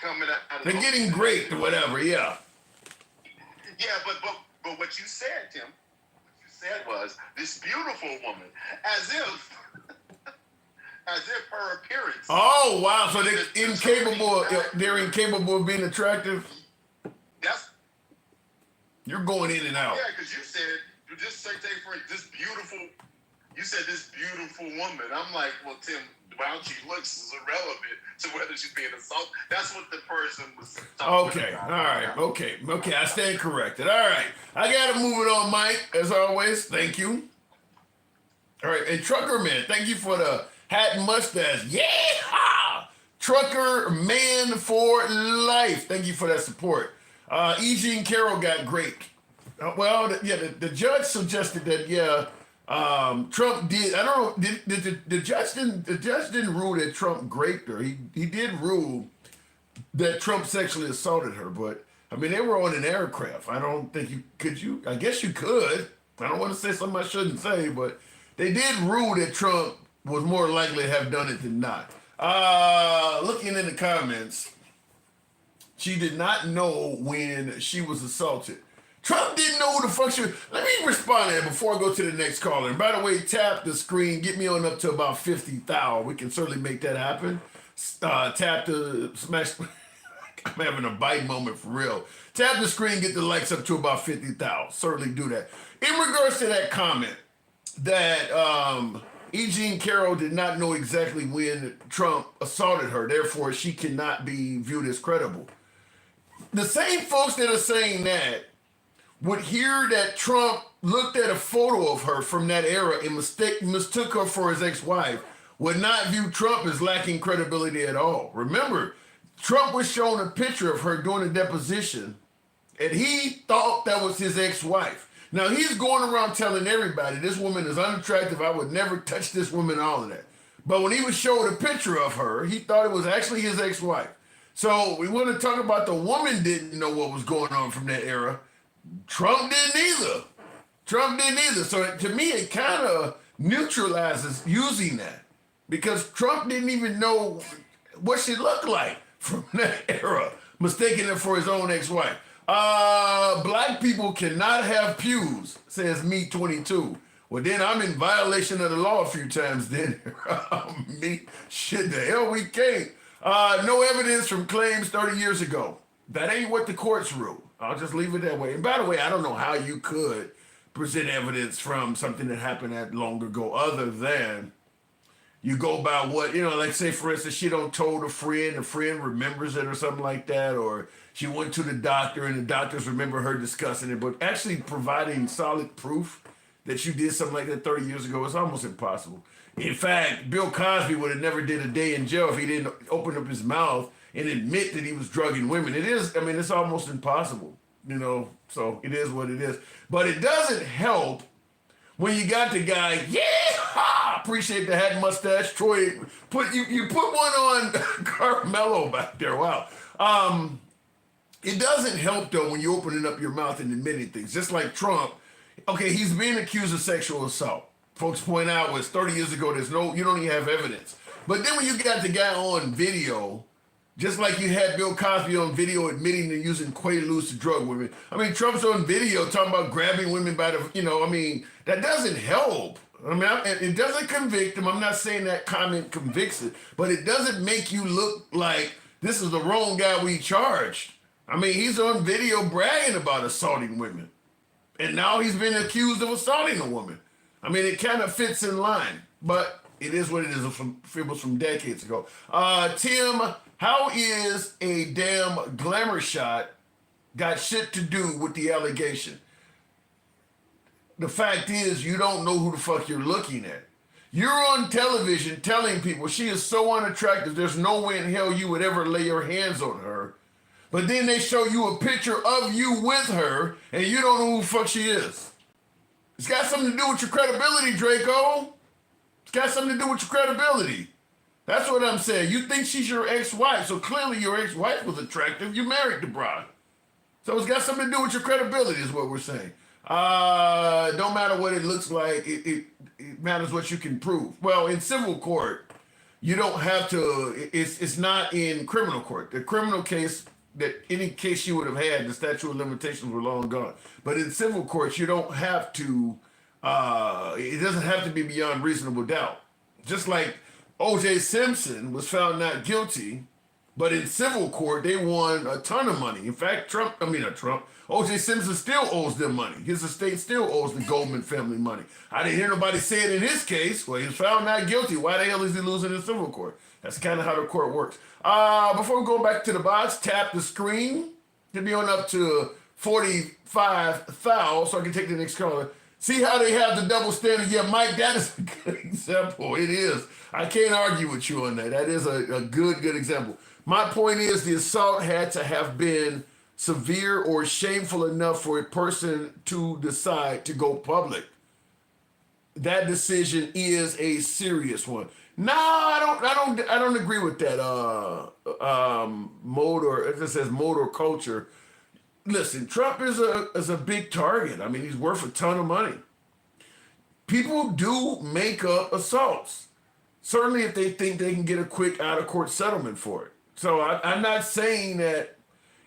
coming out of They're getting raped or whatever. Yeah. Yeah, but what you said, Tim, what you said was this beautiful woman, as if her appearance. Oh wow! So they're incapable. They're incapable of being attractive. That's You're going in and out. yeah, because you said you just say for this beautiful. You said this beautiful woman. I'm like, well, Tim, how she looks is irrelevant to whether she's being assaulted. That's what the person was talking Okay. about. All right. Okay. I stand corrected. All right. I gotta move it on, Mike. As always, thank you. All right, and Trucker Man, thank you for the hat and mustache. Yeah, Trucker Man for life. Thank you for that support. E.G. and Carroll got great. The judge suggested that Trump did. I don't know. The judge didn't rule that Trump raped her. He did rule that Trump sexually assaulted her. But I mean, they were on an aircraft. I don't think you could. I guess you could. I don't want to say something I shouldn't say, but they did rule that Trump was more likely to have done it than not. Looking in the comments, she did not know when she was assaulted. Trump didn't know who the fuck she was. Let me respond to that before I go to the next caller. And by the way, tap the screen. Get me on up to about 50,000. We can certainly make that happen. Tap the smash. I'm having a Biden moment for real. Tap the screen. Get the likes up to about 50,000. Certainly do that. In regards to that comment that E.G. Carroll did not know exactly when Trump assaulted her, therefore she cannot be viewed as credible. The same folks that are saying that would hear that Trump looked at a photo of her from that era and mistook her for his ex-wife, would not view Trump as lacking credibility at all. Remember, Trump was shown a picture of her during a deposition, and he thought that was his ex-wife. Now, he's going around telling everybody, this woman is unattractive, I would never touch this woman, all of that. But when he was showed a picture of her, he thought it was actually his ex-wife. So we want to talk about the woman didn't know what was going on from that era. Trump didn't either. So to me, it kind of neutralizes using that, because Trump didn't even know what she looked like from that era, mistaking her for his own ex-wife. Black people cannot have pews, says me 22. Well, then I'm in violation of the law a few times then. Shit, the hell we can't. No evidence from claims 30 years ago. That ain't what the courts ruled. I'll just leave it that way. And by the way, I don't know how you could present evidence from something that happened that long ago, other than you go by what, like say for instance, she don't told a friend remembers it or something like that, or she went to the doctor and the doctors remember her discussing it, but actually providing solid proof that you did something like that 30 years ago is almost impossible. In fact, Bill Cosby would have never did a day in jail if he didn't open up his mouth and admit that he was drugging women. It's almost impossible, so it is what it is. But it doesn't help when you got the guy, appreciate the hat and mustache. Troy, you put one on Carmelo back there, wow. It doesn't help though when you're opening up your mouth and admitting things, just like Trump. Okay, he's being accused of sexual assault. Folks point out was 30 years ago, you don't even have evidence. But then when you got the guy on video Just like you had Bill Cosby on video admitting to using Quaaludes to drug women. I mean, Trump's on video talking about grabbing women by the, I mean, that doesn't help. I mean, it doesn't convict him. I'm not saying that comment convicts it, but it doesn't make you look like this is the wrong guy we charged. I mean, he's on video bragging about assaulting women. And now he's been accused of assaulting a woman. I mean, it kind of fits in line, but it is what it is. It was from decades ago. Tim, how is a damn glamour shot got shit to do with the allegation? The fact is, you don't know who the fuck you're looking at. You're on television telling people she is so unattractive, there's no way in hell you would ever lay your hands on her. But then they show you a picture of you with her, and you don't know who the fuck she is. It's got something to do with your credibility, Draco. It's got something to do with your credibility. That's what I'm saying. You think she's your ex-wife, so clearly your ex-wife was attractive. You married the bride. So it's got something to do with your credibility is what we're saying. Don't matter what it looks like, it matters what you can prove. Well, in civil court, you don't have to, it's not in criminal court. The criminal case, that any case you would have had, the statute of limitations were long gone. But in civil courts, you don't have to, it doesn't have to be beyond reasonable doubt. Just like O.J. Simpson was found not guilty, but in civil court, they won a ton of money. In fact, O.J. Simpson still owes them money. His estate still owes the Goldman family money. I didn't hear nobody say it in his case. Well, he was found not guilty. Why the hell is he losing in civil court? That's kind of how the court works. Before we go back to the box, tap the screen. It'll be on up to 45,000, so I can take the next caller. See how they have the double standard? Yeah, Mike, that is a good example. It is. I can't argue with you on that. That is a good example. My point is the assault had to have been severe or shameful enough for a person to decide to go public. That decision is a serious one. No, I don't agree with that. Mode or it just says mode or culture. Listen, Trump is a big target. I mean, he's worth a ton of money. People do make up assaults. Certainly if they think they can get a quick out-of-court settlement for it. So I'm not saying that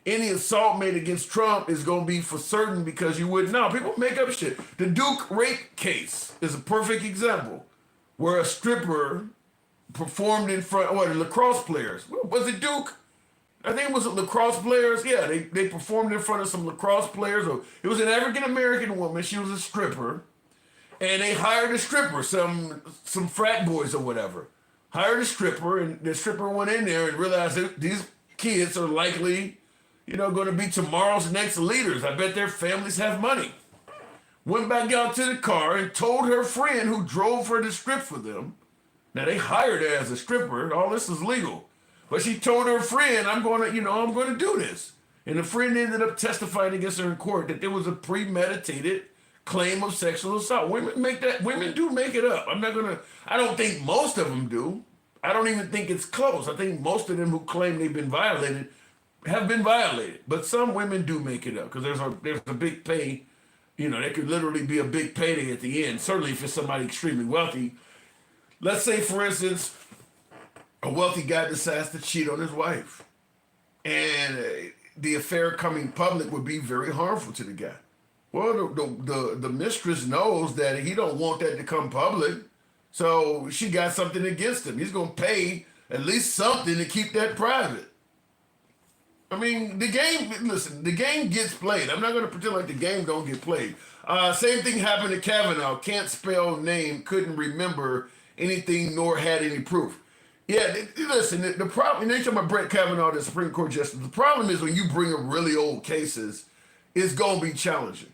any assault made against Trump is going to be for certain because you wouldn't know. People make up shit. The Duke rape case is a perfect example where a stripper performed in front of the lacrosse players. Was it Duke? I think it was lacrosse players. Yeah, they performed in front of some lacrosse players. It was an African-American woman. She was a stripper. And they hired a stripper, some frat boys or whatever. Hired a stripper, and the stripper went in there and realized that these kids are likely, going to be tomorrow's next leaders. I bet their families have money. Went back out to the car and told her friend who drove her to strip for them. Now they hired her as a stripper. All this is legal. But she told her friend, I'm going to do this. And the friend ended up testifying against her in court that there was a premeditated claim of sexual assault. Women do make it up. I don't think most of them do. I don't even think it's close. I think most of them who claim they've been violated have been violated. But some women do make it up because there's a big pay. There could literally be a big payday at the end. Certainly if it's somebody extremely wealthy. Let's say, for instance, a wealthy guy decides to cheat on his wife. And the affair coming public would be very harmful to the guy. Well, the mistress knows that he don't want that to come public. So she got something against him. He's going to pay at least something to keep that private. I mean, the game gets played. I'm not going to pretend like the game don't get played. Same thing happened to Kavanaugh. Can't spell name, couldn't remember anything, nor had any proof. Yeah, listen, the problem, they talk about Brett Kavanaugh, the Supreme Court Justice. The problem is when you bring up really old cases, it's going to be challenging.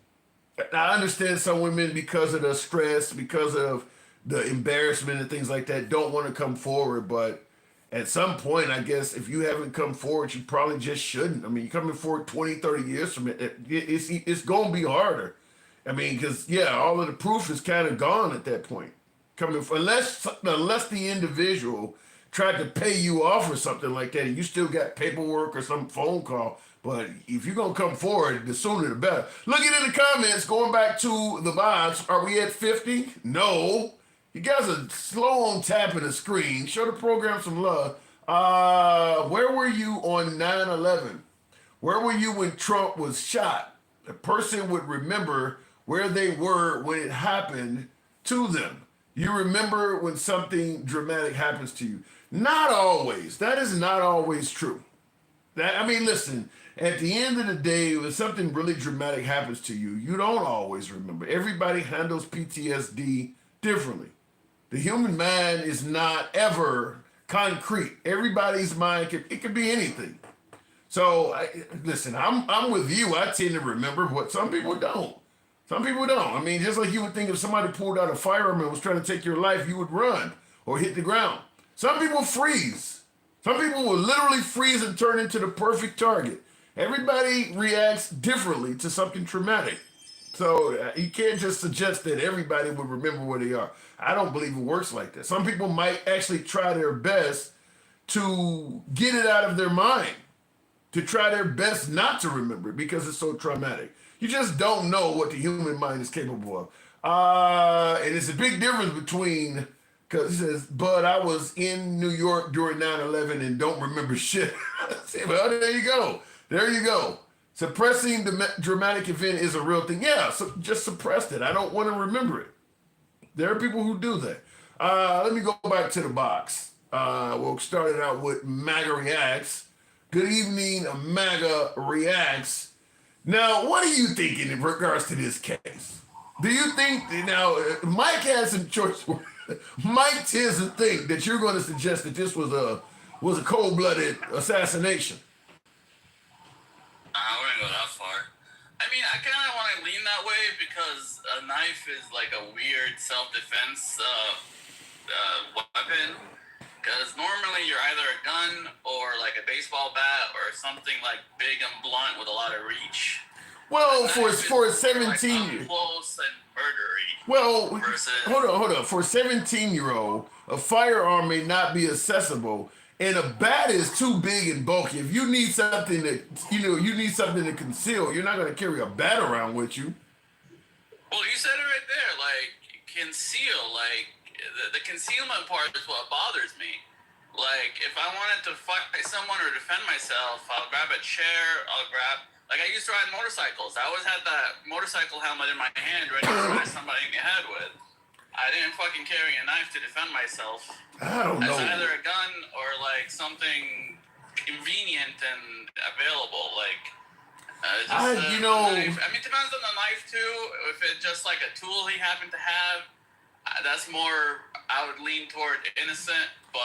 I understand some women, because of the stress, because of the embarrassment and things like that, don't want to come forward. But at some point, I guess, if you haven't come forward, you probably just shouldn't. I mean, you're coming forward 20, 30 years from it, it's going to be harder. I mean, because, all of the proof is kind of gone at that point. Unless the individual tried to pay you off or something like that, and you still got paperwork or some phone call. But if you're going to come forward, the sooner the better. Looking in the comments, going back to the vibes, are we at 50? No. You guys are slow on tapping the screen. Show the program some love. Where were you on 9/11? Where were you when Trump was shot? A person would remember where they were when it happened to them. You remember when something dramatic happens to you. Not always. That is not always true. Listen, at the end of the day, when something really dramatic happens to you, you don't always remember. Everybody handles PTSD differently. The human mind is not ever concrete. Everybody's mind it could be anything. So listen, I'm with you. I tend to remember what some people don't. Some people don't. I mean, just like you would think if somebody pulled out a firearm and was trying to take your life, you would run or hit the ground. Some people freeze. Some people will literally freeze and turn into the perfect target. Everybody reacts differently to something traumatic. So you can't just suggest that everybody would remember where they are. I don't believe it works like that. Some people might actually try their best to get it out of their mind, to try their best not to remember it because it's so traumatic. You just don't know what the human mind is capable of. And it's a big difference between, because he says, but I was in New York during 9/11 and don't remember shit. Well, there you go. There you go. Suppressing the dramatic event is a real thing. Yeah, so just suppress it. I don't want to remember it. There are people who do that. Let me go back to the box. We'll start it out with MAGA Reacts. Good evening, MAGA Reacts. Now, what are you thinking in regards to this case? Do you think, now, Mike has some choice words. Mike tends to think that you're going to suggest that this was a cold-blooded assassination. I wouldn't go that far. I mean, I kind of want to lean that way because a knife is like a weird self-defense weapon. Because normally you're either a gun or like a baseball bat or something like big and blunt with a lot of reach. Well, for a 17 like close and murdery. Well, versus, hold on. For a 17-year-old, a firearm may not be accessible, and a bat is too big and bulky. If you need something that you need something to conceal, you're not going to carry a bat around with you. Well, you said it right there. Like conceal, like. The concealment part is what bothers me. Like, if I wanted to fight someone or defend myself, I'll grab a chair, like I used to ride motorcycles. I always had that motorcycle helmet in my hand ready to smash somebody in the head with. I didn't fucking carry a knife to defend myself. I don't know. It's either a gun or like something convenient and available. Like, knife. I mean, it depends on the knife too. If it's just like a tool he happened to have, that's more, I would lean toward innocent, but...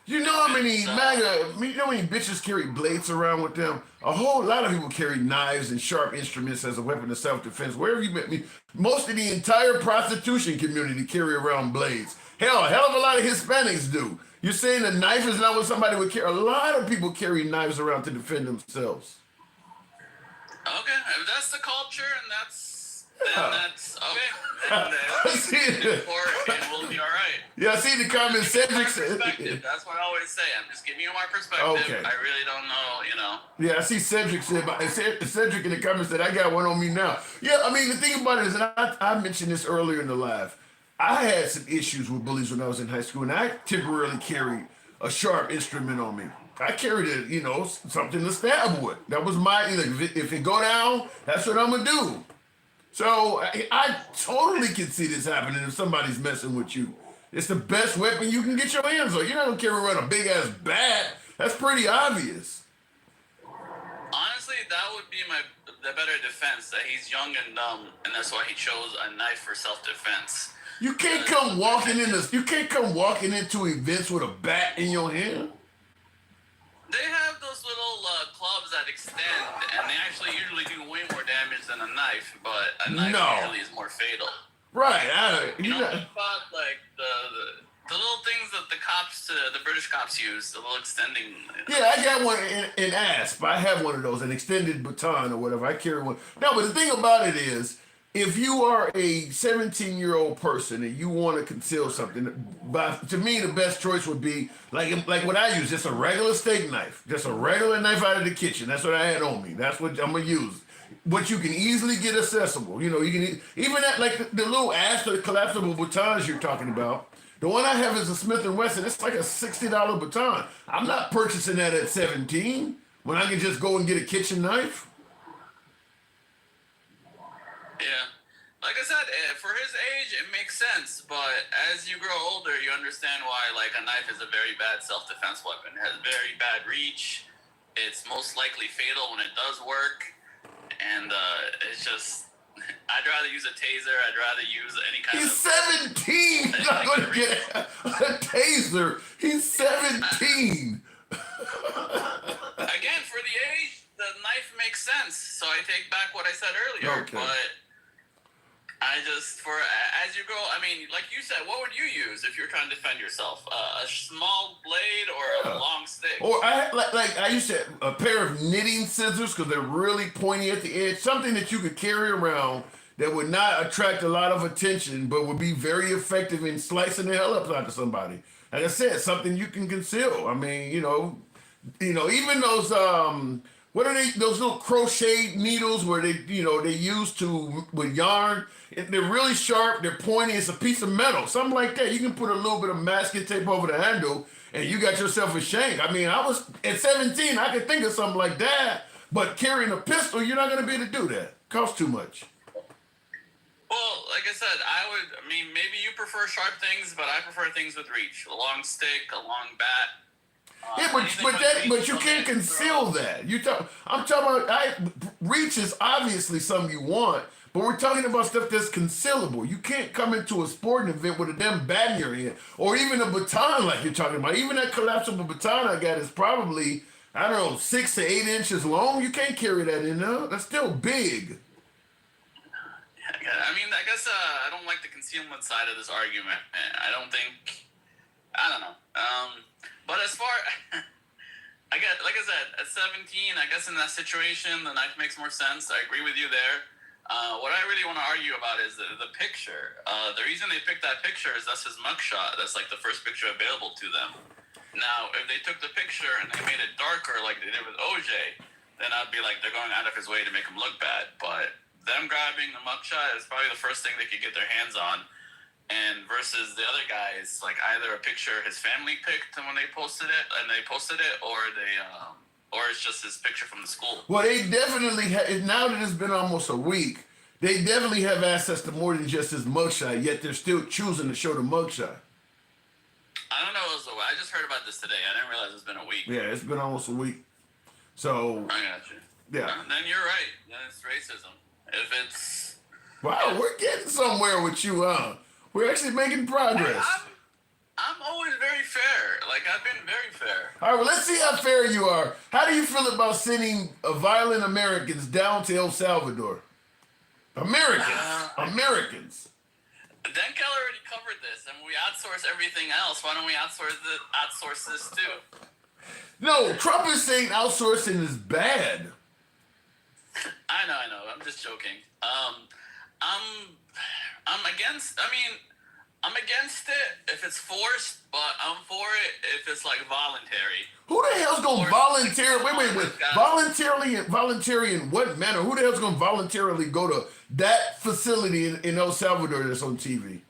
You know how many bitches carry blades around with them? A whole lot of people carry knives and sharp instruments as a weapon of self-defense. Where have you met me? Most of the entire prostitution community carry around blades. Hell, a hell of a lot of Hispanics do. You're saying a knife is not what somebody would carry? A lot of people carry knives around to defend themselves. Okay, if that's the culture and that's okay. And we'll be all right. Yeah, I see the comment. Cedric said. That's what I always say. I'm just giving you my perspective. Okay. I really don't know, Yeah, I see Cedric said. Cedric in the comments said, "I got one on me now." Yeah, I mean the thing about it is, and I mentioned this earlier in the live. I had some issues with bullies when I was in high school, and I temporarily carried a sharp instrument on me. I carried something to stab with. That was my, if it go down, that's what I'm gonna do. So I totally can see this happening if somebody's messing with you. It's the best weapon you can get your hands on. You're not gonna carry around a big ass bat. That's pretty obvious. Honestly, that would be the better defense, that he's young and dumb, and that's why he chose a knife for self-defense. You can't come walking into events with a bat in your hand. They have those little clubs that extend, and they actually usually do way more damage than a knife, but a knife usually is more fatal. Right. You know about like the little things that the British cops use, the little extending. Yeah, I got one in ASP. I have one of those, an extended baton or whatever. I carry one. No, but the thing about it is, if you are a 17-year-old person and you want to conceal something, to me the best choice would be like what I use, just a regular steak knife, just a regular knife out of the kitchen. That's what I had on me. That's what I'm gonna use. What you can easily get accessible. You can even at like the little collapsible batons you're talking about. The one I have is a Smith & Wesson. It's like a $60 baton. I'm not purchasing that at 17 when I can just go and get a kitchen knife. Yeah. Like I said, for his age, it makes sense. But as you grow older, you understand why, like, a knife is a very bad self-defense weapon. It has very bad reach. It's most likely fatal when it does work. And it's just, I'd rather use a taser. I'd rather use any kind He's of... 17. He's not going to get a taser. He's 17. Again, for the age, the knife makes sense. So I take back what I said earlier. Okay. But I just, as you grow, I mean, like you said, what would you use if you're trying to defend yourself? A small blade or a long stick? Or I used to a pair of knitting scissors because they're really pointy at the edge. Something that you could carry around that would not attract a lot of attention, but would be very effective in slicing the hell up out of somebody. Like I said, something you can conceal. I mean, even those what are they? Those little crochet needles where they use with yarn. They're really sharp. They're pointy. It's a piece of metal, something like that. You can put a little bit of masking tape over the handle, and you got yourself a shank. I mean, I was at 17. I could think of something like that, but carrying a pistol, you're not going to be able to do that. Costs too much. Well, like I said, maybe you prefer sharp things, but I prefer things with reach. A long stick, a long bat. Yeah, but you can't conceal that. I'm talking about reach is obviously something you want, but we're talking about stuff that's concealable. You can't come into a sporting event with a damn bat in your hand, or even a baton like you're talking about. Even that collapsible baton I got is probably, I don't know, 6 to 8 inches long. You can't carry that in there. That's still big. I mean, I guess I don't like the concealment side of this argument. I don't know. But as far, like I said, at 17, I guess in that situation, the knife makes more sense. I agree with you there. What I really want to argue about is the picture. The reason they picked that picture is that's his mugshot. That's like the first picture available to them. Now, if they took the picture and they made it darker like they did with OJ, then I'd be like, they're going out of his way to make him look bad. But them grabbing the mugshot is probably the first thing they could get their hands on. And versus the other guys, like either a picture his family picked when they posted it, or it's just his picture from the school. Well, they definitely now that it's been almost a week, they definitely have access to more than just his mugshot. Yet they're still choosing to show the mugshot. I don't know. I just heard about this today. I didn't realize it's been a week. Yeah, it's been almost a week. So I got you. Yeah. Then you're right. Then it's racism. If it's wow, we're getting somewhere with you, huh? We're actually making progress. I'm always very fair. Like, I've been very fair. All right, well, let's see how fair you are. How do you feel about sending violent Americans down to El Salvador? Americans. Dan Keller already covered this, and we outsource everything else. Why don't we outsource this too? No, Trump is saying outsourcing is bad. I know. I'm just joking. I'm against it if it's forced, but I'm for it if it's like voluntary. Who the hell's gonna voluntary in what manner? Who the hell's gonna voluntarily go to that facility in El Salvador that's on TV?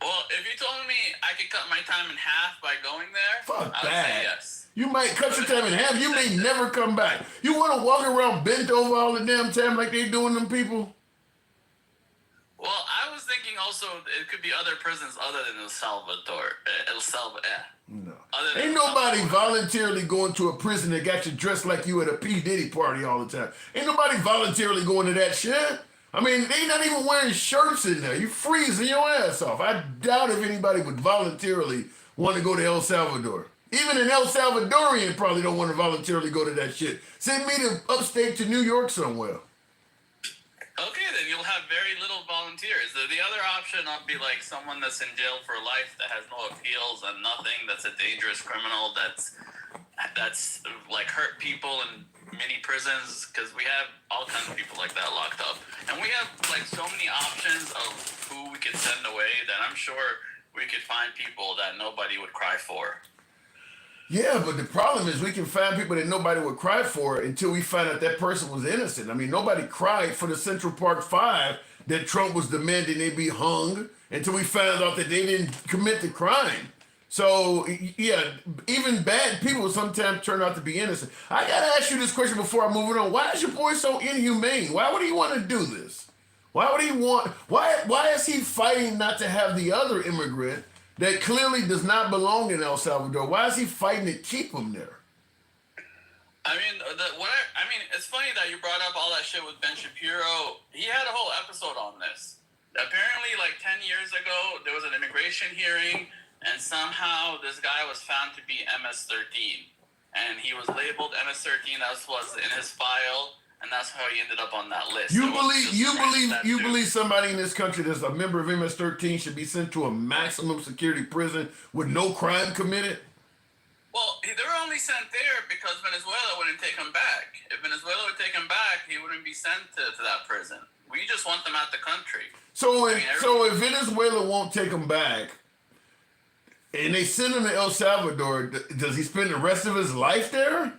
Well, if you told me I could cut my time in half by going there, Fuck I would that. say yes. You might cut your time in half. You may never come back. You want to walk around bent over all the damn time like they doing them people? Well, I was thinking also it could be other prisons other than El Salvador. No. Ain't nobody voluntarily going to a prison that got you dressed like you at a P. Diddy party all the time. Ain't nobody voluntarily going to that shit. I mean, they not even wearing shirts in there. You freezing your ass off. I doubt if anybody would voluntarily want to go to El Salvador. Even an El Salvadorian probably don't want to voluntarily go to that shit. Send me to upstate to New York somewhere. Okay, then you'll have very little volunteers. The other option would be like someone that's in jail for life that has no appeals and nothing, that's a dangerous criminal that's like hurt people in many prisons, because we have all kinds of people like that locked up. And we have like so many options of who we could send away that I'm sure we could find people that nobody would cry for. Yeah, but the problem is we can find people that nobody would cry for until we find out that person was innocent. I mean, nobody cried for the Central Park 5 that Trump was demanding they be hung until we found out that they didn't commit the crime. So, yeah, even bad people sometimes turn out to be innocent. I got to ask you this question before I move it on. Why is your boy so inhumane? Why would he want to do this? Why would he want, why is he fighting not to have the other immigrant that clearly does not belong in El Salvador? Why is he fighting to keep him there? I mean, it's funny that you brought up all that shit with Ben Shapiro. He had a whole episode on this. Apparently, like 10 years ago, there was an immigration hearing, and somehow this guy was found to be MS-13. And he was labeled MS-13, that was in his file, and that's how he ended up on that list. You believe somebody in this country that's a member of MS-13 should be sent to a maximum security prison with no crime committed? Well, they were only sent there because Venezuela wouldn't take him back. If Venezuela would take him back, he wouldn't be sent to that prison. We just want them out the country. So if Venezuela won't take him back, and they send him to El Salvador, does he spend the rest of his life there?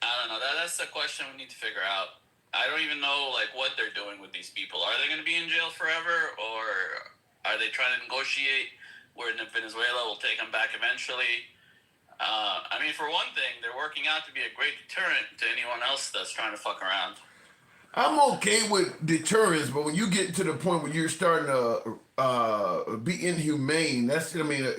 I don't know. That's the question we need to figure out. I don't even know what they're doing with these people. Are they going to be in jail forever, or are they trying to negotiate where Venezuela will take them back eventually? I mean, for one thing, they're working out to be a great deterrent to anyone else that's trying to fuck around. I'm okay with deterrence, but when you get to the point where you're starting to be inhumane, certainly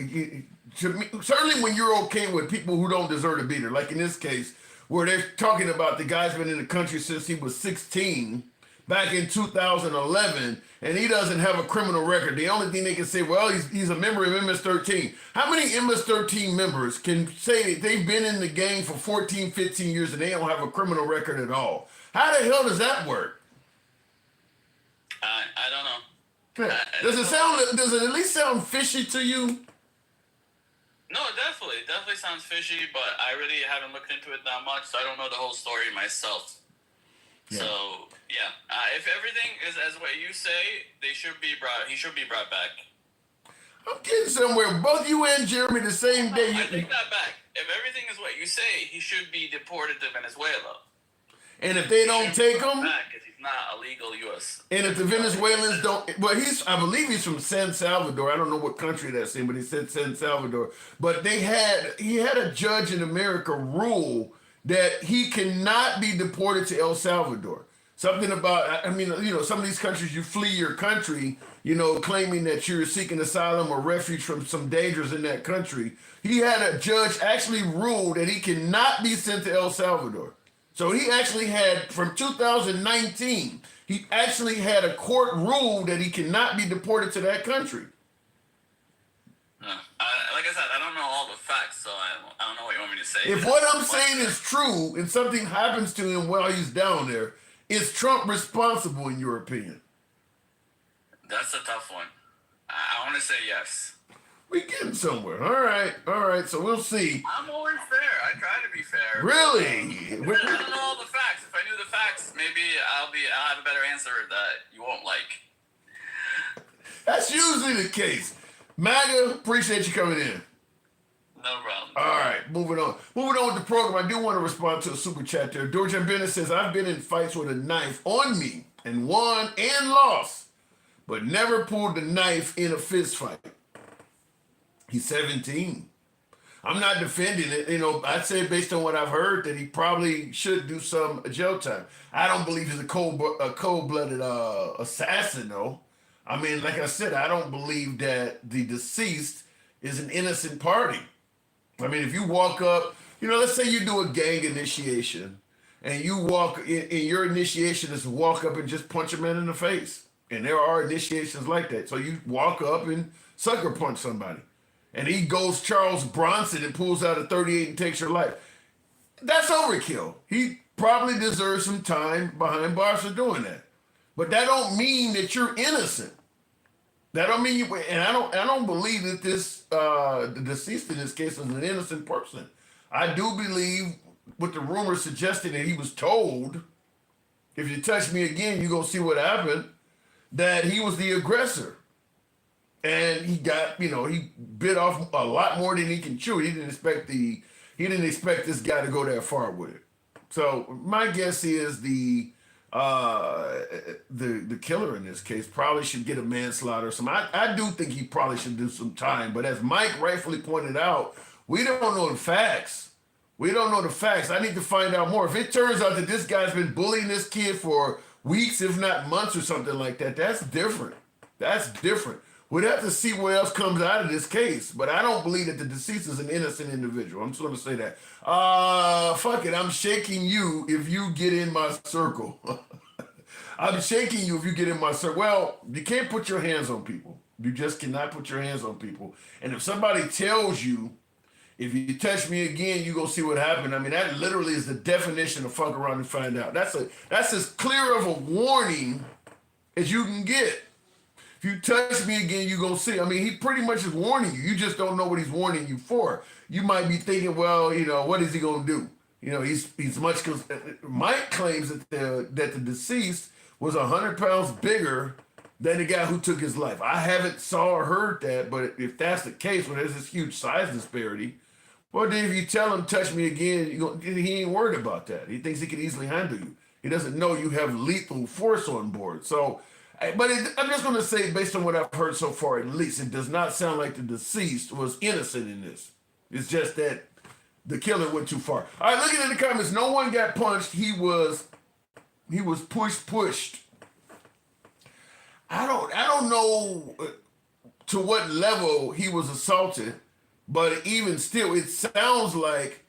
when you're okay with people who don't deserve to be there, like in this case, where they're talking about the guy's been in the country since he was 16, back in 2011, and he doesn't have a criminal record. The only thing they can say, well, he's a member of MS-13. How many MS-13 members can say they've been in the gang for 14, 15 years and they don't have a criminal record at all? How the hell does that work? I don't know. Does it at least sound fishy to you? No, definitely sounds fishy, but I really haven't looked into it that much, so I don't know the whole story myself. Yeah. So yeah, if everything is as what you say, he should be brought back. I'm getting somewhere. Both you and Jeremy the same day. I take that back. If everything is what you say, he should be deported to Venezuela. And if they don't take him, because he's not a legal U.S. And if the Venezuelans don't, well, I believe he's from San Salvador. I don't know what country that's in, but he said San Salvador. But he had a judge in America rule that he cannot be deported to El Salvador. Something about, some of these countries, you flee your country, claiming that you're seeking asylum or refuge from some dangers in that country. He had a judge actually rule that he cannot be sent to El Salvador. So he actually had, from 2019, he actually had a court rule that he cannot be deported to that country. Like I said, I don't know all the facts, so I don't know what you want me to say. If what I'm saying is true and something happens to him while he's down there, is Trump responsible in your opinion? That's a tough one. I want to say yes. We getting somewhere. All right. So we'll see. I'm always fair. I try to be fair. Really? I don't know all the facts. If I knew the facts, maybe I'll have a better answer that you won't like. That's usually the case. MAGA, appreciate you coming in. No problem. All right, moving on. Moving on with the program, I do want to respond to a super chat there. Dorjan Bennett says, I've been in fights with a knife on me and won and lost, but never pulled the knife in a fist fight. He's 17. I'm not defending it. I'd say based on what I've heard that he probably should do some jail time. I don't believe he's a cold-blooded assassin, though. I mean, like I said, I don't believe that the deceased is an innocent party. I mean, if you walk up, let's say you do a gang initiation and you walk in your initiation is to walk up and just punch a man in the face. And there are initiations like that. So you walk up and sucker punch somebody. And he goes Charles Bronson and pulls out a 38 and takes your life. That's overkill. He probably deserves some time behind bars for doing that. But that don't mean that you're innocent. That don't mean and I don't believe that the deceased in this case is an innocent person. I do believe with the rumors suggesting that he was told, if you touch me again, you're gonna see what happened, that he was the aggressor. And he got, he bit off a lot more than he can chew. He didn't expect this guy to go that far with it. So my guess is the the killer in this case probably should get a manslaughter or something. I do think he probably should do some time. But as Mike rightfully pointed out, we don't know the facts. We don't know the facts. I need to find out more. If it turns out that this guy's been bullying this kid for weeks, if not months or something like that, that's different. That's different. We'd have to see what else comes out of this case. But I don't believe that the deceased is an innocent individual. I'm just going to say that. Fuck it. I'm shaking you if you get in my circle. I'm shaking you if you get in my circle. Well, you can't put your hands on people. You just cannot put your hands on people. And if somebody tells you, if you touch me again, you go see what happened. I mean, that literally is the definition of fuck around and find out. That's as clear of a warning as you can get. If you touch me again, you gonna see. I mean, he pretty much is warning you. You just don't know what he's warning you for. You might be thinking, well, what is he gonna do? He's much. Mike claims that the deceased was 100 pounds bigger than the guy who took his life. I haven't saw or heard that, but if that's the case, when there's this huge size disparity, well, then if you tell him touch me again, he ain't worried about that. He thinks he can easily handle you. He doesn't know you have lethal force on board. So. But I'm just going to say, based on what I've heard so far, at least, it does not sound like the deceased was innocent in this. It's just that the killer went too far. All right, looking at the comments, no one got punched. He was pushed. I don't know to what level he was assaulted, but even still, it sounds like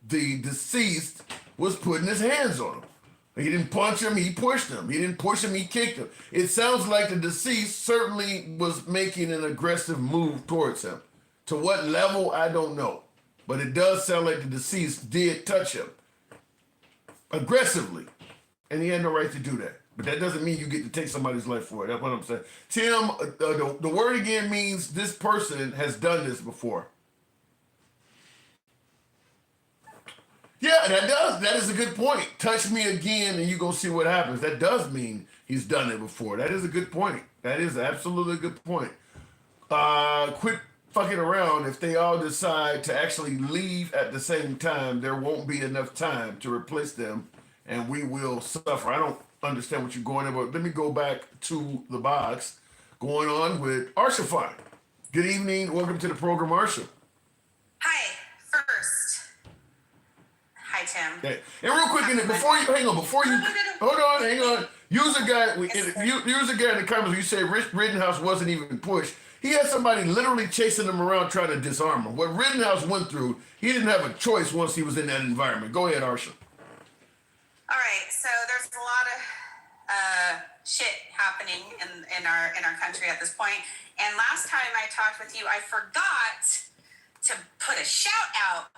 the deceased was putting his hands on him. He didn't punch him, he pushed him. He didn't push him, he kicked him. It sounds like the deceased certainly was making an aggressive move towards him. To what level, I don't know. But it does sound like the deceased did touch him aggressively. And he had no right to do that. But that doesn't mean you get to take somebody's life for it. That's what I'm saying. Tim, the word again means this person has done this before. Yeah, that does. That is a good point. Touch me again and you go see what happens. That does mean he's done it before. That is a good point. That is absolutely a good point. Quit fucking around. If they all decide to actually leave at the same time, there won't be enough time to replace them and we will suffer. I don't understand what you're going on, but let me go back to the box. Going on with Arsha Fine. Good evening. Welcome to the program, Arsha. Hi, first. Hi, Tim. Okay. And real quick, hang on. Use a guy in the comments. You say Rich Rittenhouse wasn't even pushed. He had somebody literally chasing him around trying to disarm him. What Rittenhouse went through, he didn't have a choice once he was in that environment. Go ahead, Arsha. All right, so there's a lot of shit happening in our country at this point. And last time I talked with you, I forgot to put a shout out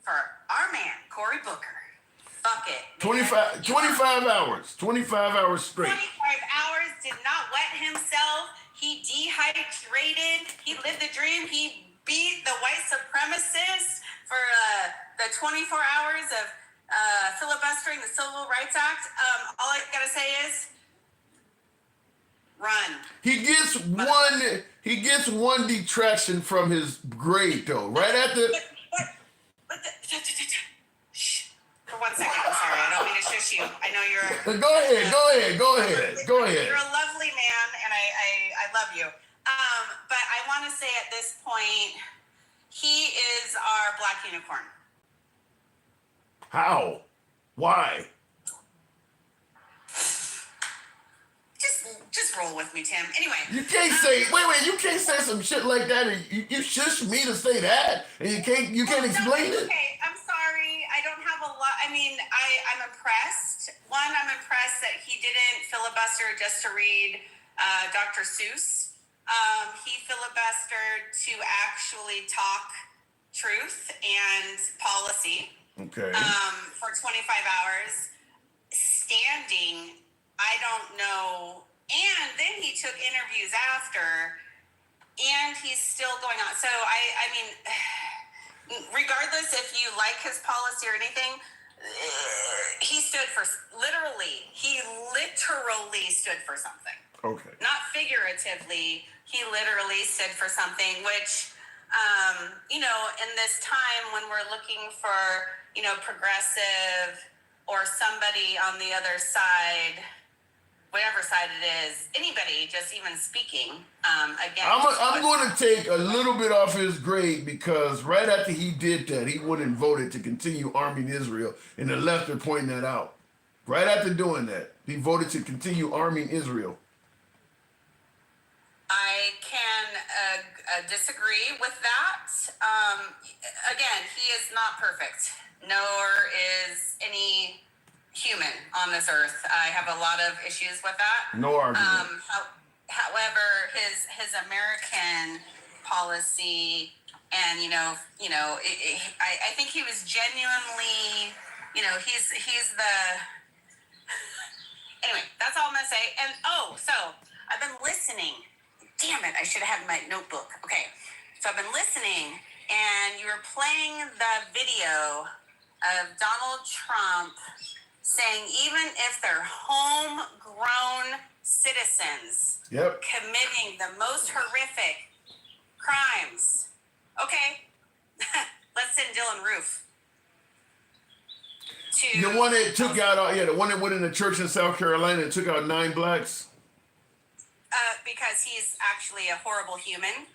for our man, Cory Booker. Fuck it. 25 hours. 25 hours straight. 25 hours, did not wet himself. He dehydrated. He lived the dream. He beat the white supremacists for the 24 hours of filibustering the Civil Rights Act. All I gotta say is, run. He gets one detraction from his grade though. Right at the Shh. For 1 second, I'm sorry. I don't mean to shush you. I know you're. Go ahead. You're a lovely man, and I love you. But I want to say at this point, he is our black unicorn. How? Why? Just roll with me, Tim. Anyway. You can't say you can't say some shit like that and you shush me to say that and you can't explain it. Okay, I'm sorry. I don't have a lot. I mean, I'm impressed. One, I'm impressed that he didn't filibuster just to read Dr. Seuss. He filibustered to actually talk truth and policy. Okay. For 25 hours. Standing, I don't know. And then he took interviews after, and he's still going on. So, I mean, regardless if you like his policy or anything, he stood for, he literally stood for something. Okay. Not figuratively, he literally stood for something, which, in this time when we're looking for, progressive or somebody on the other side whatever side it is, anybody just even speaking against. I'm going to take a little bit off his grade because right after he did that, he went and voted to continue arming Israel, and the left are pointing that out. Right after doing that, he voted to continue arming Israel. I can disagree with that. Again, he is not perfect, nor is any human on this earth. I have a lot of issues with that. No argument. However, his American policy, and I think he was genuinely, he's the. Anyway, that's all I'm gonna say. And so I've been listening. Damn it! I should have had my notebook. Okay, so I've been listening, and you were playing the video of Donald Trump saying even if they're homegrown citizens committing the most horrific crimes, okay, let's send Dylan Roof to The one that took out, the one that went in the church in South Carolina and took out 9 blacks. Because he's actually a horrible human.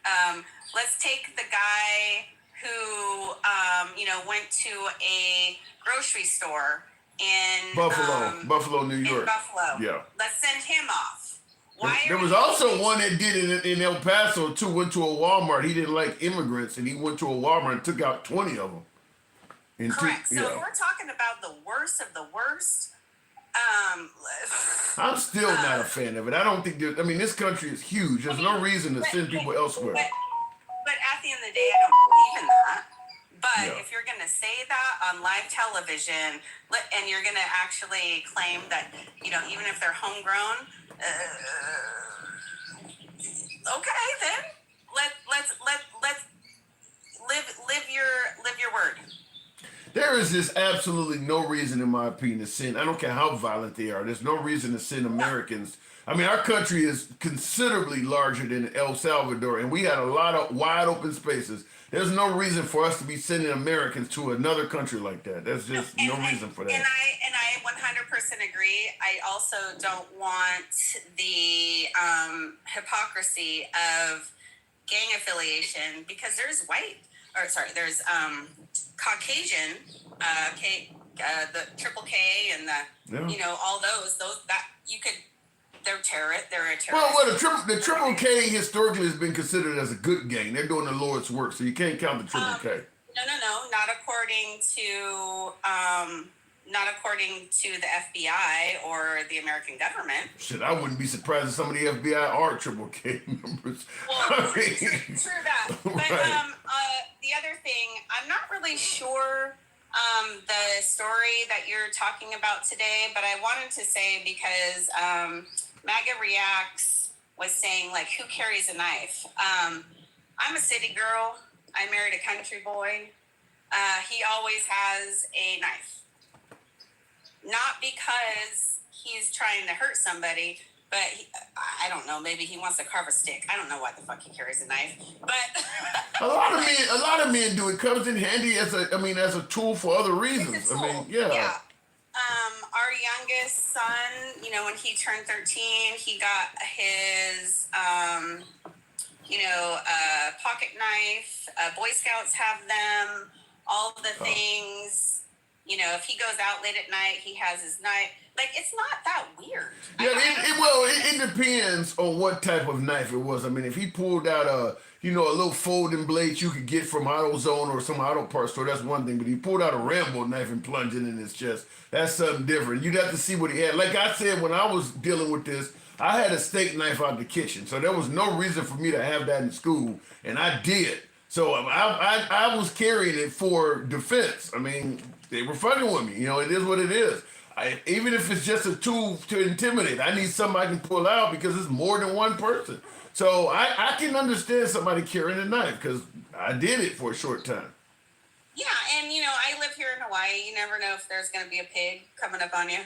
Let's take the guy who, went to a grocery store in Buffalo, New York. In Buffalo. Yeah. Let's send him off. There was also one that did it in El Paso too. Went to a Walmart. He didn't like immigrants, and he went to a Walmart and took out 20 of them. Correct. So if we're talking about the worst of the worst. I'm still not a fan of it. I don't think this country is huge. There's no reason to send people elsewhere. But at the end of the day, I don't believe in that. But if you're going to say that on live television, and you're going to actually claim that, even if they're homegrown, okay, then let's live your word. There is just absolutely no reason, in my opinion, to send. I don't care how violent they are. There's no reason to send Americans. Our country is considerably larger than El Salvador, and we had a lot of wide open spaces. There's no reason for us to be sending Americans to another country like that. There's just no reason for that. And I 100% agree. I also don't want the hypocrisy of gang affiliation, because there's there's Caucasian, the Triple K and all those that you could. They're a terrorist. Well, the Triple K historically has been considered as a good gang. They're doing the Lord's work, so you can't count the Triple K. No, not according to the FBI or the American government. Shit, I wouldn't be surprised if some of the FBI are Triple K members. Well, true that. But the other thing, I'm not really sure the story that you're talking about today, but I wanted to say because MAGA Reacts was saying, like, who carries a knife? I'm a city girl. I married a country boy. He always has a knife. Not because he's trying to hurt somebody, but I don't know. Maybe he wants to carve a stick. I don't know why the fuck he carries a knife. But a lot of men do. It comes in handy as a tool for other reasons. Yeah. Our youngest son, when he turned 13, he got his pocket knife. Boy Scouts have them. All the things. If he goes out late at night, he has his knife. Like, it's not that weird. Yeah, it depends on what type of knife it was. If he pulled out a little folding blade you could get from AutoZone or some auto parts store, that's one thing. But he pulled out a Rambo knife and plunged it in his chest. That's something different. You'd have to see what he had. Like I said, when I was dealing with this, I had a steak knife out the kitchen, so there was no reason for me to have that in school, and I did. So I was carrying it for defense. They were fucking with me. It is what it is. Even if it's just a tool to intimidate, I need something I can pull out because it's more than one person. So I can understand somebody carrying a knife because I did it for a short time. Yeah, and I live here in Hawaii. You never know if there's going to be a pig coming up on you.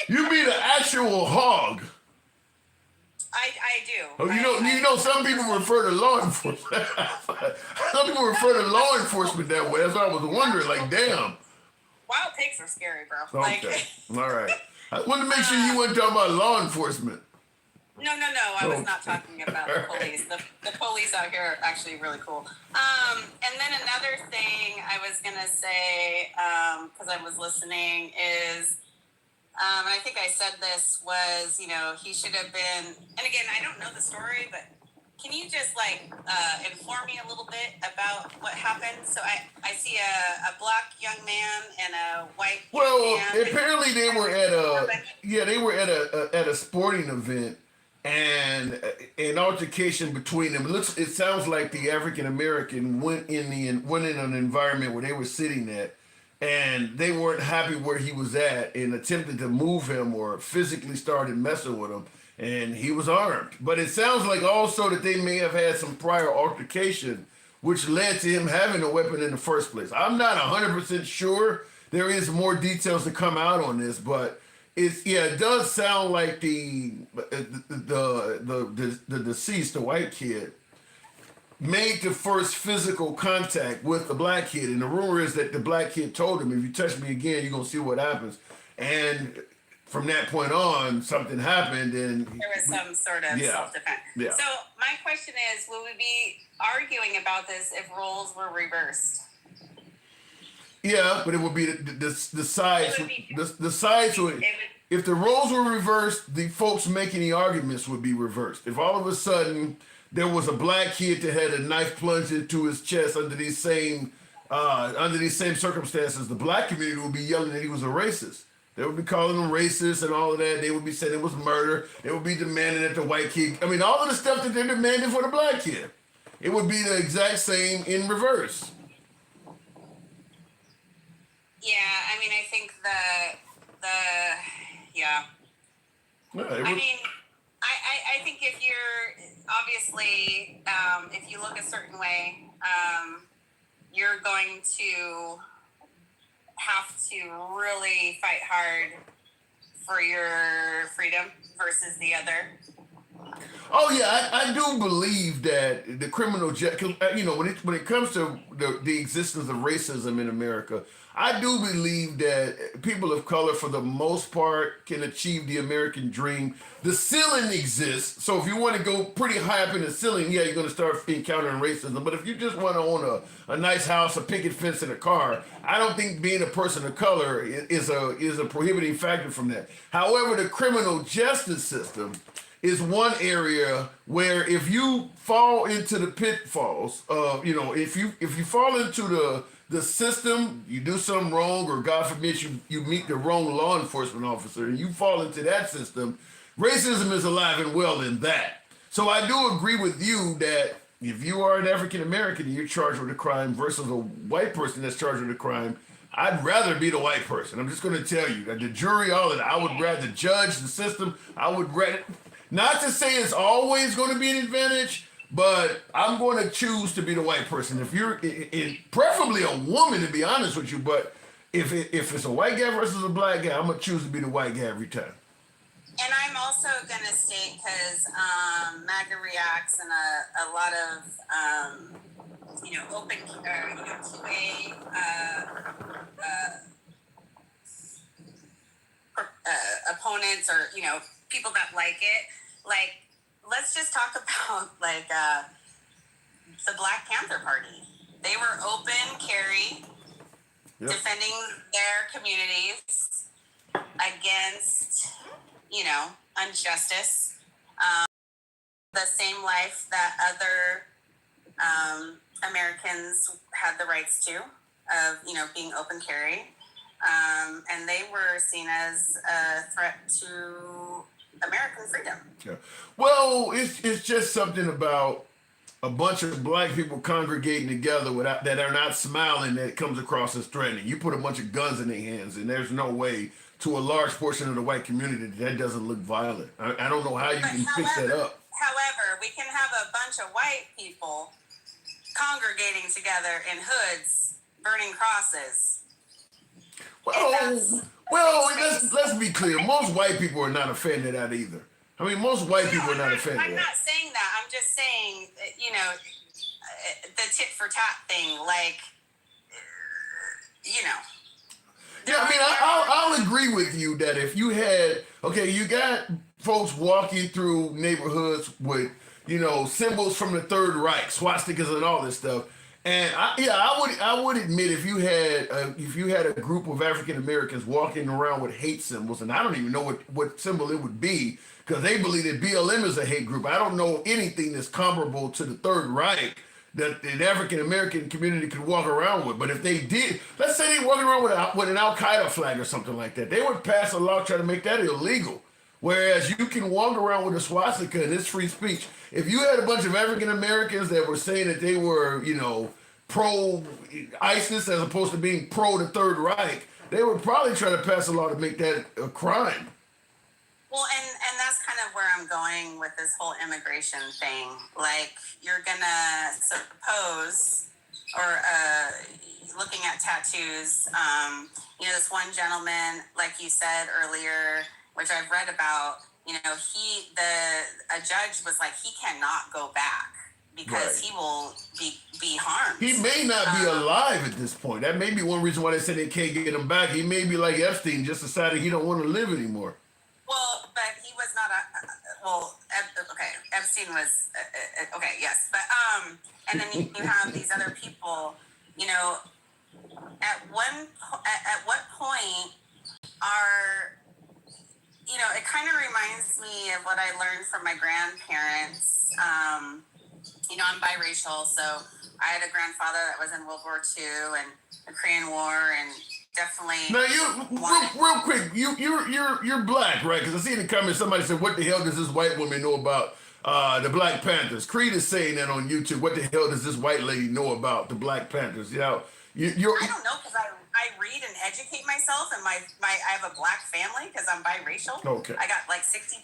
You mean an actual hog? I do. Oh, some people refer to law enforcement. Some people refer to law enforcement that way. That's why I was wondering. Like, damn. Wild pigs are scary, bro. Okay. All right. I wanted to make sure you weren't talking about law enforcement. No, I was Oh. not talking about the police. The police out here are actually really cool. And then another thing I was gonna say, because I was listening, is, and I think I said this, was, he should have been, and again, I don't know the story, but can you just inform me a little bit about what happened? So I see a black young man and a white Well, young man. apparently they were at a sporting event, and an altercation between them. It sounds like the African American went in an environment where they were sitting at, and they weren't happy where he was at, and attempted to move him or physically started messing with him, and he was armed. But it sounds like also that they may have had some prior altercation, which led to him having a weapon in the first place. I'm not 100% sure. There is more details to come out on this, but it does sound like the deceased, the white kid, made the first physical contact with the black kid, and the rumor is that the black kid told him, "If you touch me again, you're gonna see what happens." And from that point on, something happened, and there was some sort of self-defense. Yeah. So my question is, will we be arguing about this if roles were reversed? Yeah, but it would be the sides. The sides would. If the roles were reversed, the folks making the arguments would be reversed. If all of a sudden there was a black kid that had a knife plunged into his chest under these same circumstances, the black community would be yelling that he was a racist. They would be calling him racist and all of that. They would be saying it was murder. They would be demanding that the white kid. I mean, all of the stuff that they're demanding for the black kid. It would be the exact same in reverse. Yeah, I mean, I think yeah. I mean, I think if you're obviously, if you look a certain way, you're going to have to really fight hard for your freedom versus the other. Oh yeah, I do believe that the criminal justice, when it comes to the existence of racism in America, I do believe that people of color, for the most part, can achieve the American dream. The ceiling exists, so if you want to go pretty high up in the ceiling, yeah, you're going to start encountering racism. But if you just want to own a nice house, a picket fence, and a car, I don't think being a person of color is a prohibiting factor from that. However, the criminal justice system is one area where if you fall into the pitfalls of, if you fall into the system, you do something wrong, or God forbid you meet the wrong law enforcement officer and you fall into that system, racism is alive and well in that. So I do agree with you that if you are an African American and you're charged with a crime versus a white person that's charged with a crime, I'd rather be the white person. I'm just going to tell you that the jury, all of that, I would rather judge the system. I would rather, not to say it's always going to be an advantage, but I'm going to choose to be the white person. If you're, preferably a woman, to be honest with you, but if it's a white guy versus a black guy, I'm going to choose to be the white guy every time. And I'm also going to state, because MAGA reacts and a lot of, open QA opponents, or, people that like it, let's just talk about the Black Panther Party. They were open carry, defending their communities against, injustice. The same life that other Americans had the rights to, of being open carry. And they were seen as a threat to American freedom. Yeah. Well, it's just something about a bunch of black people congregating together that are not smiling that comes across as threatening. You put a bunch of guns in their hands, and there's no way to a large portion of the white community that doesn't look violent. I don't know how you can fix that up. However, we can have a bunch of white people congregating together in hoods, burning crosses. Well, let's be clear. Most white people are not a fan of that either. I mean, most white people are not a fan of that. I'm not saying that. I'm just saying, the tit for tat thing, Yeah, I mean, I'll agree with you that if you had, okay, you got folks walking through neighborhoods with, symbols from the Third Reich, swastikas and all this stuff. And I would admit if you had a group of African Americans walking around with hate symbols, and I don't even know what symbol it would be because they believe that BLM is a hate group. I don't know anything that's comparable to the Third Reich that the African American community could walk around with. But if they did, let's say they walking around with an Al Qaeda flag or something like that, they would pass a law trying to make that illegal. Whereas you can walk around with a swastika and it's free speech. If you had a bunch of African Americans that were saying that they were, pro ISIS as opposed to being pro the Third Reich, they would probably try to pass a law to make that a crime. Well, and that's kind of where I'm going with this whole immigration thing. Like, you're gonna suppose, or looking at tattoos, this one gentleman, like you said earlier, which I've read about, a judge was like, he cannot go back because he will be harmed. He may not be alive at this point. That may be one reason why they say they can't get him back. He may be like Epstein, just decided he don't want to live anymore. Well, but he was not Epstein was, okay, yes. But, and then you have these other people, at what point are, it kind of reminds me of what I learned from my grandparents. I'm biracial, so I had a grandfather that was in World War II and the Korean War, and definitely. Now real quick, you're black, right? Because I see in the comments somebody said, "What the hell does this white woman know about the Black Panthers?" Creed is saying that on YouTube. What the hell does this white lady know about the Black Panthers? I don't know, because I read and educate myself, and I have a black family because I'm biracial. Okay. I got like 60%.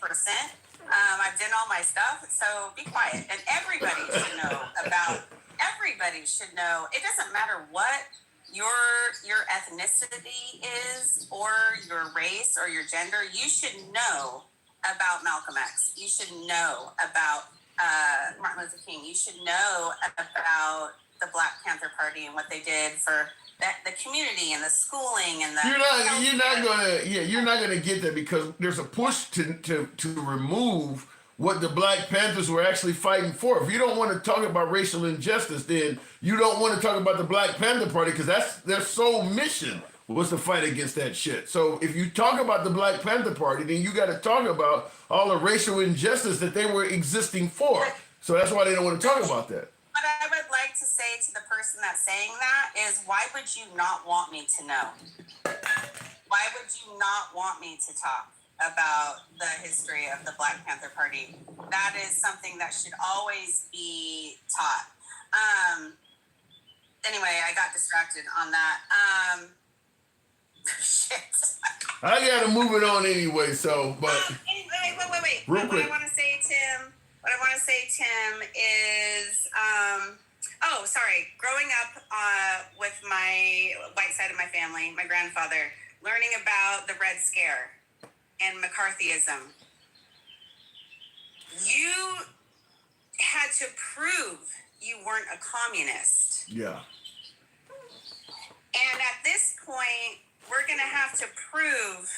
I've done all my stuff, so be quiet. And everybody should know about. Everybody should know. It doesn't matter what your ethnicity is, or your race, or your gender. You should know about Malcolm X. You should know about Martin Luther King. You should know about the Black Panther Party and what they did for the community and the schooling and the. You're not gonna get that because there's a push to remove what the Black Panthers were actually fighting for. If you don't want to talk about racial injustice, then you don't want to talk about the Black Panther Party because that's their sole mission was to fight against that shit. So if you talk about the Black Panther Party, then you got to talk about all the racial injustice that they were existing for. So that's why they don't want to talk about that. What I would like to say to the person that's saying that is, why would you not want me to know? Why would you not want me to talk about the history of the Black Panther Party? That is something that should always be taught. Anyway, I got distracted on that. Shit. I gotta move it on anyway, so, but. Wait. Real quick. What I want to say, Tim, is, growing up with my white side of my family, my grandfather, learning about the Red Scare and McCarthyism, you had to prove you weren't a communist. Yeah. And at this point, we're going to have to prove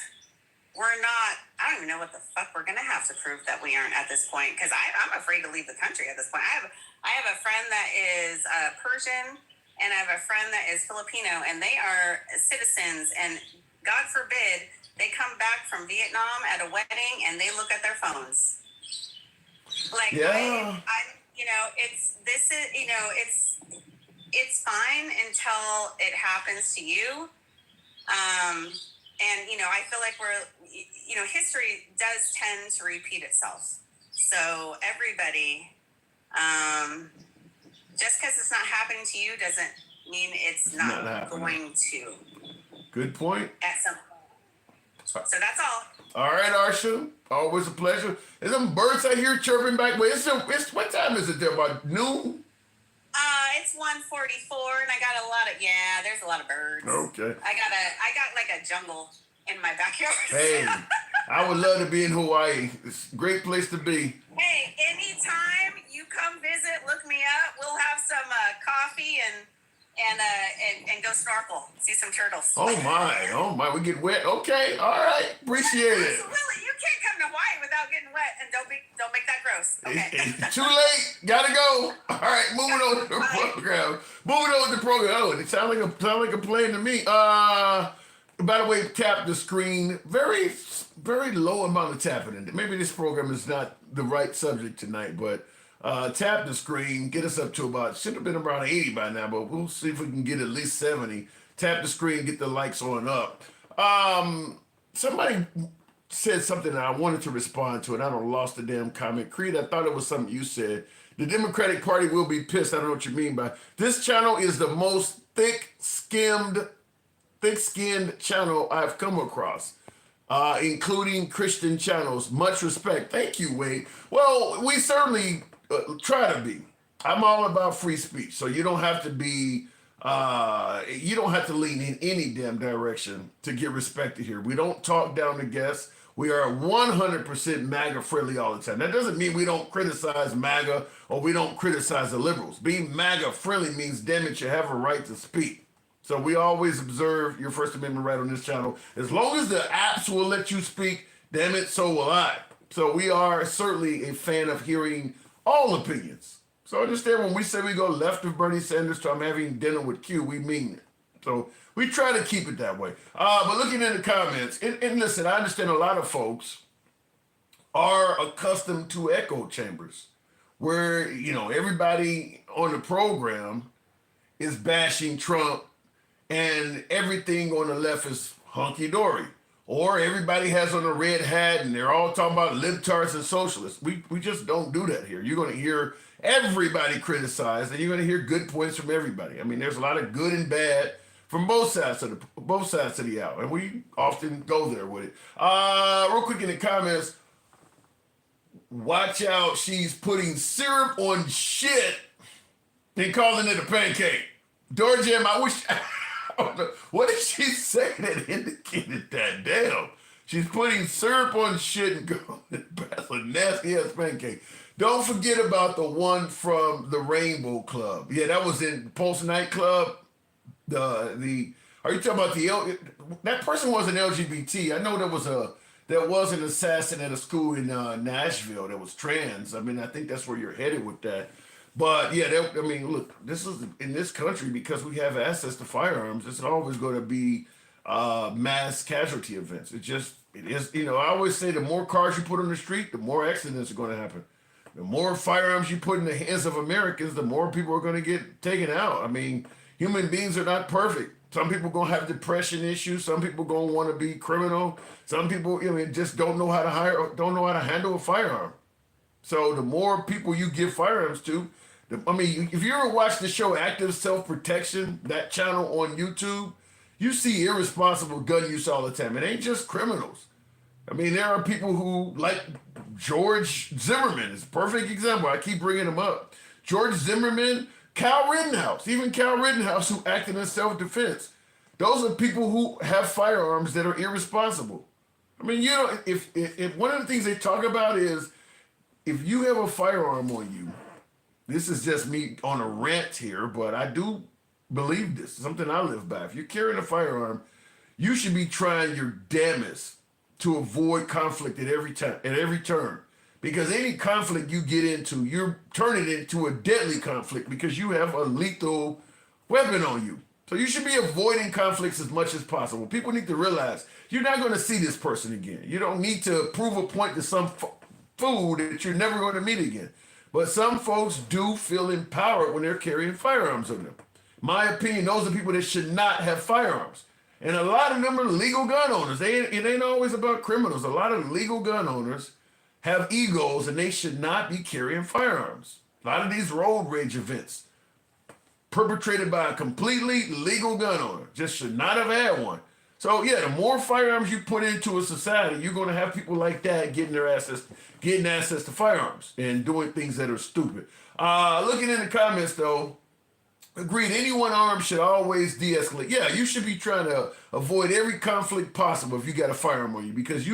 we're not, I don't even know what the fuck we're going to have to prove that we aren't at this point, because I'm afraid to leave the country at this point. I have a friend that is Persian, and I have a friend that is Filipino, and they are citizens, and God forbid they come back from Vietnam at a wedding and they look at their phones. Like, yeah. It's fine until it happens to you. I feel like history does tend to repeat itself. So everybody, just because it's not happening to you doesn't mean it's not going to. Good point. At some point. So that's all. All right, Arsha. Always a pleasure. There's some birds out here chirping back. Wait, what time is it there? About noon? It's 1:44, and I got there's a lot of birds. Okay. I got like a jungle in my backyard. Hey, I would love to be in Hawaii. It's a great place to be. Hey, anytime you come visit, look me up. We'll have some coffee and and go snorkel, see some turtles. Oh my, we get wet. Okay, all right, appreciate it. Absolutely, you can't come to Hawaii without getting wet, and don't make that gross. Okay. It's too late. Gotta go. All right, moving on to the program. Moving on to the program. Oh, it sounds like a plan to me. By the way, tap the screen. Very low amount of tapping in it. Maybe this program is not the right subject tonight, but tap the screen. Get us up to should have been around 80 by now, but we'll see if we can get at least 70. Tap the screen, get the likes on up. Somebody said something that I wanted to respond to, and I lost the damn comment. Creed, I thought it was something you said. The Democratic Party will be pissed. I don't know what you mean by this. Channel is the most thick-skinned channel I've come across, including Christian channels. Much respect. Thank you, Wade. Well, we certainly try to be. I'm all about free speech, so you don't have to be. You don't have to lean in any damn direction to get respected here. We don't talk down to guests. We are 100% MAGA friendly all the time. That doesn't mean we don't criticize MAGA or we don't criticize the liberals. Being MAGA friendly means, damn it, you have a right to speak. So we always observe your First Amendment right on this channel. As long as the apps will let you speak, damn it, so will I. So we are certainly a fan of hearing all opinions. So understand when we say we go left of Bernie Sanders to I'm having dinner with Q, we mean it. So we try to keep it that way. But looking in the comments, and listen, I understand a lot of folks are accustomed to echo chambers where, everybody on the program is bashing Trump and everything on the left is hunky-dory. Or everybody has on a red hat and they're all talking about libtards and socialists. We just don't do that here. You're going to hear everybody criticized and you're going to hear good points from everybody. I mean, there's a lot of good and bad from both sides of the aisle, and we often go there with it. Real quick in the comments, watch out, she's putting syrup on shit and calling it a pancake. Door Jam, I wish, what did she say that indicated that? Damn. She's putting syrup on shit and calling it a nasty ass pancake. Don't forget about the one from the Rainbow Club. Yeah, that was in Pulse Nightclub. Are you talking about that person wasn't LGBT? I know there was an assassin at a school in Nashville that was trans. I mean, I think that's where you're headed with that. But yeah, look, this is in this country because we have access to firearms. It's always going to be mass casualty events. It is. I always say the more cars you put on the street, the more accidents are going to happen. The more firearms you put in the hands of Americans, the more people are going to get taken out. I mean, human beings are not perfect. Some people are going to have depression issues. Some people are going to want to be criminal. Some people, just don't know how to handle a firearm. So the more people you give firearms to, if you ever watch the show Active Self-Protection, that channel on YouTube, you see irresponsible gun use all the time. It ain't just criminals. I mean, there are people who, like George Zimmerman is a perfect example. I keep bringing him up. George Zimmerman, Kyle Rittenhouse, who acted in self-defense. Those are people who have firearms that are irresponsible. I mean, if one of the things they talk about is if you have a firearm on you, this is just me on a rant here, but I do believe this, something I live by. If you're carrying a firearm, you should be trying your damnedest to avoid conflict at every turn. Because any conflict you get into, you're turning it into a deadly conflict because you have a lethal weapon on you. So you should be avoiding conflicts as much as possible. People need to realize you're not going to see this person again. You don't need to prove a point to some fool that you're never going to meet again. But some folks do feel empowered when they're carrying firearms on them. My opinion, those are people that should not have firearms. And a lot of them are legal gun owners. It ain't always about criminals. A lot of legal gun owners have egos and they should not be carrying firearms. A lot of these road rage events perpetrated by a completely legal gun owner just should not have had one. So yeah, the more firearms you put into a society, you're going to have people like that getting access to firearms and doing things that are stupid. Looking in the comments though, agreed, anyone armed should always de-escalate. Yeah, you should be trying to avoid every conflict possible if you got a firearm on you because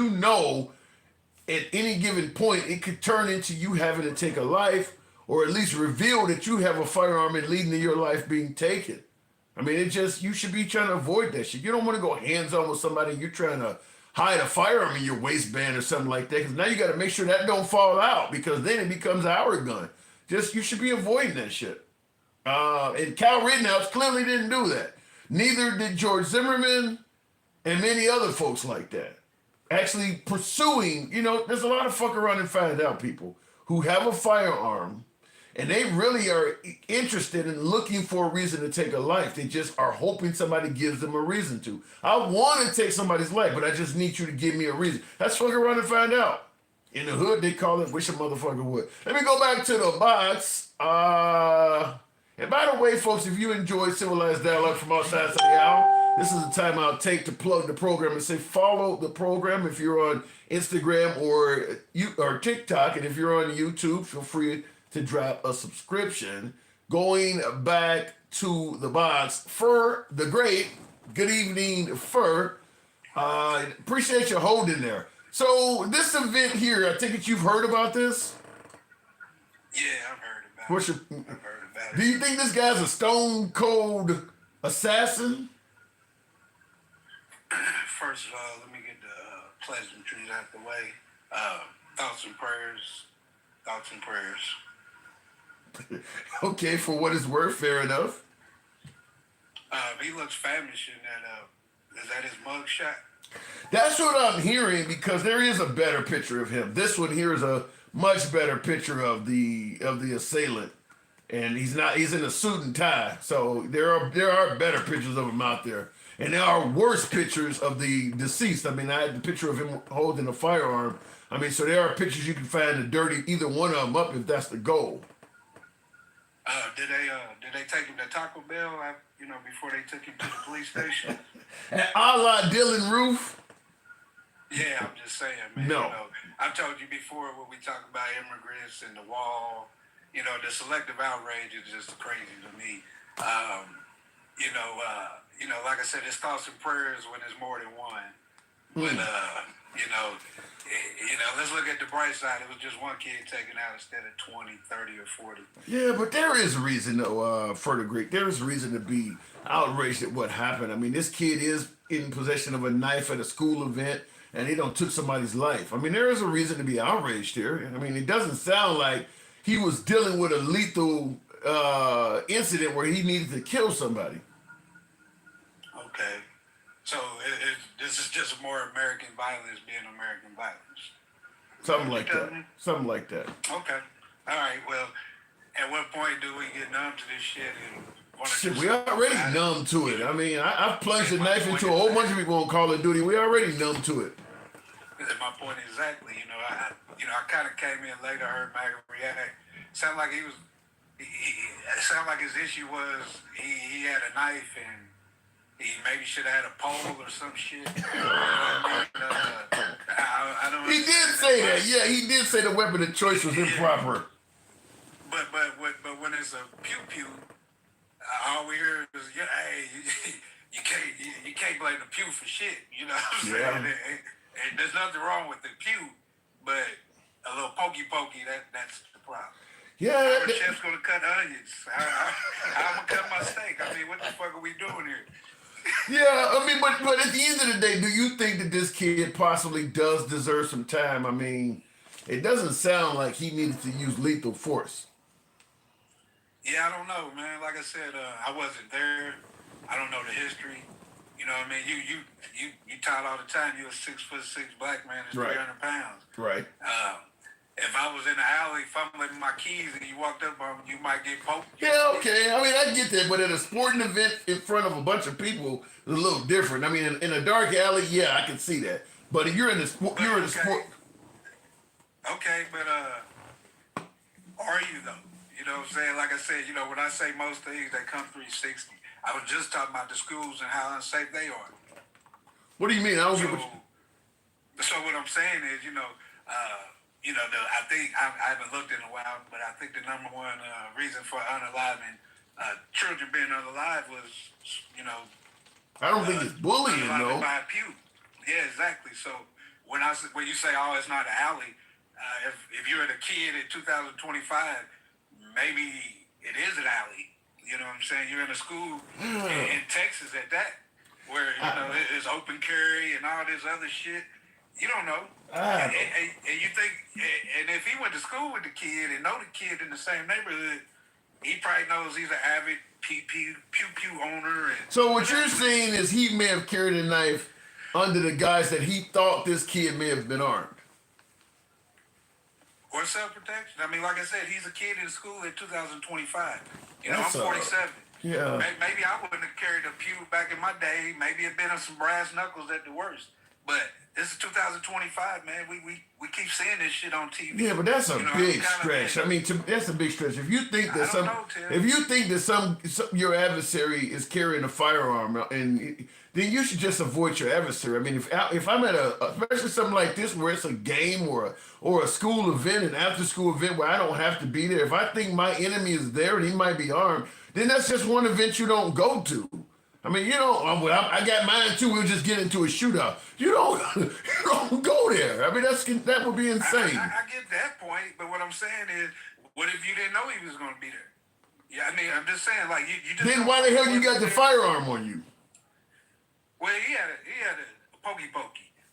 at any given point, it could turn into you having to take a life or at least reveal that you have a firearm and leading to your life being taken. I mean, you should be trying to avoid that shit. You don't want to go hands-on with somebody. You're trying to hide a firearm in your waistband or something like that, because now you got to make sure that don't fall out, because then it becomes our gun. You should be avoiding that shit. And Kyle Rittenhouse clearly didn't do that. Neither did George Zimmerman and many other folks like that. Actually pursuing, there's a lot of fuck around and find out people who have a firearm and they really are interested in looking for a reason to take a life. They just are hoping somebody gives them a reason to. I want to take somebody's life, but I just need you to give me a reason. That's fuck around and find out. In the hood, they call it wish a motherfucker would. Let me go back to the box. And by the way, folks, if you enjoyed Civilized Dialogue from outside the hour, this is the time I'll take to plug the program and say follow the program if you're on Instagram or TikTok, and if you're on YouTube, feel free to drop a subscription. Going back to the box, Fur the Great. Good evening, Fur. Appreciate you holding there. So this event here, I think you've heard about this. Yeah, I've heard about it. I've heard about it. Do you think this guy's a stone cold assassin? First of all, let me get the pleasantries out the way. Thoughts and prayers. Thoughts and prayers. Okay, for what it's worth, fair enough. He looks famished in that. Is that his mug shot? That's what I'm hearing, because there is a better picture of him. This one here is a much better picture of the assailant, and he's in a suit and tie. So there are better pictures of him out there, and there are worse pictures of the deceased. I mean, I had the picture of him holding a firearm. I mean, so there are pictures you can find to dirty either one of them up if that's the goal. Did they take him to Taco Bell? Before they took him to the police station. And a la Dylan Roof. Yeah, I'm just saying, man. No. I've told you before when we talk about immigrants and the wall, the selective outrage is just crazy to me. Like I said, it's thoughts and prayers when there's more than one. But, let's look at the bright side. It was just one kid taken out instead of 20, 30, or 40. Yeah, but there is a reason, though, for the Greek. There is a reason to be outraged at what happened. I mean, this kid is in possession of a knife at a school event, and he took somebody's life. I mean, there is a reason to be outraged here. I mean, it doesn't sound like he was dealing with a lethal incident where he needed to kill somebody. Okay. So this is just more American violence being American violence. Something like that. Something like that. Okay. All right. Well, at what point do we get numb to this shit and want to? Shit, we already numb to it. I mean, I've plunged a knife into a whole bunch of people on Call of Duty. We already numb to it. My point exactly. I kind of came in later, heard Maga react. Sounded like it sounded like his issue was he had a knife and he maybe should have had a pole or some shit. I don't. He did say that. Yeah, he did say the weapon of choice was improper. But when it's a pew pew, all we hear is you can't blame the pew for shit. You know what I'm saying? And there's nothing wrong with the pew, but a little pokey that's the problem. Yeah. The chef's gonna cut onions. I'm gonna cut my steak. I mean, what the fuck are we doing here? Yeah, I mean, but at the end of the day, do you think that this kid possibly does deserve some time? I mean, it doesn't sound like he needed to use lethal force. Yeah, I don't know, man. Like I said, I wasn't there. I don't know the history. You know what I mean? You taught all the time. You're a 6'6" black man that's 300 pounds. Right. If I was in the alley fumbling with my keys and you walked up on me, you might get poked. Yeah, okay. I mean, I get that, but at a sporting event in front of a bunch of people, it's a little different. I mean, in a dark alley, yeah, I can see that. But if you're in the sport, you're in the sport. Okay, but are you though? You know what I'm saying? Like I said, when I say most things, they come 360. I was just talking about the schools and how unsafe they are. What do you mean? I don't get what So what I'm saying is, I think I haven't looked in a while, but I think the number one reason for unaliving children being unalive was, I don't think it's bullying, though. By a pew. Yeah, exactly. So when you say, oh, it's not an alley, if you're a kid in 2025, maybe it is an alley. You know what I'm saying? You're in a school in Texas at that, where it's open carry and all this other shit. You don't know. And you think, and if he went to school with the kid and know the kid in the same neighborhood, he probably knows he's an avid pew owner. And so what you're saying is he may have carried a knife under the guise that he thought this kid may have been armed. Or self-protection. I mean, like I said, he's a kid in school in 2025. You know, That's I'm 47. Yeah. Maybe I wouldn't have carried a pew back in my day. Maybe it'd been some brass knuckles at the worst. But this is 2025, man. We keep seeing this shit on TV. Yeah, but that's a big stretch. I mean, that's a big stretch. If you think that some your adversary is carrying a firearm, and then you should just avoid your adversary. I mean, if I'm at especially something like this where it's a game or a school event, an after school event where I don't have to be there. If I think my enemy is there and he might be armed, then that's just one event you don't go to. I mean, I got mine too. We'll just get into a shootout. You don't go there. I mean, that would be insane. I get that point, but what I'm saying is, what if you didn't know he was going to be there? Yeah, I mean, I'm just saying, like you just. Then why the hell you got the firearm on you? Well, he had a pokey,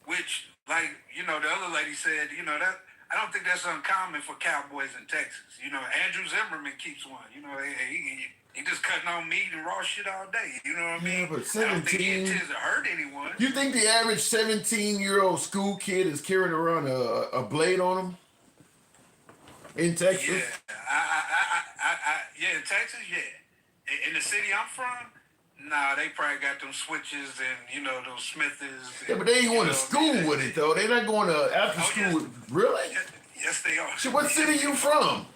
which, like, the other lady said, that I don't think that's uncommon for cowboys in Texas. Andrew Zimmerman keeps one. He just cutting on meat and raw shit all day. You know what I mean? Yeah, but 17. I don't think he intends to hurt anyone. You think the average 17-year-old school kid is carrying around a blade on him in Texas? Yeah, in Texas, yeah. In the city I'm from, nah, they probably got them switches and, those Smithers. Yeah, but they ain't going to school with it, though. They're not going to after school. Yes. Really? Yes, they are. So what city you from?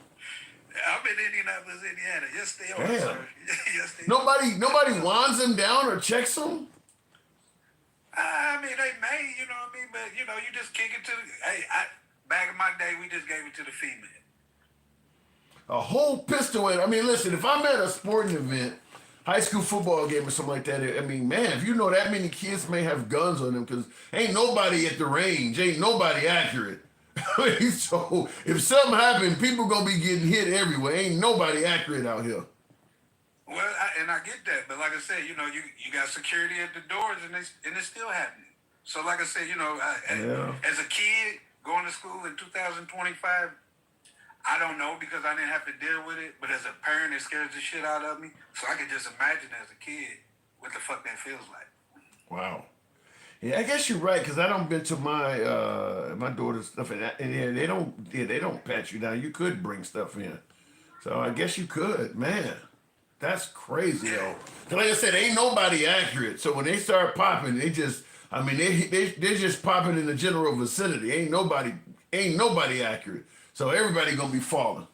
I'm in Indianapolis, Indiana. Yes, they are, Damn. sir. Yes, they are. Nobody wands them down or checks them? I mean, they may, you know what I mean? But, you just kick it to back in my day, we just gave it to the female. A whole pistol in. I mean, listen, if I'm at a sporting event, high school football game or something like that, I mean, man, if you know that many kids may have guns on them, because ain't nobody at the range, ain't nobody accurate. So if something happened, people gonna be getting hit everywhere. Ain't nobody accurate out here. Well, I get that, but like I said, you got security at the doors, and it's still happening. So like I said, as a kid going to school in 2025, I don't know because I didn't have to deal with it. But as a parent, it scares the shit out of me. So I can just imagine as a kid what the fuck that feels like. Wow. Yeah, I guess you're right, because I don't been to my daughter's stuff, and they don't pat you down. You could bring stuff in, so I guess you could. Man, that's crazy though. Like I said, ain't nobody accurate. So when they start popping, they just they're just popping in the general vicinity. Ain't nobody accurate. So everybody gonna be falling.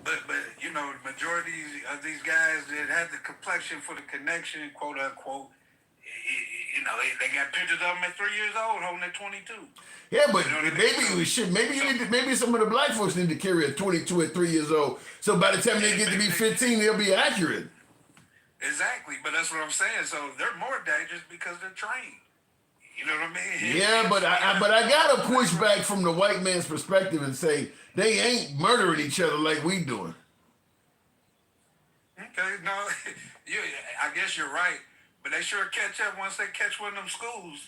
But the majority of these guys that have the complexion for the connection, quote unquote. They got pictures of them at 3 years old holding a 22. Yeah, but maybe some of the black folks need to carry a 22 at 3 years old. So by the time they get to be 15, they'll be accurate. Exactly, but that's what I'm saying. So they're more dangerous because they're trained. You know what I mean? Yeah, but I gotta push back from the white man's perspective and say they ain't murdering each other like we doing. Okay, no, I guess you're right. But they sure catch up once they catch one of them schools.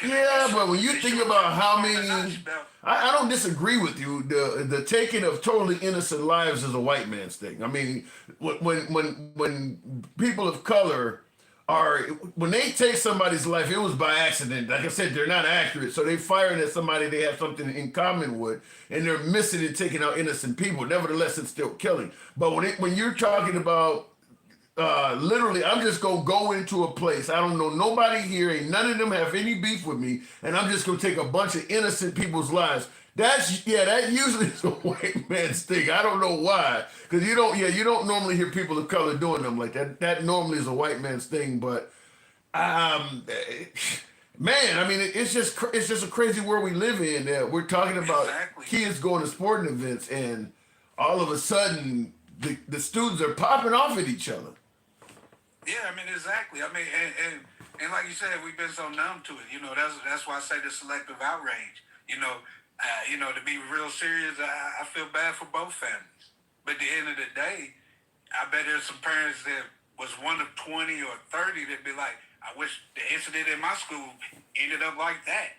Yeah, but when you think about how many, I don't disagree with you. The taking of totally innocent lives is a white man's thing. I mean, when people of color when they take somebody's life, it was by accident. Like I said, they're not accurate, so they firing at somebody they have something in common with, and they're missing and taking out innocent people. Nevertheless, it's still killing. But when you're talking about literally, I'm just gonna go into a place. I don't know nobody here. Ain't none of them have any beef with me, and I'm just gonna take a bunch of innocent people's lives. That usually is a white man's thing. I don't know why, because you don't normally hear people of color doing them like that. That normally is a white man's thing. But man, I mean, it's just a crazy world we live in. We're talking about kids going to sporting events, and all of a sudden the students are popping off at each other. Yeah, I mean, exactly. I mean, and like you said, we've been so numb to it. That's why I say the selective outrage. To be real serious, I feel bad for both families. But at the end of the day, I bet there's some parents that was one of 20 or 30 that'd be like, I wish the incident in my school ended up like that.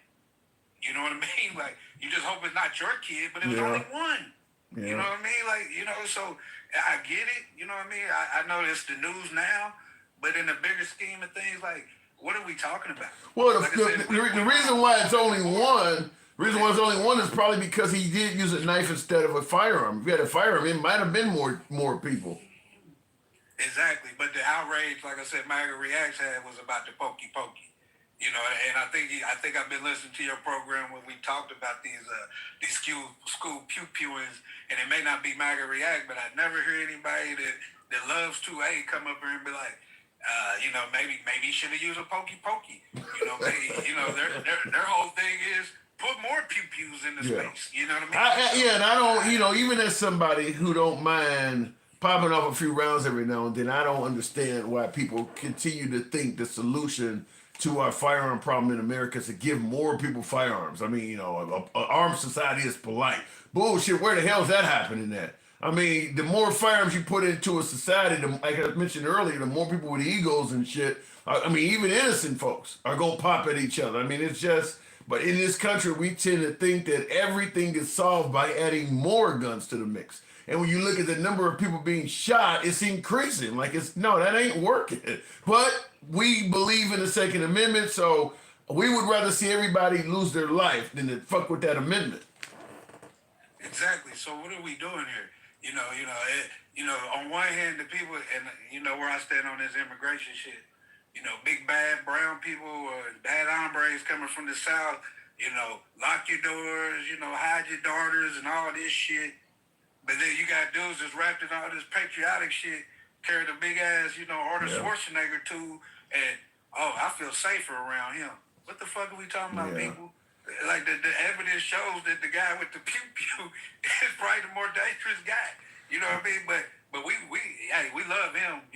You know what I mean? Like, you just hope it's not your kid, but it was only one. Yeah. You know what I mean? Like, so I get it. You know what I mean? I know it's the news now, but in the bigger scheme of things, like, what are we talking about? Well, Like the reason why it's only one, is probably because he did use a knife instead of a firearm. If he had a firearm, it might have been more people. Exactly, but the outrage, like I said, MAGA Reacts had was about the pokey. And I think I've been listening to your program when we talked about these school pew pewings, and it may not be MAGA React, but I never hear anybody that loves 2A come up here and be like, maybe you should have used a pokey. Their whole thing is put more pew pews in the space. You know what I mean? And I don't, even as somebody who don't mind popping off a few rounds every now and then, I don't understand why people continue to think the solution to our firearm problem in America is to give more people firearms. I mean, an armed society is polite. Bullshit, where the hell is that happening at? I mean, the more firearms you put into a society, like I mentioned earlier, the more people with egos and shit, even innocent folks are going to pop at each other. I mean, it's just, but in this country, we tend to think that everything is solved by adding more guns to the mix. And when you look at the number of people being shot, it's increasing. Like, that ain't working. But we believe in the Second Amendment, so we would rather see everybody lose their life than to fuck with that amendment. Exactly. So what are we doing here? On one hand, the people, and where I stand on this immigration shit, big bad brown people or bad hombres coming from the South, lock your doors, hide your daughters and all this shit. But then you got dudes that's wrapped in all this patriotic shit, carrying a big ass, Arnold Schwarzenegger tool, and I feel safer around him. What the fuck are we talking about, people? Like the evidence shows that the guy with the pew pew is probably the more dangerous guy. You know what I mean? But we love him.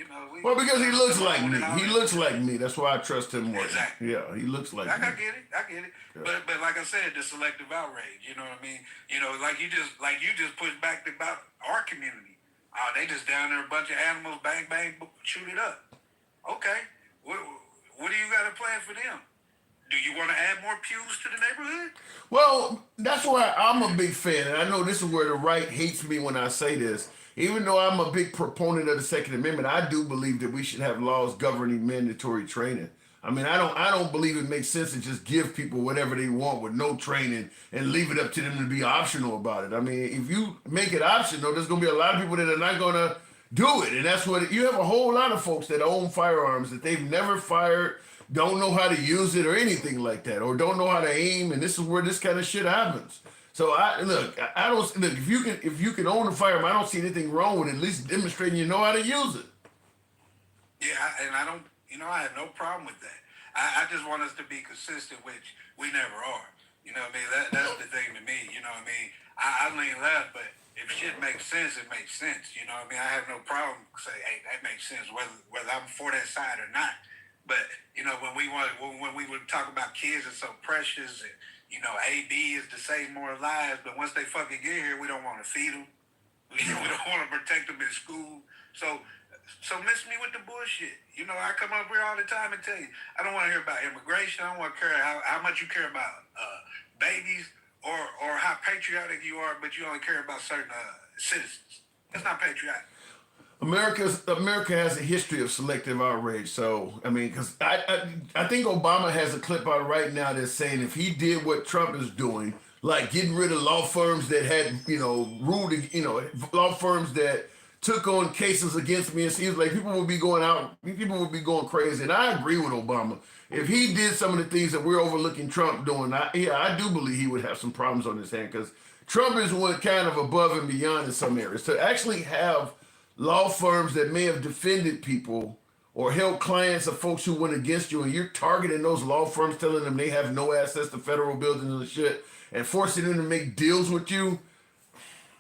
Well, because he looks like me. He looks like me. That's why I trust him more. Exactly. Yeah, he looks like me. I get it. Yeah. But like I said, the selective outrage. You know what I mean? Like you just pushed back about our community. They just down there, a bunch of animals, bang bang, shoot it up. Okay, what do you got a plan for them? Do you want to add more pews to the neighborhood? Well, that's why I'm a big fan, and I know this is where the right hates me when I say this. Even though I'm a big proponent of the Second Amendment, I do believe that we should have laws governing mandatory training. I mean, I don't believe it makes sense to just give people whatever they want with no training and leave it up to them to be optional about it. I mean, if you make it optional, there's going to be a lot of people that are not going to do it. And that's what you have a whole lot of folks that own firearms that they've never fired, don't know how to use it or anything like that, or don't know how to aim. And this is where this kind of shit happens. So I don't look. If you can own a firearm, I don't see anything wrong with it, at least demonstrating you know how to use it. Yeah, and I don't. I have no problem with that. I just want us to be consistent, which we never are. You know what I mean? That's the thing to me. You know what I mean? I lean left, but if shit makes sense, it makes sense. You know what I mean? I have no problem saying, hey, that makes sense, whether I'm for that side or not. But when we would talk about kids are so precious, and AB is to save more lives, but once they fucking get here, we don't want to feed them. We don't want to protect them in school. So miss me with the bullshit. I come up here all the time and tell you, I don't want to hear about immigration. I don't want to care how much you care about babies or how patriotic you are, but you only care about certain citizens. That's not patriotic. America has a history of selective outrage. So, I mean, because I think Obama has a clip out right now that's saying if he did what Trump is doing, like getting rid of law firms that had, law firms that took on cases against me, it seems like people would be going crazy. And I agree with Obama. If he did some of the things that we're overlooking Trump doing, I do believe he would have some problems on his hand, because Trump is one kind of above and beyond in some areas. To actually have law firms that may have defended people or helped clients of folks who went against you, and you're targeting those law firms, telling them they have no access to federal buildings and shit, and forcing them to make deals with you.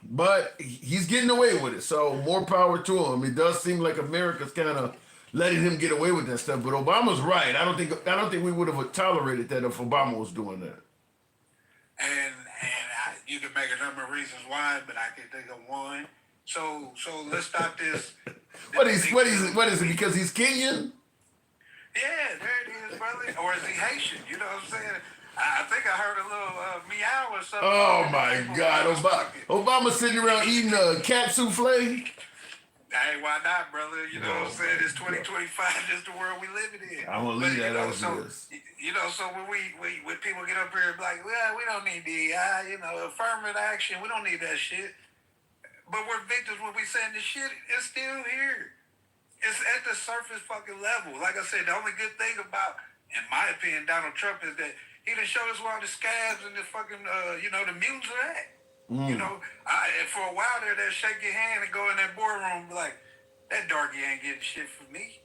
But he's getting away with it, so more power to him. It does seem like America's kind of letting him get away with that stuff. But Obama's right. I don't think we would have tolerated that if Obama was doing that. And you can make a number of reasons why, but I can think of one. So let's stop this What is it? Because he's Kenyan? Yeah, there it is, brother. Or is he Haitian? You know what I'm saying? I think I heard a little meow or something. Oh my God, Obama sitting around eating cat souffle. Hey, why not, brother? You know what I'm saying? It's 2025. This is the world we living in. I'm gonna leave that as is. You know, so when people get up here and be like, well, we don't need DEI, affirmative action, we don't need that shit. But we're victims when we saying this shit is still here. It's at the surface fucking level. Like I said, the only good thing about, in my opinion, Donald Trump is that he done showed us where all the scabs and the fucking, the mutants are at. And for a while there, they'll shake your hand and go in that boardroom and be like, that darky ain't getting shit from me.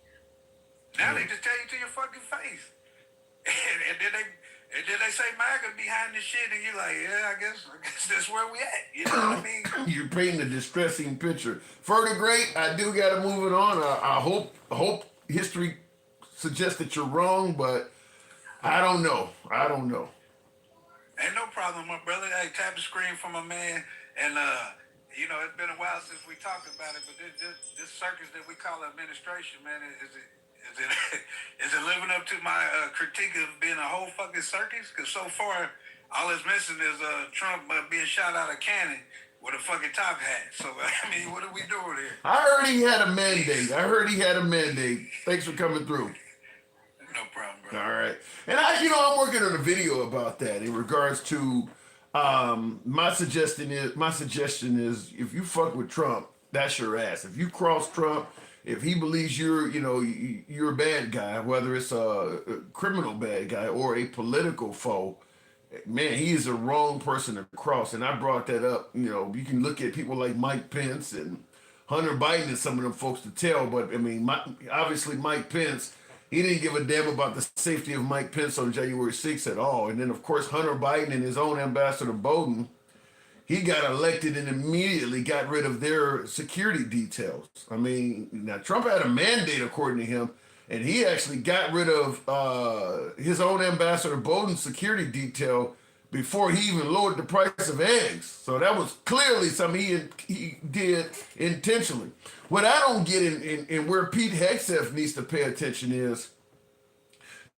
Now they just tell you to your fucking face. and then they say MAGA behind the shit, and you're like, yeah, I guess that's where we at. You know what I mean? You're painting a distressing picture. Further great, I do got to move it on. I hope history suggests that you're wrong, but I don't know. Ain't no problem, my brother. Hey, tap the screen for my man. And, it's been a while since we talked about it, but this circus that we call administration, man, is it living up to my critique of being a whole fucking circus? Because so far, all it's missing is Trump being shot out of cannon with a fucking top hat. So, I mean, what are we doing here? I heard he had a mandate. Thanks for coming through. No problem, bro. All right. And I'm working on a video about that in regards to my suggestion is if you fuck with Trump, that's your ass. If you cross Trump, if he believes you're a bad guy, whether it's a criminal bad guy or a political foe, man, he is the wrong person to cross. And I brought that up. You can look at people like Mike Pence and Hunter Biden and some of them folks to tell, but I mean, obviously Mike Pence, he didn't give a damn about the safety of Mike Pence on January 6th at all. And then, of course, Hunter Biden and his own ambassador Bowden, he got elected and immediately got rid of their security details. I mean, now Trump had a mandate, according to him, and he actually got rid of his own ambassador Bowden's security detail before he even lowered the price of eggs. So that was clearly something he did intentionally. What I don't get in where Pete Hegseth needs to pay attention is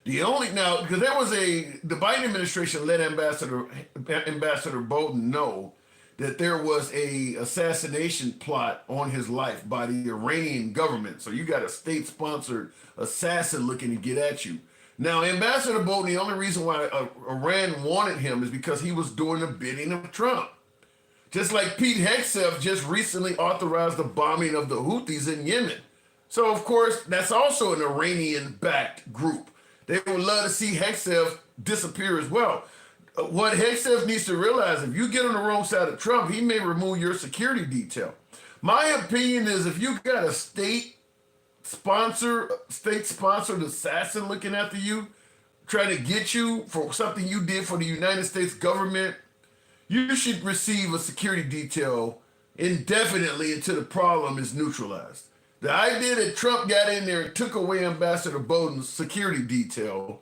because there was the Biden administration let Ambassador Bowden know that there was a assassination plot on his life by the Iranian government. So you got a state-sponsored assassin looking to get at you. Now, Ambassador Bowden, the only reason why Iran wanted him is because he was doing the bidding of Trump. Just like Pete Hegseth just recently authorized the bombing of the Houthis in Yemen. So, of course, that's also an Iranian-backed group. They would love to see Hegseth disappear as well. What Hegseth needs to realize, if you get on the wrong side of Trump, he may remove your security detail. My opinion is if you got a state-sponsored assassin looking after you, trying to get you for something you did for the United States government, you should receive a security detail indefinitely until the problem is neutralized. The idea that Trump got in there and took away Ambassador Bowden's security detail,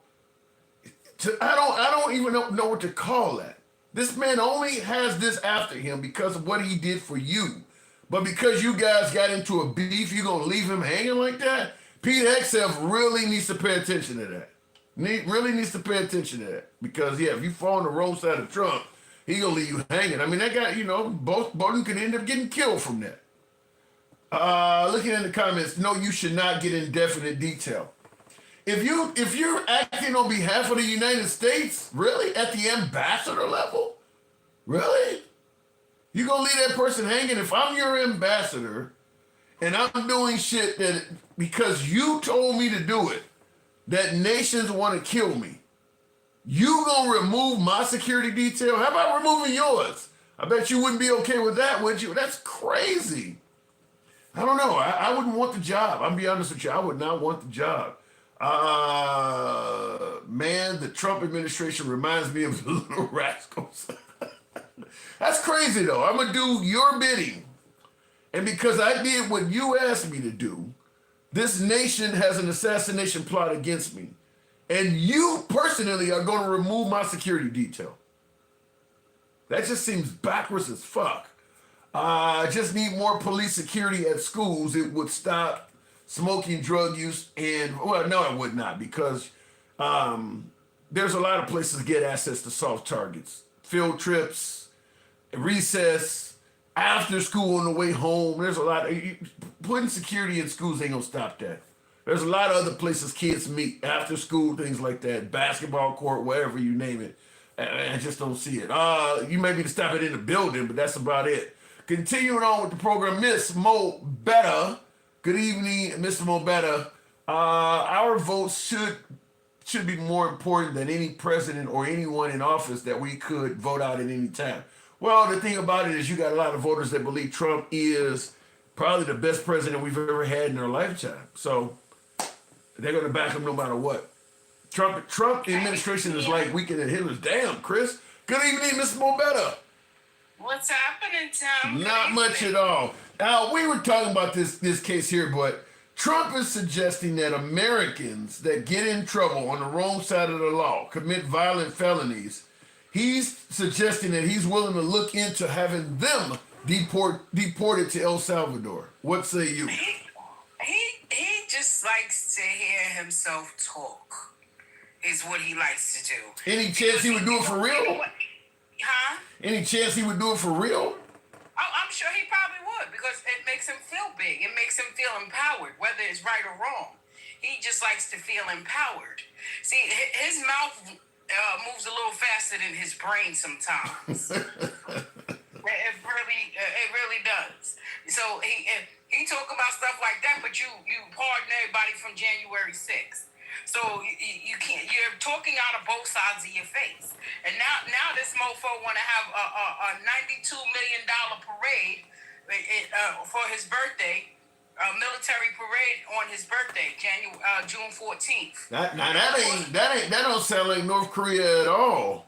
I don't even know what to call that. This man only has this after him because of what he did for you. But because you guys got into a beef, you gonna leave him hanging like that? Pete Hegseth really needs to pay attention to that. Really needs to pay attention to that. Because, if you fall on the wrong side of Trump, he gonna leave you hanging. I mean, that guy, Bowden could end up getting killed from that. Looking at the comments, no, you should not get indefinite detail. If you're acting on behalf of the United States, really, at the ambassador level, really, you gonna leave that person hanging? If I'm your ambassador and I'm doing shit that because you told me to do it, that nations want to kill me, you gonna remove my security detail? How about removing yours? I bet you wouldn't be okay with that, would you? That's crazy. I don't know. I wouldn't want the job. I'll be honest with you. I would not want the job. Man, the Trump administration reminds me of the Little Rascals. That's crazy, though. I'm going to do your bidding. And because I did what you asked me to do, this nation has an assassination plot against me. And you personally are going to remove my security detail. That just seems backwards as fuck. Just need more police security at schools. It would stop smoking, drug use, and well, no, it would not, because there's a lot of places to get access to soft targets, field trips, recess, after school on the way home. There's a lot of putting security in schools ain't gonna stop that. There's a lot of other places kids meet after school, things like that, basketball court, wherever you name it. I just don't see it. You may be to stop it in the building, but that's about it. Continuing on with the program, Miss Mo Betta. Good evening, Mr. Mo Betta. Our votes should be more important than any president or anyone in office that we could vote out at any time. Well, the thing about it is you got a lot of voters that believe Trump is probably the best president we've ever had in our lifetime. So they're going to back him no matter what. Trump administration is like weaker than Hitler's. Damn, Chris. Good evening, Mr. Mo Betta. What's happening, Tom? Not much at all. Now, we were talking about this case here, but Trump is suggesting that Americans that get in trouble on the wrong side of the law, commit violent felonies, he's suggesting that he's willing to look into having them deported to El Salvador. What say you? He just likes to hear himself talk, is what he likes to do. Any chance he would do it for real? Huh? Any chance he would do it for real? I'm sure he probably would, because it makes him feel big. It makes him feel empowered, whether it's right or wrong. He just likes to feel empowered. See, his mouth moves a little faster than his brain sometimes. It really does. So he talk about stuff like that, but you pardon everybody from January 6th. So you can't. You're talking out of both sides of your face. And now this mofo want to have a $92 million parade for his birthday, a military parade on his birthday, June 14th. That don't sound like North Korea at all.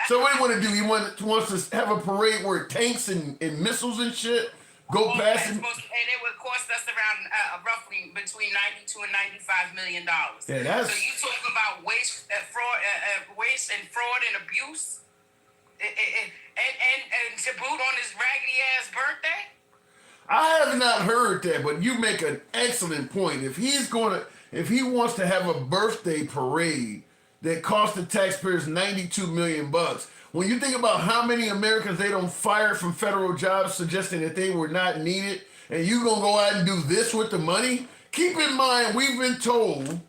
So what do you want to do? He wants to have a parade where tanks and missiles and shit go past him? And it would cost us around roughly between $92 and $95 million. Yeah, so you talk about waste, fraud, and abuse, and to boot on his raggedy ass birthday. I have not heard that, but you make an excellent point. If he wants to have a birthday parade that cost the taxpayers $92 million, when you think about how many Americans they don't fire from federal jobs suggesting that they were not needed, and you gonna go out and do this with the money, keep in mind we've been told,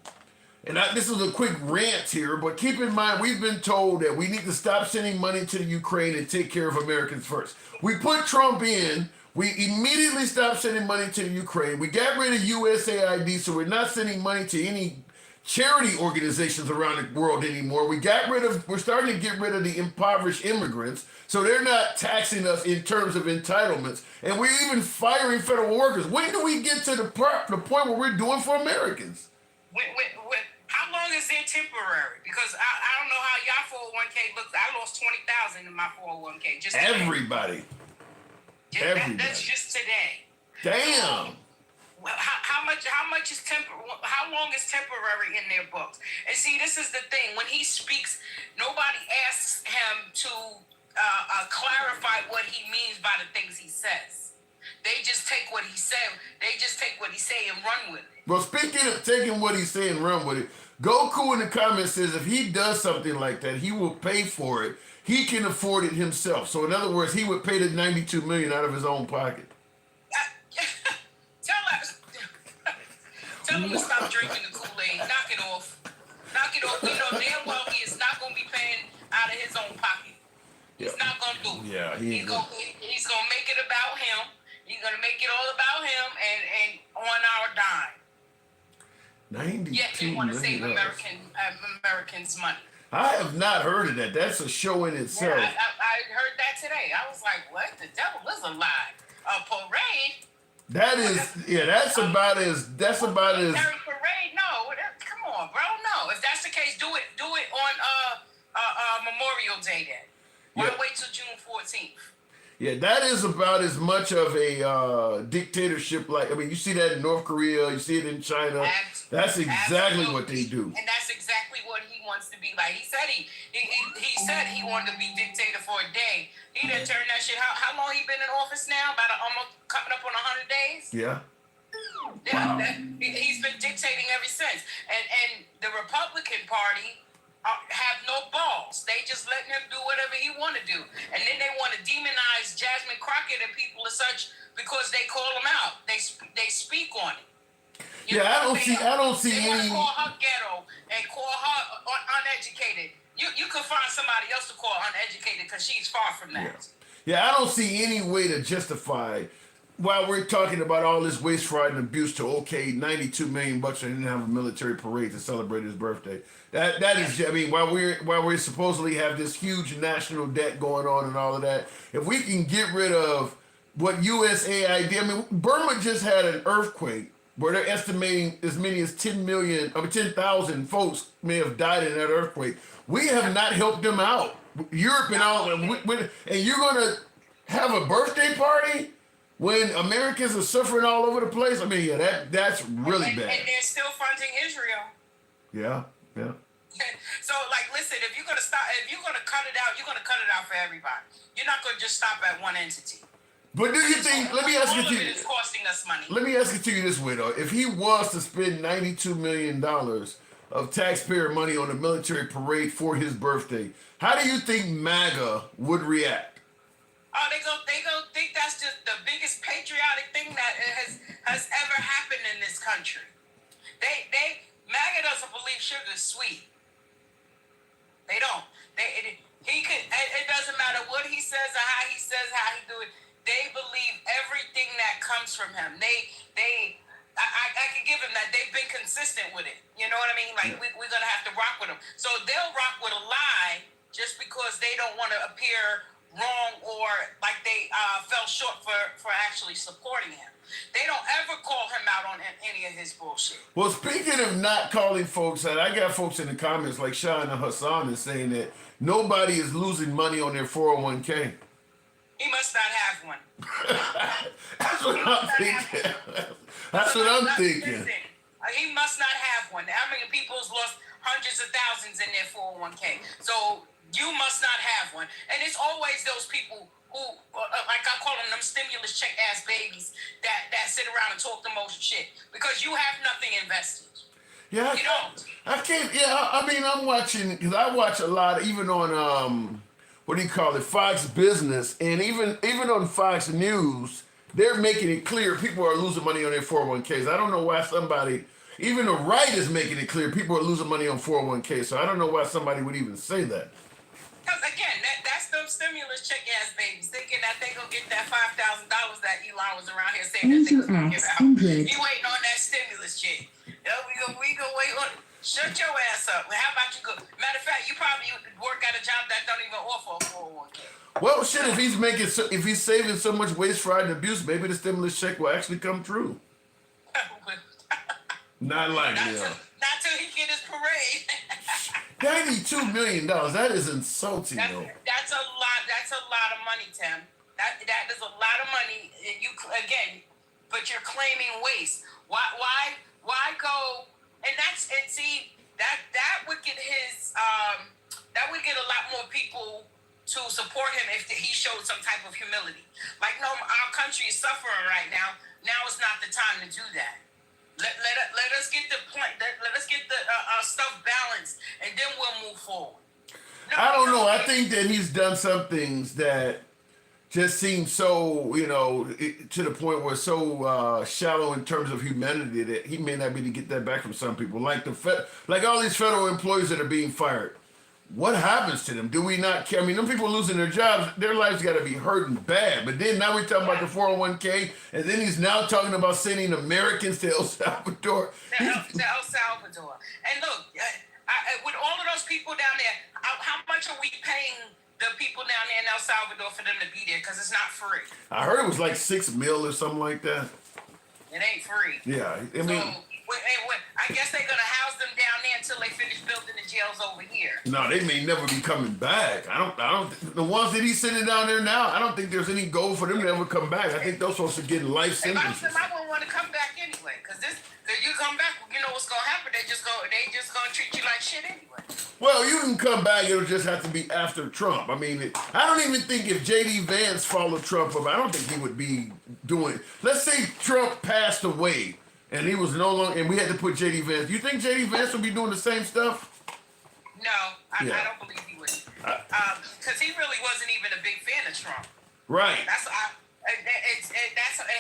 and this is a quick rant here, but keep in mind we've been told that we need to stop sending money to the Ukraine and take care of Americans first. We put Trump in, we immediately stopped sending money to the Ukraine. We got rid of USAID, so we're not sending money to any charity organizations around the world anymore. We're starting to get rid of the impoverished immigrants, so they're not taxing us in terms of entitlements, and we're even firing federal workers. When do we get to the point where we're doing for Americans? How long is it temporary? Because I don't know how y'all 401k looks. I lost $20,000 in my 401k. Just today. Everybody. That's just today. Damn. How much is temporary? How long is temporary in their books? And see, this is the thing. When he speaks, nobody asks him to clarify what he means by the things he says. They just take what he said. They just take what he say and run with it. Well, speaking of taking what he's saying and run with it, Goku in the comments says if he does something like that, he will pay for it. He can afford it himself. So in other words, he would pay the $92 million out of his own pocket. Tell him to stop drinking the Kool-Aid. Knock it off. Knock it off. We know damn well he is not going to be paying out of his own pocket. He's not going to do it. Yeah, he's going to make it about him. He's going to make it all about him and on our dime. 92 Yet they want to save million. Americans' money. I have not heard of that. That's a show in itself. Yeah, I heard that today. I was like, what? The devil is a lie. A parade? That's about as parade? No, come on, bro. No. If that's the case, do it on Memorial Day then. Why wait till June 14th? Yeah, that is about as much of a dictatorship. You see that in North Korea, you see it in China. That's exactly what they do. And that's exactly what he wants to be like. He said he said he wanted to be dictator for a day. He He done turned that shit. How long he been in office now? About almost coming up on 100 days. Yeah. Yeah, he's been dictating ever since. And the Republican Party have no balls. They just letting him do whatever he want to do. And then they want to demonize Jasmine Crockett and people as such because they call him out. They speak on it. I don't see they any. Call her ghetto and call her uneducated. You could find somebody else to call uneducated because she's far from that. Yeah, I don't see any way to justify, while we're talking about all this waste, fraud, and abuse, to okay $92 million and didn't have a military parade to celebrate his birthday. That is, I mean, while we supposedly have this huge national debt going on and all of that, if we can get rid of what USAID, I mean, Burma just had an earthquake where they're estimating as many as 10,000 folks may have died in that earthquake. We have not helped them out. Europe and all, and you're gonna have a birthday party when Americans are suffering all over the place. I mean, yeah, that's really bad. And they're still funding Israel. Yeah. So, like, listen, if you're gonna cut it out, you're gonna cut it out for everybody. You're not gonna just stop at one entity. But do you think? Let me ask it to you. All of it is costing us money. Let me ask it to you this way, though: if he was to spend $92 million of taxpayer money on a military parade for his birthday, how do you think MAGA would react? Oh, they go think that's just the biggest patriotic thing that has ever happened in this country. MAGA doesn't believe sugar's sweet. They don't. It doesn't matter what he says or how he do it. They believe everything that comes from him. I can give him that. They've been consistent with it. You know what I mean? Like, we're going to have to rock with them. So they'll rock with a lie just because they don't want to appear wrong or like they fell short for actually supporting him. They don't ever call him out on any of his bullshit. Well, speaking of not calling folks out, I got folks in the comments like Shana Hassan is saying that nobody is losing money on their 401k. He must not have one. That's what I'm thinking. That's what I'm thinking. Listen, he must not have one. I mean, people's lost hundreds of thousands in their 401k. So you must not have one. And it's always those people who, like I call them stimulus check ass babies that sit around and talk the most shit because you have nothing invested. Yeah, you don't. I can't. Yeah, I mean, I'm watching because I watch a lot, even on what do you call it, Fox Business, and even on Fox News, they're making it clear people are losing money on their 401ks. I don't know why somebody, even the right is making it clear people are losing money on 401ks. So I don't know why somebody would even say that. Because again, that's them stimulus check ass babies thinking that they gonna get that $5,000 that Elon was around here saying that they was gonna give out. You waiting on that stimulus check? We go wait on. Shut your ass up. How about you go? Matter of fact, you probably work at a job that don't even offer a 401k. Well, shit, if he's saving so much waste, fraud, and abuse, maybe the stimulus check will actually come true. Not likely, though. Not till he get his parade. $92 million. That is insulting, though. That's a lot. That's a lot of money, Tim. That is a lot of money. But you're claiming waste. Why go? And that would get that would get a lot more people to support him if he showed some type of humility. Like, no, our country is suffering right now. Now is not the time to do that. Let us get the point. Let us get the stuff balanced, and then we'll move forward. I don't know. I think that he's done some things that just seem so, to the point where it's so shallow in terms of humanity that he may not be able to get that back from some people. Like like all these federal employees that are being fired. What happens to them? Do we not care? I mean, them people losing their jobs, their lives got to be hurting bad. But then now we're talking about the 401k, and then he's now talking about sending Americans to El Salvador. To El Salvador. And look, with all of those people down there, how much are we paying the people down there in El Salvador for them to be there? Because it's not free. I heard it was like $6 million or something like that. It ain't free. Yeah, I mean. I guess they're going to house them down there until they finish building the jails over here. No, they may never be coming back. I don't. The ones that he's sending down there now, I don't think there's any goal for them to ever come back. I think those folks are getting life If I was sentences. them, I wouldn't want to come back anyway. Cause you come back, you know what's gonna happen. They just gonna treat you like shit anyway. Well, you can come back. It'll just have to be after Trump. I mean, I don't even think if J.D. Vance followed Trump up, I don't think he would be doing. Let's say Trump passed away and he was no longer, and we had to put J.D. Vance. You think J.D. Vance would be doing the same stuff? No, I Yeah. don't believe he would. Because he really wasn't even a big fan of Trump. Right. It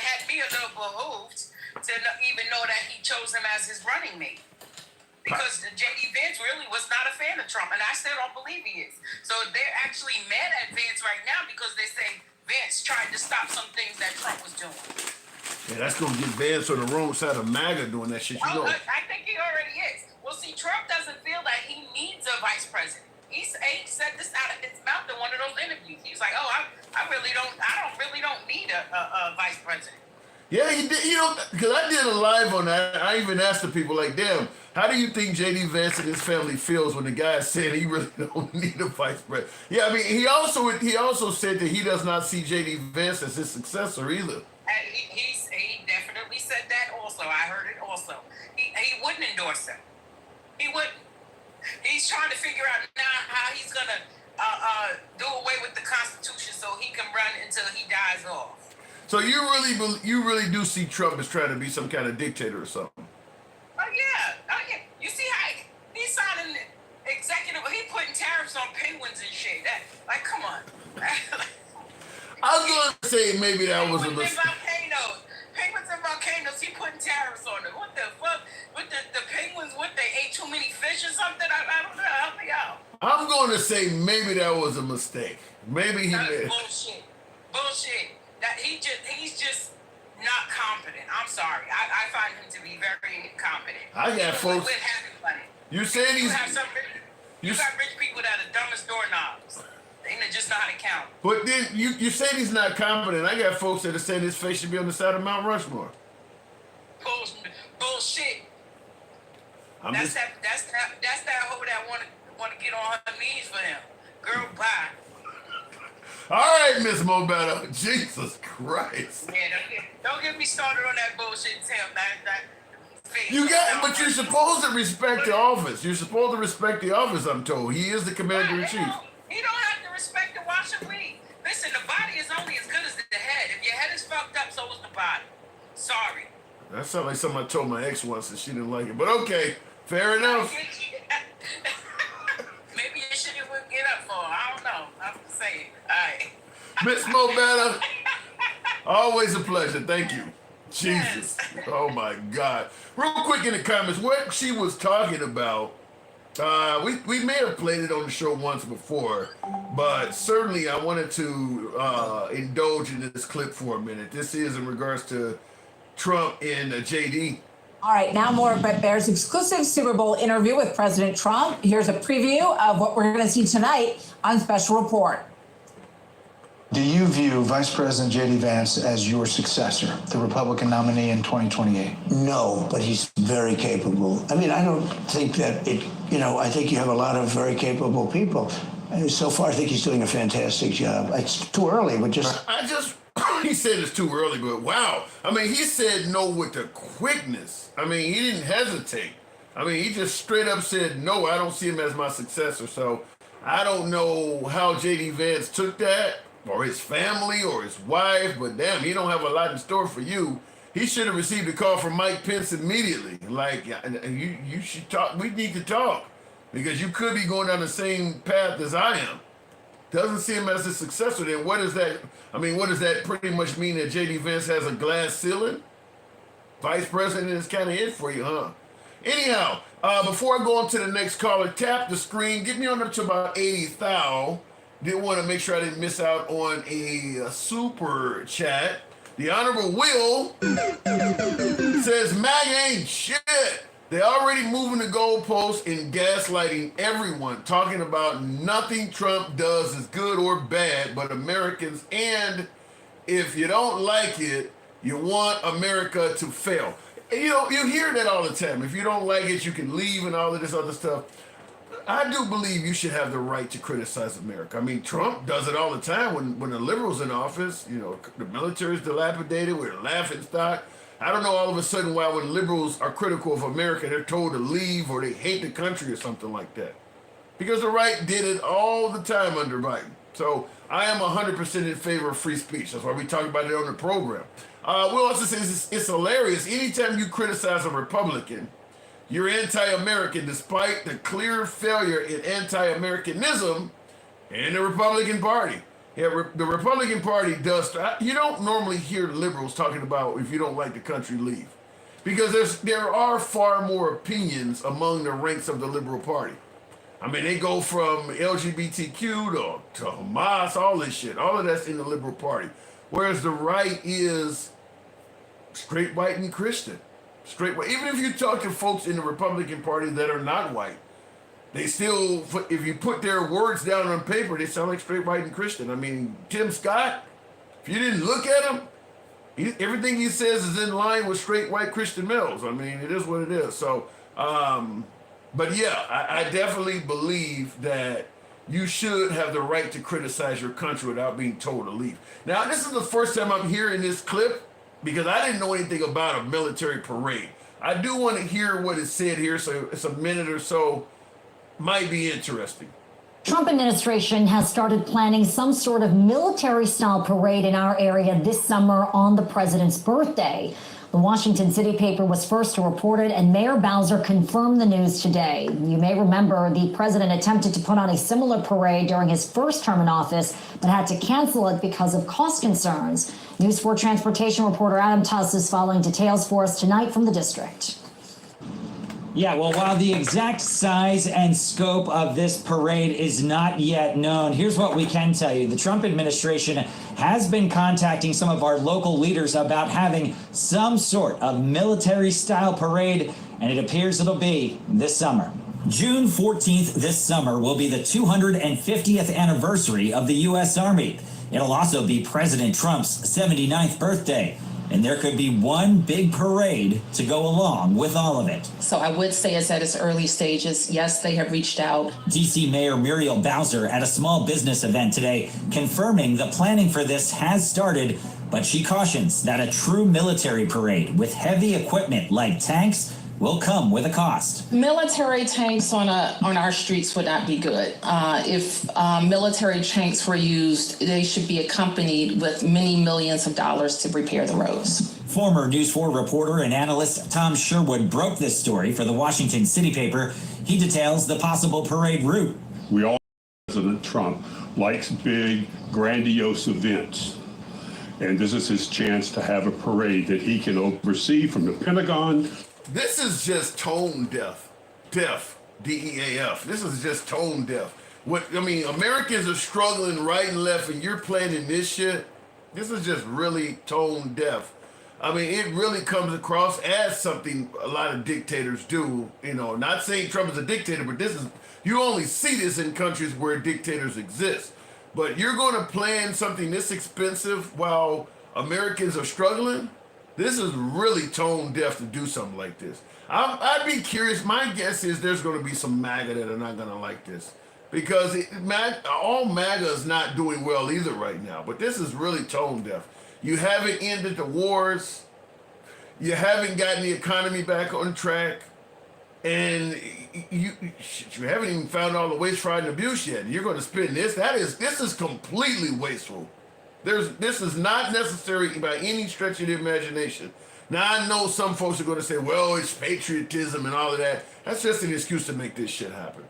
had me a little behooved to even know that he chose him as his running mate. Because J.D. Vance really was not a fan of Trump, and I still don't believe he is. So they're actually mad at Vance right now because they say Vance tried to stop some things that Trump was doing. Yeah, that's gonna get Vance on the wrong side of MAGA doing that shit. You know. I think he already is. Well, see, Trump doesn't feel that he needs a vice president. He said this out of his mouth in one of those interviews. He's like, "Oh, I don't really need a vice president." Yeah, he did. You know, because I did a live on that. I even asked the people, like, damn, how do you think J.D. Vance and his family feels when the guy said he really don't need a vice president? Yeah, I mean, he also said that he does not see J.D. Vance as his successor either. And he definitely said that also. I heard it also. He wouldn't endorse him. He wouldn't. He's trying to figure out now how he's gonna do away with the Constitution so he can run until he dies off. So you really do see Trump as trying to be some kind of dictator or something? Oh yeah. You see how he's signing executive? He putting tariffs on penguins and shit. Like, come on. I was going to say maybe that was a Penguins mistake. and volcanoes. Penguins and volcanoes. He putting tariffs on them. What the fuck? With the penguins, what they ate too many fish or something? I don't know. Help me out. I'm going to say maybe that was a mistake. Maybe he That's made. bullshit. That he's just not competent. I'm sorry. I find him to be very incompetent. I got folks. With having money. You saying You he's. have some you got rich people that are dumb as doorknobs. They just know how to count. But then you say he's not competent. I got folks that are saying his face should be on the side of Mount Rushmore. Bullshit. That's that hoe that want to get on her knees for him. Girl, bye. All right, Miss Mobetta. Jesus Christ. Yeah, don't get me started on that bullshit, Tim. That face. But you're supposed to respect the office. You're supposed to respect the office, I'm told. He is the commander-in-chief. He don't have to respect the wash and weed. Listen, the body is only as good as the head. If your head is fucked up, so is the body. Sorry. That sounds like something I told my ex once and she didn't like it. But okay, fair enough. Maybe you shouldn't get up for her. I don't know. I'm just saying. All right. Miss Mobetta, always a pleasure. Thank you. Jesus. Oh, my God. Real quick in the comments, what she was talking about, we may have played it on the show once before, but certainly I wanted to indulge in this clip for a minute. This is in regards to Trump and JD. All right, now more of Brett Baer's exclusive Super Bowl interview with President Trump. Here's a preview of what we're going to see tonight on Special Report. Do you view Vice President J.D. Vance as your successor, the Republican nominee in 2028? No, but he's very capable. I mean, I don't think that I think you have a lot of very capable people. And so far, I think he's doing a fantastic job. It's too early, but he said it's too early, but wow. I mean, he said no with the quickness. I mean, he didn't hesitate. I mean, he just straight up said, no, I don't see him as my successor. So I don't know how J.D. Vance took that, or his family, or his wife, but damn, he don't have a lot in store for you. He should have received a call from Mike Pence immediately. Like, you should talk. We need to talk, because you could be going down the same path as I am. Doesn't see him as a successor, then what is that? I mean, what does that pretty much mean, that J.D. Vance has a glass ceiling? Vice president is kind of it for you, huh? Anyhow, before I go on to the next caller, tap the screen. Get me on up to about 80,000. Didn't want to make sure I didn't miss out on a super chat. The Honorable Will says, MAG ain't shit. They're already moving the goalposts and gaslighting everyone, talking about nothing Trump does is good or bad, but Americans, and if you don't like it, you want America to fail. you know, you hear that all the time. If you don't like it, you can leave and all of this other stuff. I do believe you should have the right to criticize America. I mean, Trump does it all the time when the liberals in office. You know, the military's dilapidated. We're a laughing stock. I don't know all of a sudden why when liberals are critical of America, they're told to leave or they hate the country or something like that. Because the right did it all the time under Biden. So I am 100% in favor of free speech. That's why we talk about it on the program. We'll also say it's hilarious. Anytime you criticize a Republican, you're anti-American, despite the clear failure in anti-Americanism in the Republican Party. Yeah, the Republican Party does. You don't normally hear liberals talking about if you don't like the country, leave, because there are far more opinions among the ranks of the liberal party. I mean, they go from LGBTQ to Hamas, all this shit. All of that's in the liberal party. Whereas the right is straight white and Christian. Straight white. Even if you talk to folks in the Republican Party that are not white, they still, if you put their words down on paper, they sound like straight white and Christian. I mean, Tim Scott, if you didn't look at him, everything he says is in line with straight white Christian males. I mean, it is what it is. So, but yeah, I definitely believe that you should have the right to criticize your country without being told to leave. Now, this is the first time I'm hearing this clip because I didn't know anything about a military parade. I do want to hear what is said here, so it's a minute or so. Might be interesting. Trump administration has started planning some sort of military-style parade in our area this summer on the president's birthday. The Washington City paper was first to report it, and Mayor Bowser confirmed the news today. You may remember the president attempted to put on a similar parade during his first term in office, but had to cancel it because of cost concerns. News 4 transportation reporter Adam Tuss is following details for us tonight from the district. Yeah, well, while the exact size and scope of this parade is not yet known, here's what we can tell you. The Trump administration has been contacting some of our local leaders about having some sort of military-style parade, and it appears it'll be this summer. June 14th this summer will be the 250th anniversary of the U.S. Army. It'll also be President Trump's 79th birthday. And there could be one big parade to go along with all of it. So I would say it's at its early stages. Yes, they have reached out. D.C. Mayor Muriel Bowser at a small business event today confirming the planning for this has started, but she cautions that a true military parade with heavy equipment like tanks will come with a cost. Military tanks on our streets would not be good. If military tanks were used, they should be accompanied with many millions of dollars to repair the roads. Former News 4 reporter and analyst Tom Sherwood broke this story for the Washington City paper. He details the possible parade route. We all know President Trump likes big, grandiose events. And this is his chance to have a parade that he can oversee from the Pentagon. This is just tone deaf, D-E-A-F. This is just tone deaf. Americans are struggling right and left, and you're planning this shit. This is just really tone deaf. I mean, it really comes across as something a lot of dictators do. You know, not saying Trump is a dictator, but you only see this in countries where dictators exist. But you're going to plan something this expensive while Americans are struggling? This is really tone deaf to do something like this. I'd be curious. My guess is there's going to be some MAGA that are not going to like this because all MAGA is not doing well either right now. But this is really tone deaf. You haven't ended the wars. You haven't gotten the economy back on track. And you haven't even found all the waste, fraud, and abuse yet. You're going to spend this. This is completely wasteful. This is not necessary by any stretch of the imagination. Now, I know some folks are going to say, well, it's patriotism and all of that. That's just an excuse to make this shit happen.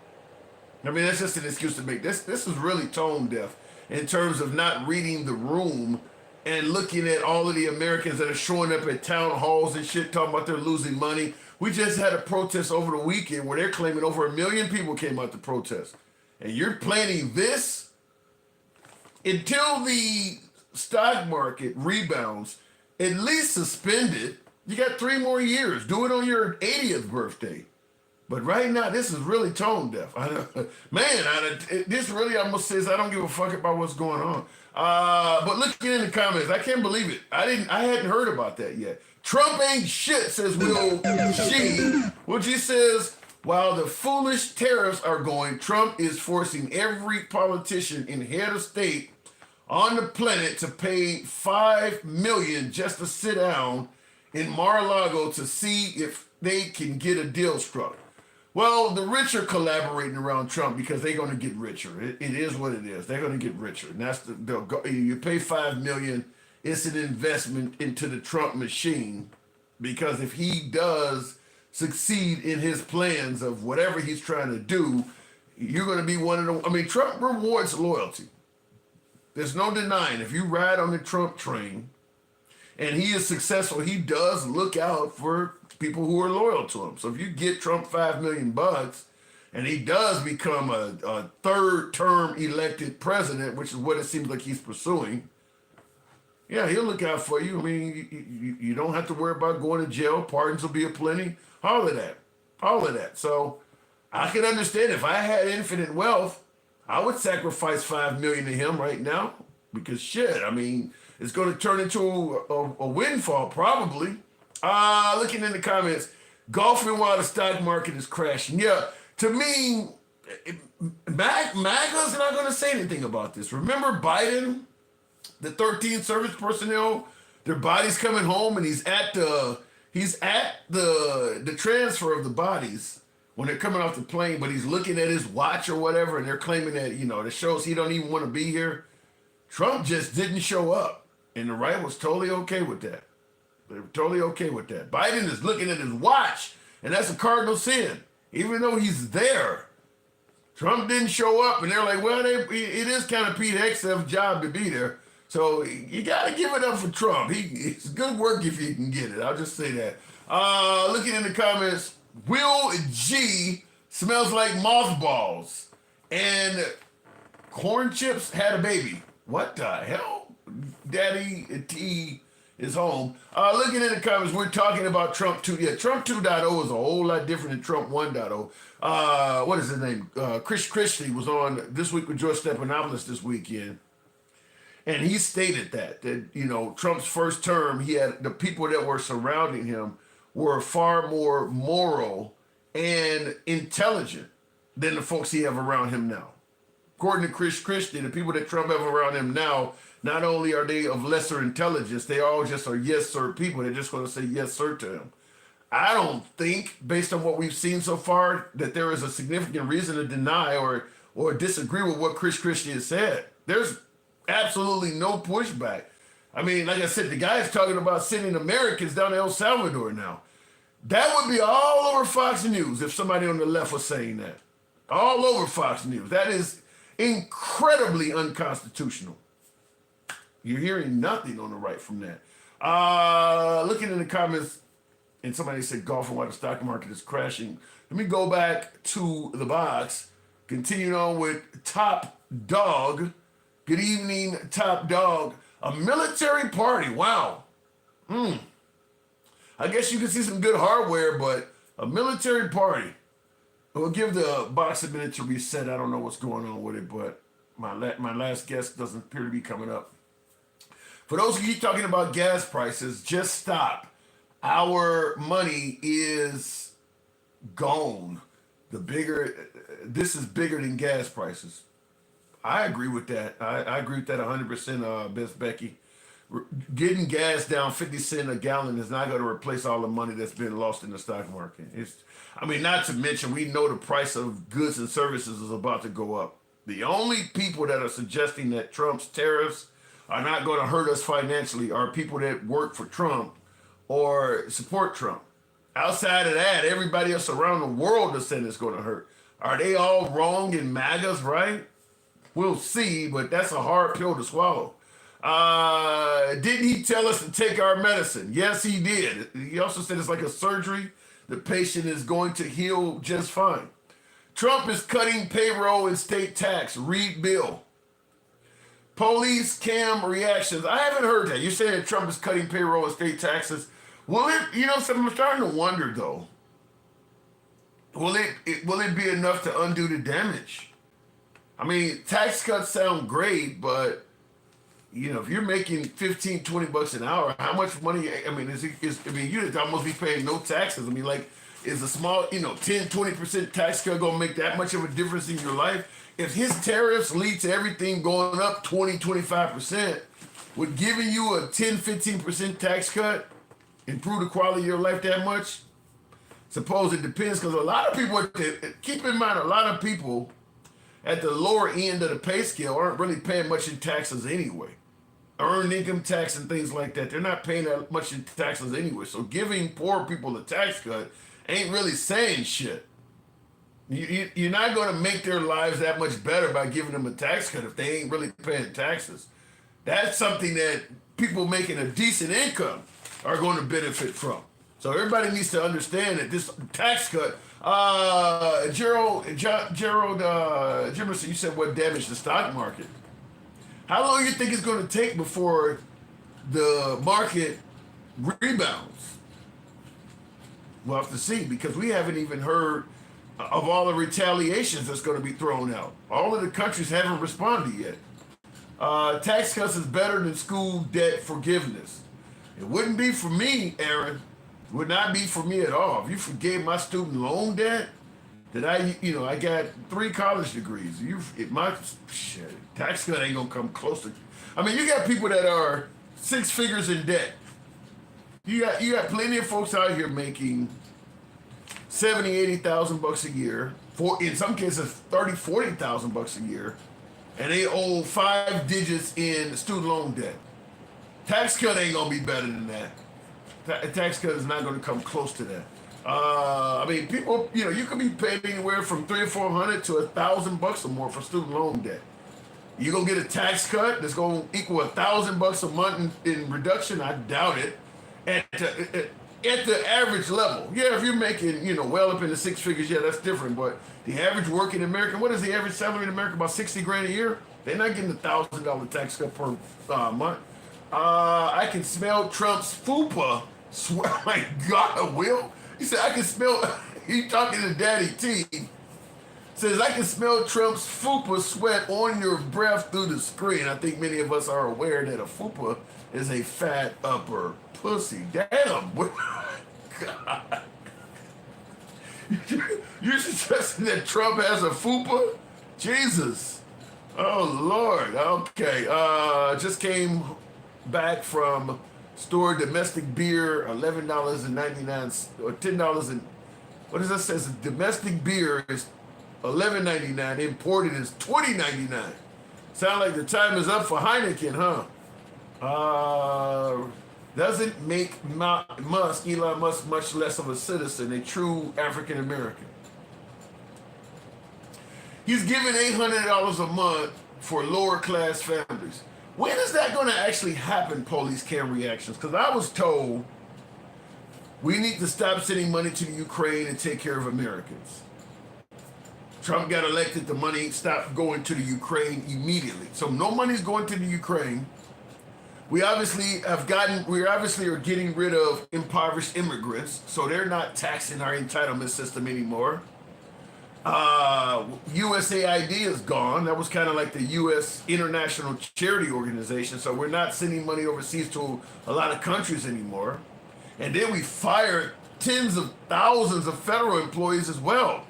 I mean, that's just an excuse to make this. This is really tone deaf in terms of not reading the room and looking at all of the Americans that are showing up at town halls and shit talking about they're losing money. We just had a protest over the weekend where they're claiming over 1 million people came out to protest. And you're planning this? Until the stock market rebounds, at least suspend it. You got 3 more years. Do it on your 80th birthday. But right now, this is really tone deaf. This really almost says I don't give a fuck about what's going on. But looking in the comments, I can't believe it. I hadn't heard about that yet. Trump ain't shit, says Will G. Will G says, while the foolish tariffs are going, Trump is forcing every politician and head of state on the planet to pay $5 million just to sit down in Mar-a-Lago to see if they can get a deal struck. Well, the rich are collaborating around Trump because they're going to get richer. It is what it is. They're going to get richer, and that's you pay $5 million. It's an investment into the Trump machine, because if he does succeed in his plans of whatever he's trying to do, you're going to be one of the. I mean, Trump rewards loyalty. There's no denying. If you ride on the Trump train, and he is successful, he does look out for people who are loyal to him. So if you get Trump $5 million, and he does become a third-term elected president, which is what it seems like he's pursuing, yeah, he'll look out for you. I mean, you don't have to worry about going to jail. Pardons will be aplenty. All of that. So I can understand if I had infinite wealth, I would sacrifice $5 million to him right now, because shit, I mean, it's going to turn into a windfall probably. Looking in the comments, golfing while the stock market is crashing. Yeah, to me, MAGA's not going to say anything about this. Remember Biden, the 13 service personnel, their bodies coming home, and he's at the transfer of the bodies when they're coming off the plane, but he's looking at his watch or whatever, and they're claiming that, that shows he don't even want to be here. Trump just didn't show up, and the right was totally okay with that. They were totally okay with that. Biden is looking at his watch, and that's a cardinal sin, even though he's there. Trump didn't show up, and they're like, well, it is kind of Pete Hegseth's job to be there. So you got to give it up for Trump. It's good work if you can get it. I'll just say that. Looking in the comments, Will G smells like mothballs, and corn chips had a baby. What the hell? Daddy T is home. Looking in the comments, we're talking about Trump 2. Yeah, Trump 2.0 is a whole lot different than Trump 1.0. What is his name? Chris Christie was on This Week with George Stephanopoulos this weekend. And he stated that Trump's first term, he had the people that were surrounding him were far more moral and intelligent than the folks he have around him now. According to Chris Christie, the people that Trump have around him now, not only are they of lesser intelligence, they all just are yes, sir people. They're just going to say yes, sir to him. I don't think, based on what we've seen so far, that there is a significant reason to deny or disagree with what Chris Christie has said. There's absolutely no pushback. I mean, like I said, the guy is talking about sending Americans down to El Salvador now. That would be all over Fox News if somebody on the left was saying that. All over Fox News. That is incredibly unconstitutional. You're hearing nothing on the right from that. Looking in the comments, and somebody said golfing while the stock market is crashing. Let me go back to the box. Continuing on with Top Dog. Good evening, Top Dog. A military party. Wow. I guess you can see some good hardware, but a military party. We'll give the box a minute to reset. I don't know what's going on with it, but my last guest doesn't appear to be coming up. For those who keep talking about gas prices, just stop. Our money is gone. This is bigger than gas prices. I agree with that. I agree with that 100%, Best Becky. Getting gas down 50 cents a gallon is not going to replace all the money that's been lost in the stock market. Not to mention, we know the price of goods and services is about to go up. The only people that are suggesting that Trump's tariffs are not going to hurt us financially are people that work for Trump or support Trump. Outside of that, everybody else around the world is saying it's going to hurt. Are they all wrong in MAGAs, right? We'll see, but that's a hard pill to swallow. Didn't he tell us to take our medicine? Yes, he did. He also said it's like a surgery. The patient is going to heal just fine. Trump is cutting payroll and state tax. Read bill. Police cam reactions. I haven't heard that. You're saying that Trump is cutting payroll and state taxes. Will it, I'm starting to wonder though. Will it be enough to undo the damage? I mean, tax cuts sound great, but You know, if you're making 15, 20 bucks an hour, how much money, I mean, you'd almost be paying no taxes. I mean, like, is a small, 10, 20% tax cut going to make that much of a difference in your life? If his tariffs lead to everything going up 20, 25%, would giving you a 10, 15% tax cut improve the quality of your life that much? Suppose it depends, because a lot of people, keep in mind, a lot of people at the lower end of the pay scale aren't really paying much in taxes anyway. Earned income tax and things like that, they're not paying that much in taxes anyway. So giving poor people a tax cut ain't really saying shit. You're not going to make their lives that much better by giving them a tax cut if they ain't really paying taxes. That's something that people making a decent income are going to benefit from. So everybody needs to understand that this tax cut, Gerald Jimerson, you said what damaged the stock market. How long do you think it's going to take before the market rebounds? We'll have to see, because we haven't even heard of all the retaliations that's going to be thrown out. All of the countries haven't responded yet. Tax cuts is better than school debt forgiveness. It wouldn't be for me, Aaron. It would not be for me at all. If you forgave my student loan debt, that I got 3 college degrees. Tax cut ain't gonna come close to. I mean, you got people that are 6 figures in debt. You got plenty of folks out here making 70, 80,000 bucks a year. In some cases, 30, 40,000 bucks a year, and they owe 5 digits in student loan debt. Tax cut ain't gonna be better than that. Tax cut is not gonna come close to that. I mean, people, you could be paying anywhere from $300 or $400 to $1,000 or more for student loan debt. You gonna get a tax cut that's gonna equal $1,000 a month in reduction? I doubt it. At the average level, yeah. If you're making, well up into 6 figures, yeah, that's different. But the average working American, what is the average salary in America? About 60 grand a year. They're not getting $1,000 tax cut per month. I can smell Trump's fupa. Swear, my God, Will. He said, I can smell, he talking to Daddy T. Says, I can smell Trump's fupa sweat on your breath through the screen. I think many of us are aware that a fupa is a fat upper pussy. Damn. God. You're suggesting that Trump has a fupa? Jesus. Oh, Lord. Okay. Just came back from store domestic beer, $11.99 or $10 and what does that say? Domestic beer is $11.99. Imported is $20.99. Sound like the time is up for Heineken, huh? Doesn't make Elon Musk much less of a citizen, a true African American. He's giving $800 a month for lower class families. When is that going to actually happen, police cam reactions? Because I was told we need to stop sending money to the Ukraine and take care of Americans. Trump got elected, the money stopped going to the Ukraine immediately. So no money's going to the Ukraine. We obviously are getting rid of impoverished immigrants, so they're not taxing our entitlement system anymore. USAID is gone. That was kind of like the U.S. International Charity Organization. So we're not sending money overseas to a lot of countries anymore. And then we fired tens of thousands of federal employees as well.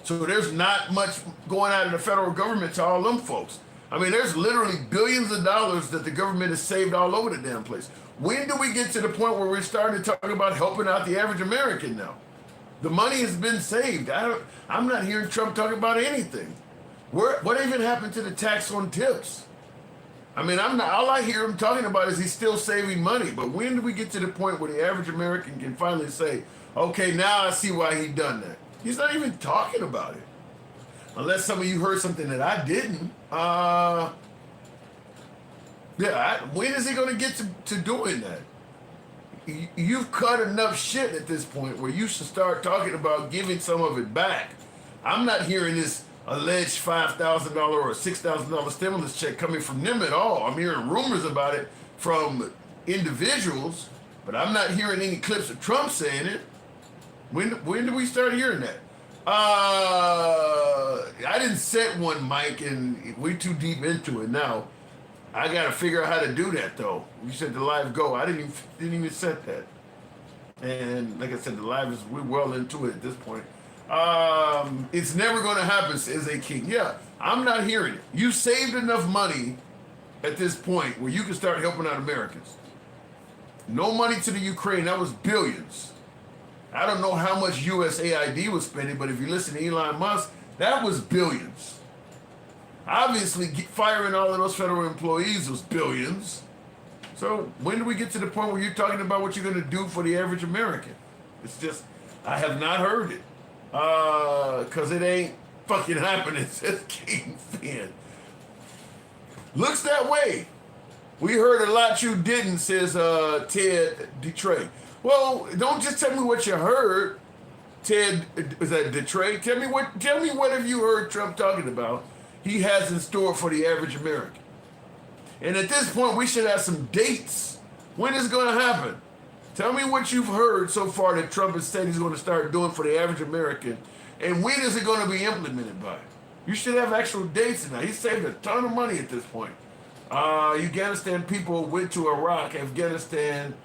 So there's not much going out of the federal government to all them folks. I mean, there's literally billions of dollars that the government has saved all over the damn place. When do we get to the point where we're starting to talk about helping out the average American now? The money has been saved. I'm not hearing Trump talk about anything. What even happened to the tax on tips? I mean, all I hear him talking about is he's still saving money. But when do we get to the point where the average American can finally say, okay, now I see why he done that? He's not even talking about it. Unless some of you heard something that I didn't. When is he going to get to doing that? You've cut enough shit at this point where you should start talking about giving some of it back. I'm not hearing this alleged $5,000 or $6,000 stimulus check coming from them at all. I'm hearing rumors about it from individuals, but I'm not hearing any clips of Trump saying it. When do we start hearing that? I didn't set one, Mike, and we're too deep into it now. I got to figure out how to do that though. You said the live go. I didn't even set that. And like I said, the live is, we're well into it at this point. It's never going to happen, says A King. Yeah, I'm not hearing it. You saved enough money at this point where you can start helping out Americans. No money to the Ukraine. That was billions. I don't know how much USAID was spending, but if you listen to Elon Musk, that was billions. Obviously, firing all of those federal employees was billions. So when do we get to the point where you're talking about what you're going to do for the average American? It's just, I have not heard it. Because it ain't fucking happening, says King Finn. Looks that way. We heard a lot you didn't, says Ted Detray. Well, don't just tell me what you heard, Ted. Is that Detray? Tell me what have you heard Trump talking about he has in store for the average American. And at this point, we should have some dates. When is it going to happen? Tell me what you've heard so far that Trump has said he's going to start doing for the average American, and when is it going to be implemented by? You should have actual dates now. He saved a ton of money at this point. Afghanistan people went to Iraq, Afghanistan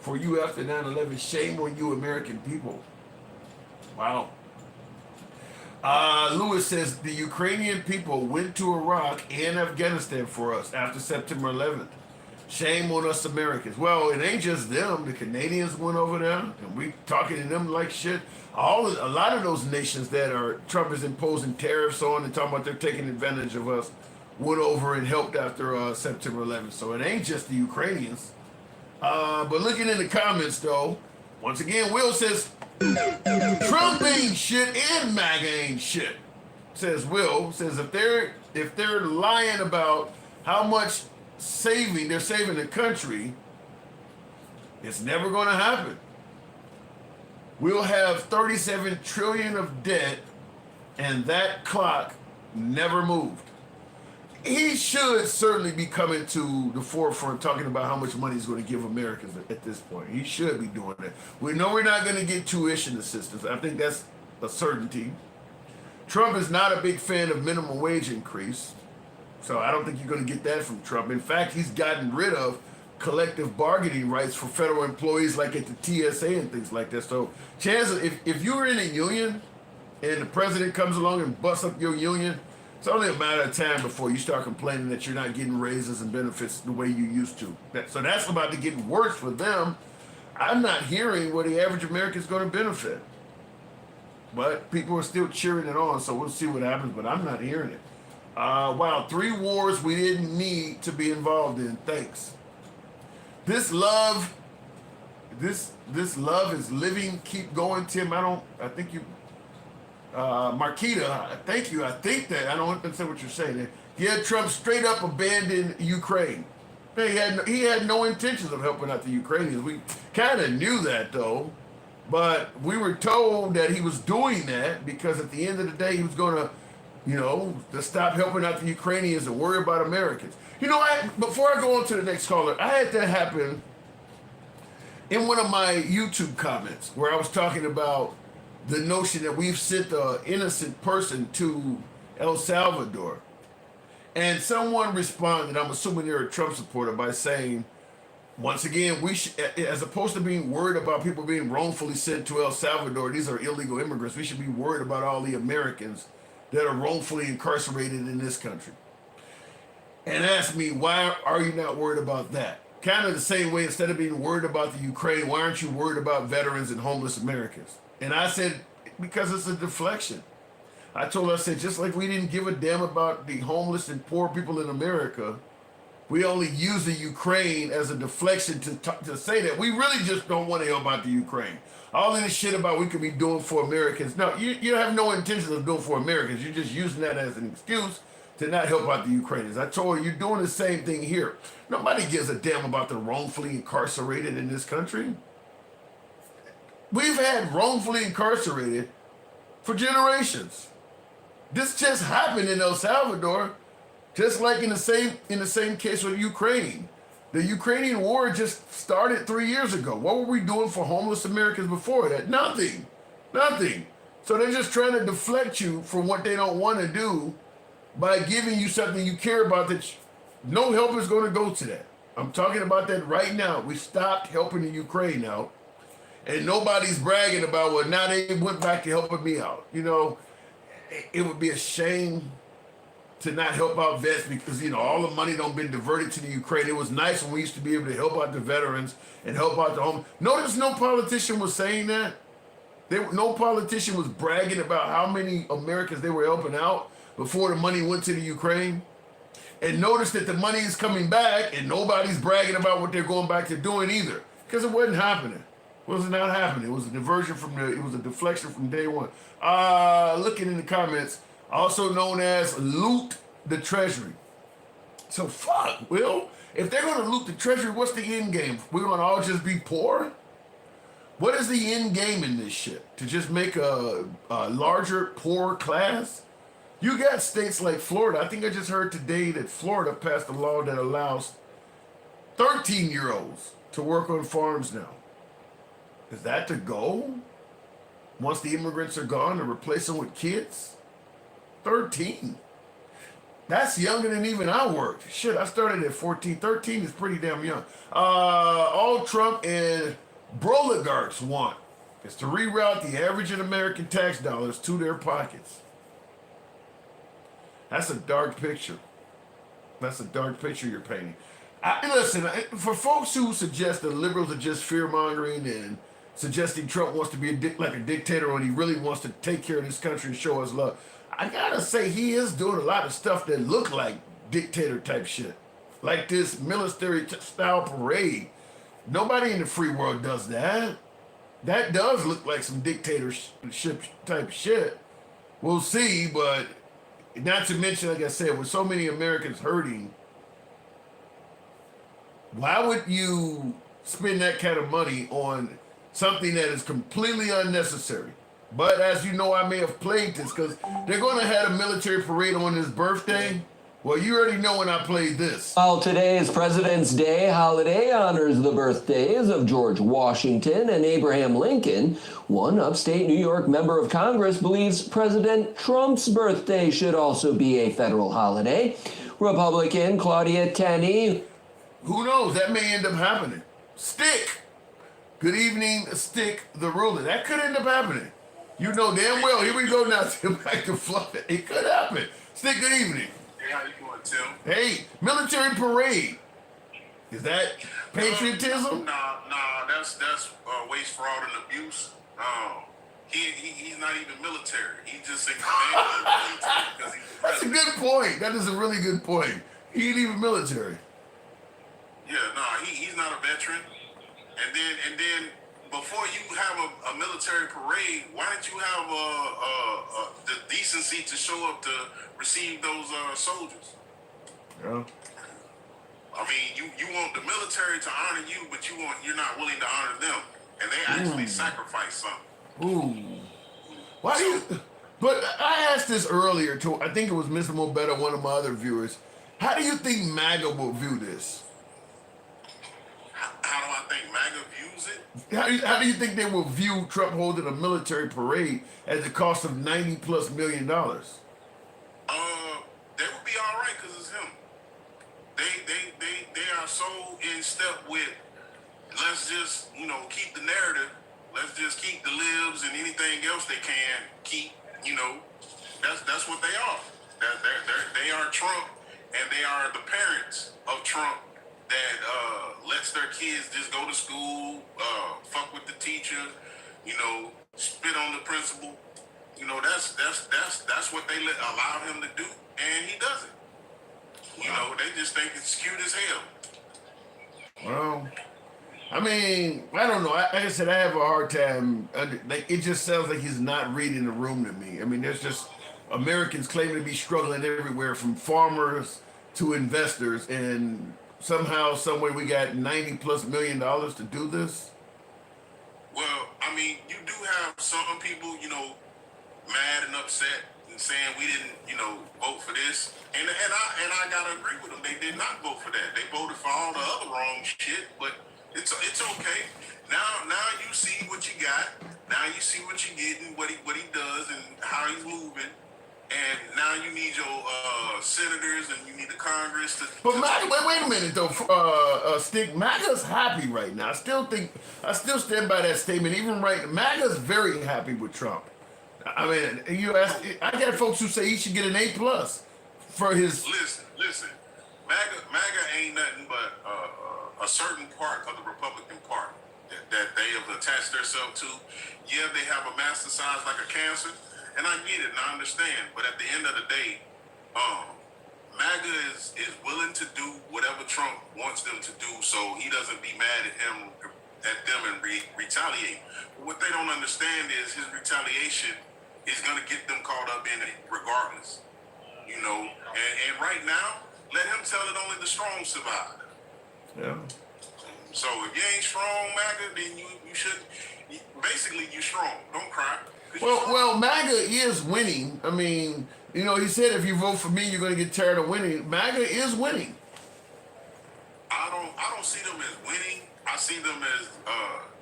for you after 9/11. Shame on you, American people. Wow. Lewis says the Ukrainian people went to Iraq and Afghanistan for us after September 11th. Shame on us Americans. Well, it ain't just them. The Canadians went over there, and we talking to them like shit. A lot of those nations that Trump is imposing tariffs on and talking about they're taking advantage of us went over and helped after September 11th. So it ain't just the Ukrainians. But looking in the comments, though, once again, Will says, Trump ain't shit and MAGA ain't shit. Says Will, says if they're lying about how much they're saving the country, it's never going to happen. We'll have 37 trillion of debt, and that clock never moved. He should certainly be coming to the forefront talking about how much money he's going to give Americans at this point. He should be doing that. We know we're not going to get tuition assistance. I think that's a certainty. Trump is not a big fan of minimum wage increase, so I don't think you're going to get that from Trump. In fact, he's gotten rid of collective bargaining rights for federal employees like at the TSA and things like that. So chances, if you're in a union and the president comes along and busts up your union, it's only a matter of time before you start complaining that you're not getting raises and benefits the way you used to. So that's about to get worse for them. I'm not hearing where the average American is going to benefit. But people are still cheering it on, so we'll see what happens, but I'm not hearing it. Wow, 3 wars we didn't need to be involved in. Thanks. This love is living. Keep going, Tim. Marquita, thank you. I think that, I don't understand what you're saying. Yeah, Trump straight up abandoned Ukraine. He had no intentions of helping out the Ukrainians. We kind of knew that though, but we were told that he was doing that because at the end of the day, he was going to, to stop helping out the Ukrainians and worry about Americans. Before I go on to the next caller, I had that happen in one of my YouTube comments where I was talking about the notion that we've sent an innocent person to El Salvador. And someone responded, I'm assuming they're a Trump supporter, by saying, once again, we should, as opposed to being worried about people being wrongfully sent to El Salvador, these are illegal immigrants, we should be worried about all the Americans that are wrongfully incarcerated in this country. And asked me, why are you not worried about that? Kind of the same way, instead of being worried about the Ukraine, why aren't you worried about veterans and homeless Americans? And I said, because it's a deflection. I told her, I said, just like we didn't give a damn about the homeless and poor people in America, we only use the Ukraine as a deflection to say that we really just don't want to help out the Ukraine. All of this shit about we could be doing for Americans. No, you have no intention of doing for Americans. You're just using that as an excuse to not help out the Ukrainians. I told her, you're doing the same thing here. Nobody gives a damn about the wrongfully incarcerated in this country. We've had wrongfully incarcerated for generations. This just happened in El Salvador, just like in the same case with Ukraine. The Ukrainian war just started 3 years ago. What were we doing for homeless Americans before that? Nothing. So they're just trying to deflect you from what they don't want to do by giving you something you care about that No help is going to go to that. I'm talking about that right now. We stopped helping the Ukraine out, and nobody's bragging about, well, now they went back to helping me out. You know, it would be a shame to not help out vets because, you know, all the money don't been diverted to the Ukraine. It was nice when we used to be able to help out the veterans and help out the home. Notice no politician was saying that. No politician was bragging about how many Americans they were helping out before the money went to the Ukraine. And notice that the money is coming back and nobody's bragging about what they're going back to doing either. Because it wasn't happening. It was not happening. It was a diversion it was a deflection from day one. Looking in the comments, also known as loot the treasury. So fuck, Will. If they're going to loot the treasury, what's the end game? We're going to all just be poor? What is the end game in this shit? To just make a larger poor class? You got states like Florida. I think I just heard today that Florida passed a law that allows 13-year-olds to work on farms now. Is that the goal? Once the immigrants are gone, to replace them with kids? 13. That's younger than even I worked. Shit, I started at 14. 13 is pretty damn young. All Trump and Broligarchs want is to reroute the average American tax dollars to their pockets. That's a dark picture. That's a dark picture you're painting. Listen, for folks who suggest that liberals are just fear-mongering and suggesting Trump wants to be like a dictator and he really wants to take care of this country and show us love, I gotta say he is doing a lot of stuff that look like dictator-type shit. Like this military-style parade. Nobody in the free world does that. That does look like some dictatorship-type shit. We'll see, but not to mention, like I said, with so many Americans hurting, why would you spend that kind of money on something that is completely unnecessary? But as you know, I may have played this because they're going to have a military parade on his birthday. Well, you already know when I played this. While today's President's Day holiday honors the birthdays of George Washington and Abraham Lincoln, one upstate New York member of Congress believes President Trump's birthday should also be a federal holiday. Republican Claudia Tenney. Who knows? That may end up happening. Stick. Good evening, Stick the ruler. That could end up happening. You know damn well. Here we go now. Back to fluff it. It could happen. Stick, good evening. Hey, how you doing, Tim? Hey, military parade. Is that patriotism? Nah, that's waste, fraud, and abuse. He's not even military. He's just a command of the military because he's the That's a good point. That is a really good point. He ain't even military. Yeah, he's not a veteran. And then before you have a military parade, why don't you have the decency to show up to receive those soldiers? Yeah. I mean, you want the military to honor you, but you're not willing to honor them, and they actually sacrifice something. Ooh. Why do you? But I asked this earlier to, I think it was Mr. Mobetta, one of my other viewers. How do you think MAGA will view this? How do I think MAGA views it? How do you think they will view Trump holding a military parade at the cost of $90+ million? They would be all right because it's him. They are so in step with, let's just, keep the narrative. Let's just keep the libs and anything else they can keep, that's what they are. They are Trump, and they are the parents of Trump that lets their kids just go to school, fuck with the teacher, spit on the principal. That's what they allow him to do, and he doesn't. They just think it's cute as hell. Well, I mean, I don't know. Like I said, I have a hard time. It just sounds like he's not reading the room to me. I mean, there's just Americans claiming to be struggling everywhere, from farmers to investors, and somehow, someway, we got $90+ million to do this. Well, I mean, you do have some people, mad and upset and saying we didn't, vote for this, and I gotta agree with them. They did not vote for that. They voted for all the other wrong shit, but it's okay. Now you see what you got. Now you see what you're getting, what he does, and how he's moving. and now you need your senators and you need the Congress to. But MAGA, wait a minute though, Stick. MAGA's happy right now. I still stand by that statement. Even right, MAGA's very happy with Trump. I mean, I got folks who say he should get an A+ for his. Listen. MAGA ain't nothing but a certain part of the Republican Party that they have attached themselves to. Yeah, they have a master size like a cancer, and I get it and I understand. But at the end of the day, MAGA is willing to do whatever Trump wants them to do, so he doesn't be mad at them and retaliate. But what they don't understand is his retaliation is going to get them caught up in it regardless. You know, and right now, let him tell it only the strong survive. Yeah. So if you ain't strong, MAGA, then you should. Basically, you strong. Don't cry. Well, MAGA is winning. I mean, you know, he said if you vote for me, you're going to get tired of winning. MAGA is winning. I don't see them as winning. I see them as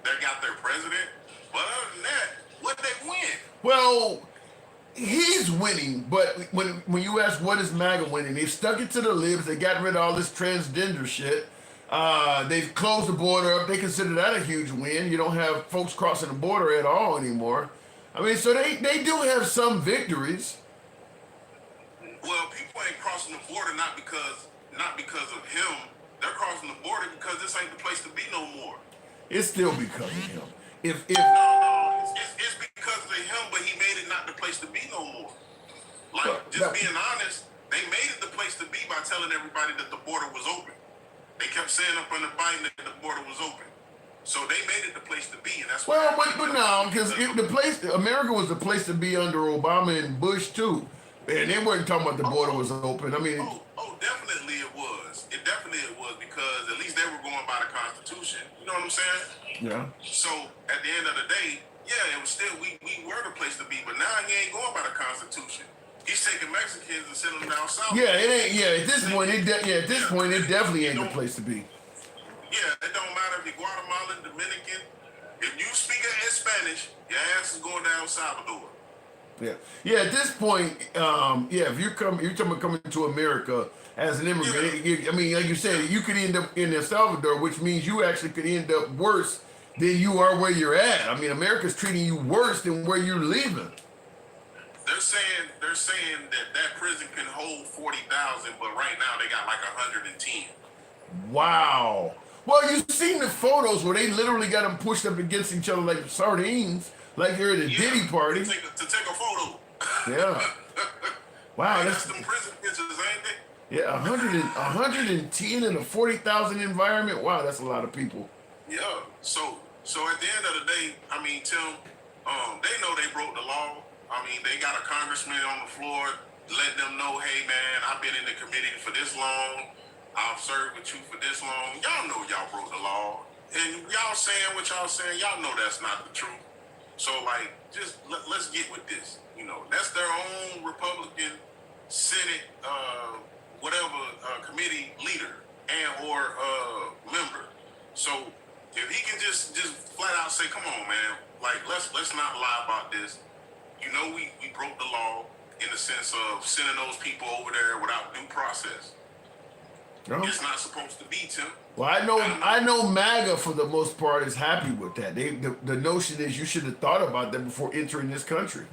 they got their president. But other than that, what they win? Well, he's winning, but when you ask what is MAGA winning, they've stuck it to the libs. They got rid of all this transgender shit. They've closed the border up. They consider that a huge win. You don't have folks crossing the border at all anymore. I mean, so they do have some victories. Well, people ain't crossing the border not because of him. They're crossing the border because this ain't the place to be no more. It's still because of him. No, it's because of him, but he made it not the place to be no more. Like, being honest, they made it the place to be by telling everybody that the border was open. They kept saying up under Biden that the border was open. So they made it the place to be, and that's why. Well, but no, because America was the place to be under Obama and Bush too, and they weren't talking about the border was open. I mean, definitely it was. It definitely was because at least they were going by the Constitution. You know what I'm saying? Yeah. So at the end of the day, yeah, it was still we were the place to be, but now he ain't going by the Constitution. He's taking Mexicans and sending them down south. Yeah, it ain't. Yeah, at this point, it definitely ain't the place to be. Yeah, it don't matter if you're Guatemalan, Dominican. If you speak Spanish, your ass is going down Salvador. Yeah. At this point, if you're talking about coming to America as an immigrant. I mean, like you said, you could end up in El Salvador, which means you actually could end up worse than you are where you're at. I mean, America's treating you worse than where you're leaving. They're saying that prison can hold 40,000, but right now they got like 110. Wow. Well, you've seen the photos where they literally got them pushed up against each other like sardines, like you're at a Diddy party. To take a photo. Yeah. Wow. That's them prison pictures, ain't they? Yeah, 110 in a 40,000 environment. Wow, that's a lot of people. Yeah. So at the end of the day, I mean, Tim, they know they broke the law. I mean, they got a congressman on the floor letting them know, hey, man, I've been in the committee for this long. I've served with you for this long. Y'all know y'all broke the law. And y'all saying what y'all saying, y'all know that's not the truth. So, like, just let's get with this. You know, that's their own Republican Senate, committee leader and or member. So, if he can just flat out say, come on, man, like, let's not lie about this. You know, we broke the law in the sense of sending those people over there without due process. No. It's not supposed to be, Tim. Well, I know MAGA for the most part is happy with that. The notion is you should have thought about that before entering this country.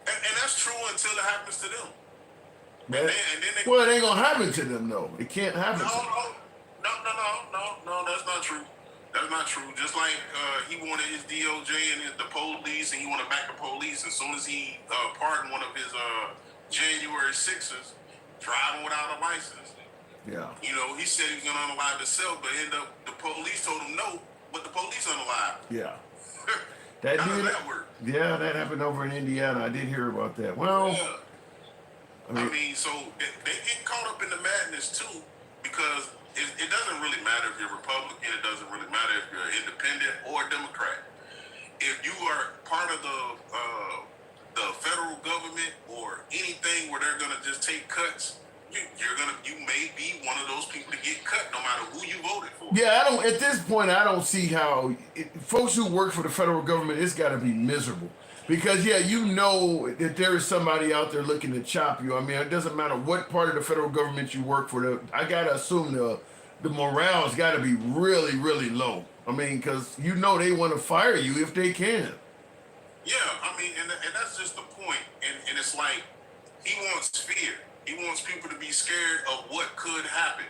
And that's true until it happens to them. Well, it ain't gonna happen to them though. It can't happen. No, that's not true. That's not true. Just like he wanted his DOJ and the police, and he wanted back the police. As soon as he pardoned one of his January 6ers driving without a license. Yeah. You know, he said he was going to unalive himself, but ended up the police told him no, but the police unalived. Yeah. How does that work? Yeah, that happened over in Indiana. I did hear about that. Well, yeah. I mean, so they get caught up in the madness too, because it doesn't really matter if you're Republican. It doesn't really matter if you're independent or Democrat. If you are part of the federal government or anything where they're gonna just take cuts, you may be one of those people to get cut, no matter who you voted for. yeah, at this point, I don't see how folks who work for the federal government, it's got to be miserable. Because yeah, you know that there is somebody out there looking to chop you. I mean, it doesn't matter what part of the federal government you work for. I gotta assume the morale's got to be really, really low. I mean, because you know they want to fire you if they can. Yeah, I mean, and that's just the point. And it's like he wants fear. He wants people to be scared of what could happen.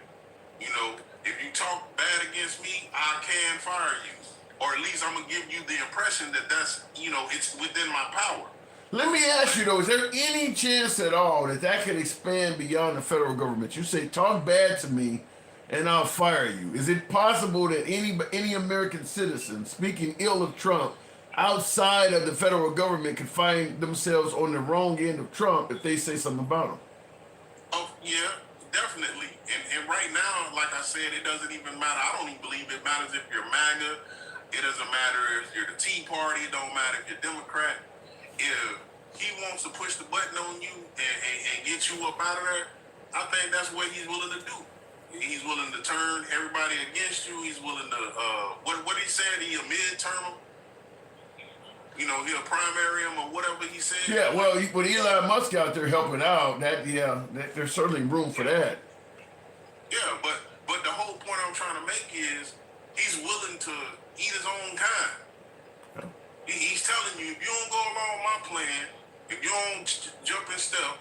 You know, if you talk bad against me, I can fire you. Or at least I'm going to give you the impression that that's, you know, it's within my power. Let me ask you though, is there any chance at all that that could expand beyond the federal government? You say, talk bad to me and I'll fire you. Is it possible that any American citizen speaking ill of Trump outside of the federal government could find themselves on the wrong end of Trump if they say something about him? Oh, yeah, definitely. And right now, like I said, it doesn't even matter. I don't even believe it matters if you're MAGA. It doesn't matter if you're the Tea Party. It don't matter if you're Democrat. If he wants to push the button on you and get you up out of there, I think that's what he's willing to do. He's willing to turn everybody against you. He's willing to, what he said, he a midterm. You know, he'll primary him or whatever he said. Yeah, well, with Elon Musk out there helping out, there's certainly room for that. Yeah, but the whole point I'm trying to make is he's willing to eat his own kind. He's telling you, if you don't go along my plan, if you don't jump in step,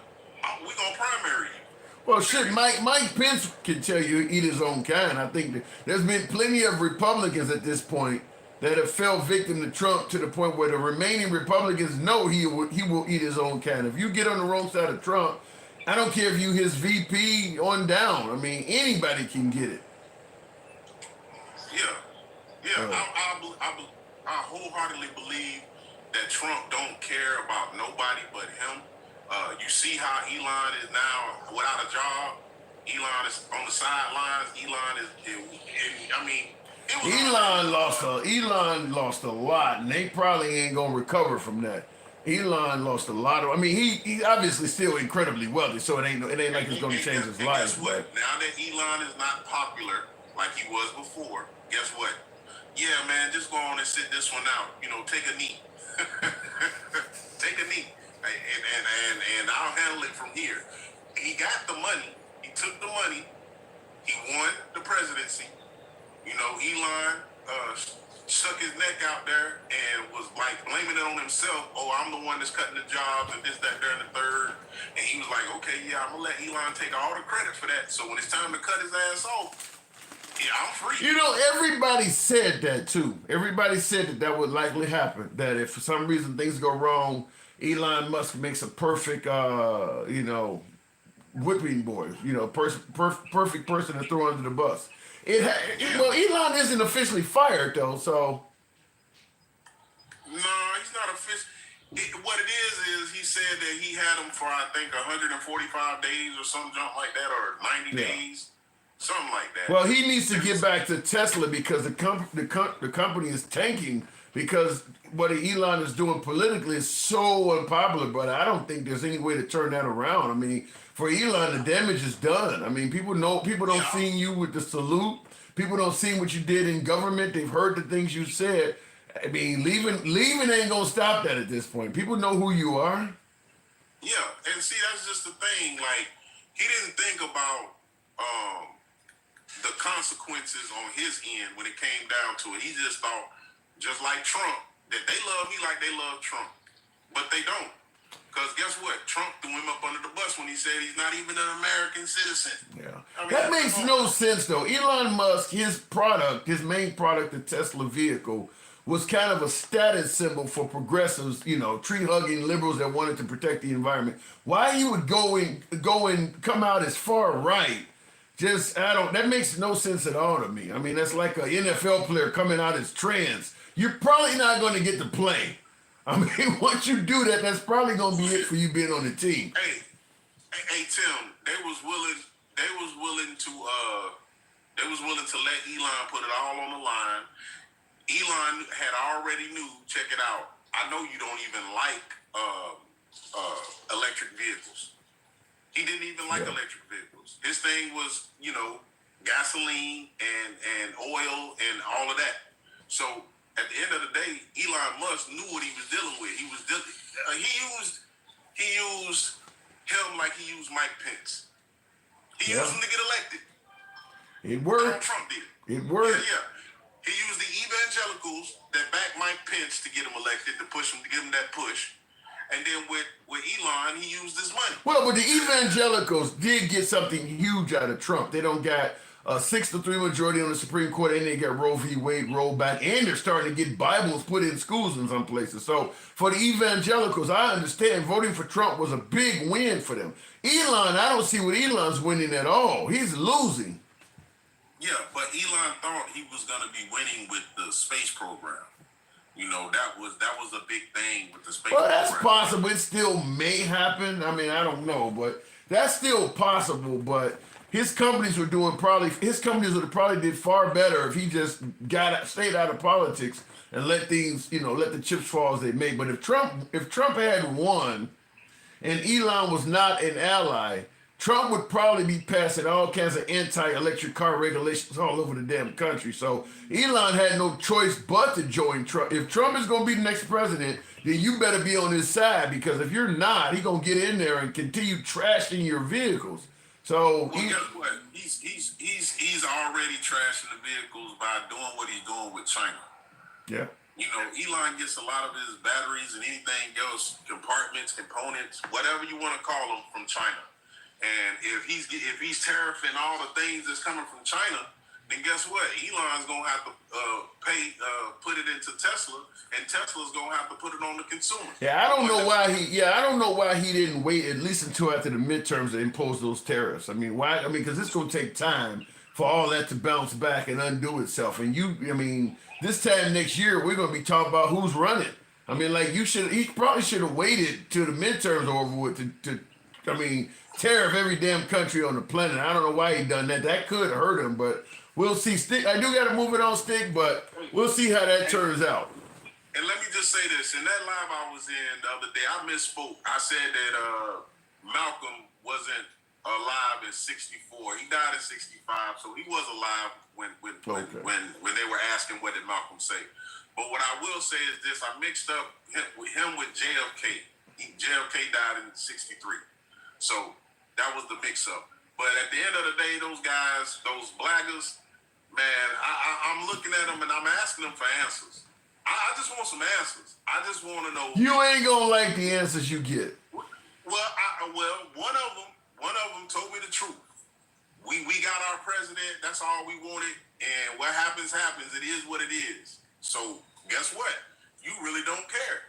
we're going to primary you. Well, shit, Mike Pence can tell you eat his own kind. I think there's been plenty of Republicans at this point that have fell victim to Trump to the point where the remaining Republicans know he will eat his own kind. If you get on the wrong side of Trump, I don't care if you his VP on down. I mean, anybody can get it. Yeah. I wholeheartedly believe that Trump don't care about nobody but him. You see how Elon is now without a job. Elon is on the sidelines. Elon lost a lot, and they probably ain't gonna recover from that. Elon lost a lot of. I mean, he obviously still incredibly wealthy, so it ain't like it's gonna change his life. Guess what? Now that Elon is not popular like he was before, guess what? Yeah, man, just go on and sit this one out. You know, take a knee. Take a knee. And I'll handle it from here. He got the money. He took the money. He won the presidency. You know, Elon stuck his neck out there and was like blaming it on himself. Oh, I'm the one that's cutting the jobs and this, that, there, and the third. And he was like, okay, yeah, I'm going to let Elon take all the credit for that. So when it's time to cut his ass off, yeah, I'm free. You know, everybody said that too. Everybody said that would likely happen. That if for some reason things go wrong, Elon Musk makes a perfect, whipping boy. You know, perfect person to throw under the bus. Well, Elon isn't officially fired though, so. No, he's not official. What it is he said that he had him for I think 145 days or some junk like that, or 90 days. Something like that. Well, he needs to get back to Tesla because the company is tanking because what Elon is doing politically is so unpopular. But I don't think there's any way to turn that around. I mean, for Elon, the damage is done. I mean, people don't see you with the salute. People don't see what you did in government. They've heard the things you said. I mean, leaving ain't gonna stop that at this point. People know who you are. Yeah, and see, that's just the thing. Like, he didn't think about the consequences on his end when it came down to it. He just thought, just like Trump, that they love me like they love Trump. But they don't. Because guess what? Trump threw him up under the bus when he said he's not even an American citizen. Yeah. I mean, That makes no sense, though. Elon Musk, his main product, the Tesla vehicle, was kind of a status symbol for progressives, tree-hugging liberals that wanted to protect the environment. Why he would go and come out as far right, that makes no sense at all to me. I mean, that's like an NFL player coming out as trans. You're probably not going to get to play. I mean, once you do that, that's probably going to be it for you being on the team. Hey, Tim, they was willing to let Elon put it all on the line. Elon had already knew, check it out, I know you don't even like electric vehicles. He didn't even like electric vehicles. His thing was, gasoline and oil and all of that. So at the end of the day, Elon Musk knew what he was dealing with. He used him like he used Mike Pence. He used him to get elected. It worked. Trump did it. It worked. Yeah. He used the evangelicals that backed Mike Pence to get him elected, to push him, to give him that push. And then with Elon, he used his money. Well, but the evangelicals did get something huge out of Trump. They don't got a 6-3 majority on the Supreme Court, and they got Roe v. Wade rolled back, and they're starting to get Bibles put in schools in some places. So for the evangelicals, I understand voting for Trump was a big win for them. Elon, I don't see what Elon's winning at all. He's losing. Yeah, but Elon thought he was going to be winning with the space program. You know, that was a big thing with the space program. Well, that's possible. It still may happen. I mean, I don't know, but that's still possible. But his companies would have probably did far better if he just stayed out of politics and let things, let the chips fall as they may. But if Trump had won and Elon was not an ally, Trump would probably be passing all kinds of anti-electric car regulations all over the damn country. So Elon had no choice but to join Trump. If Trump is going to be the next president, then you better be on his side, because if you're not, he's going to get in there and continue trashing your vehicles. So guess what? He's already trashing the vehicles by doing what he's doing with China. Yeah. Elon gets a lot of his batteries and anything else, compartments, components, whatever you want to call them, from China. And if he's tariffing all the things that's coming from China, then guess what? Elon's gonna have to put it into Tesla, and Tesla's gonna have to put it on the consumer. Yeah, I don't know why he didn't wait at least until after the midterms to impose those tariffs. I mean, why? I mean, because it's gonna take time for all that to bounce back and undo itself. And this time next year we're gonna be talking about who's running. I mean, he probably should have waited till the midterms are over with to tariff every damn country on the planet. I don't know why he done that. That could hurt him, but we'll see. Stick, I do got to move it on, Stick, but we'll see how that turns out. And let me just say this. In that live I was in the other day, I misspoke. I said that Malcolm wasn't alive in 64. He died in 65, so he was alive when they were asking what did Malcolm say. But what I will say is this. I mixed up him with JFK. JFK died in 63. So that was the mix-up. But at the end of the day, those guys, those blaggers, man, I'm looking at them and I'm asking them for answers. I just want some answers. I just want to know. You ain't gonna like the answers you get. Well, one of them told me the truth. We got our president. That's all we wanted. And what happens, happens. It is what it is. So guess what? You really don't care.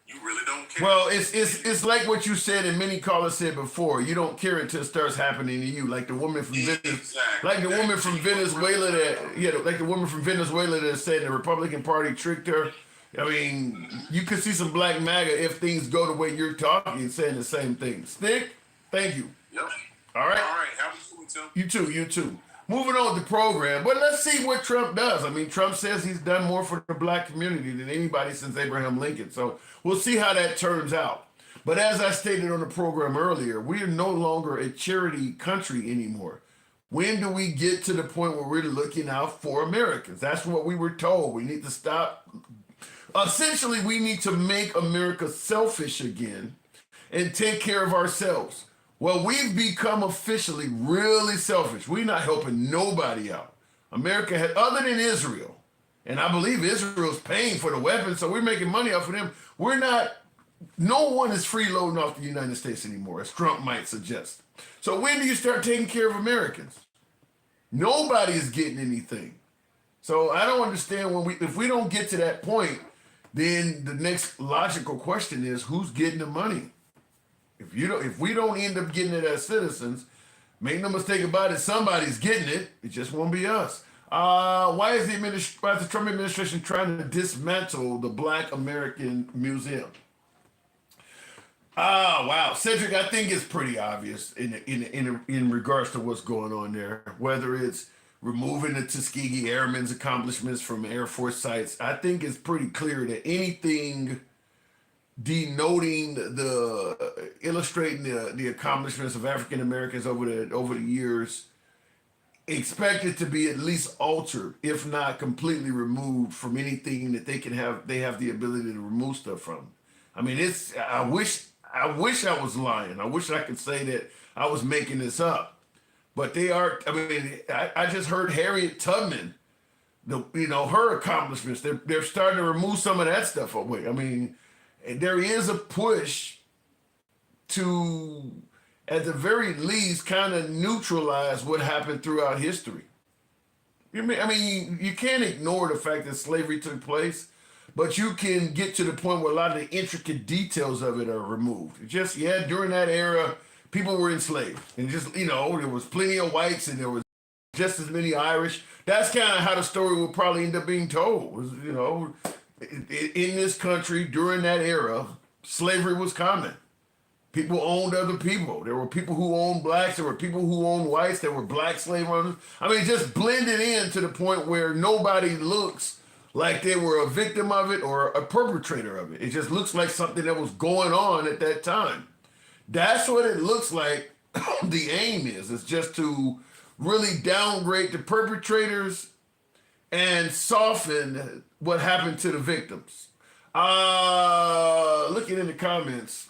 You really don't care. Well, it's like what you said, and many callers said before. You don't care until it starts happening to you, like the woman from Venezuela that said the Republican Party tricked her. I mean, you could see some black MAGA if things go the way you're talking, saying the same thing. Stick, thank you. Yep. All right. Have a good one, Tim. You too. Moving on with the program, but let's see what Trump does. I mean, Trump says he's done more for the black community than anybody since Abraham Lincoln. So we'll see how that turns out. But as I stated on the program earlier, we are no longer a charity country anymore. When do we get to the point where we're looking out for Americans? That's what we were told. We need to stop. Essentially, we need to make America selfish again and take care of ourselves. Well, we've become officially really selfish. We're not helping nobody out. America had, other than Israel, and I believe Israel's paying for the weapons, so we're making money off of them. No one is freeloading off the United States anymore, as Trump might suggest. So when do you start taking care of Americans? Nobody is getting anything. So I don't understand if we don't get to that point, then the next logical question is, who's getting the money? If we don't end up getting it as citizens, make no mistake about it, somebody's getting it. It just won't be us. Why is the Trump administration trying to dismantle the Black American Museum? Wow, Cedric, I think it's pretty obvious in regards to what's going on there. Whether it's removing the Tuskegee Airmen's accomplishments from Air Force sites, I think it's pretty clear that anything denoting illustrating the accomplishments of African Americans over the years expect it to be at least altered, if not completely removed from anything that they have the ability to remove stuff from. I mean, I wish I was lying. I wish I could say that I was making this up. But they are, I mean, I just heard Harriet Tubman, her accomplishments. They're starting to remove some of that stuff away. I mean, there is a push to, at the very least, kind of neutralize what happened throughout history. I mean, you can't ignore the fact that slavery took place, but you can get to the point where a lot of the intricate details of it are removed. Just, during that era, people were enslaved. And just, there was plenty of whites and there was just as many Irish. That's kind of how the story will probably end up being told. Was, in this country during that era, slavery was common. People owned other people. There were people who owned blacks. There were people who owned whites. There were black slave owners. I mean, just blended in to the point where nobody looks like they were a victim of it or a perpetrator of it. It just looks like something that was going on at that time. That's what it looks like. The aim is. It's just to really downgrade the perpetrators and soften what happened to the victims. Looking in the comments.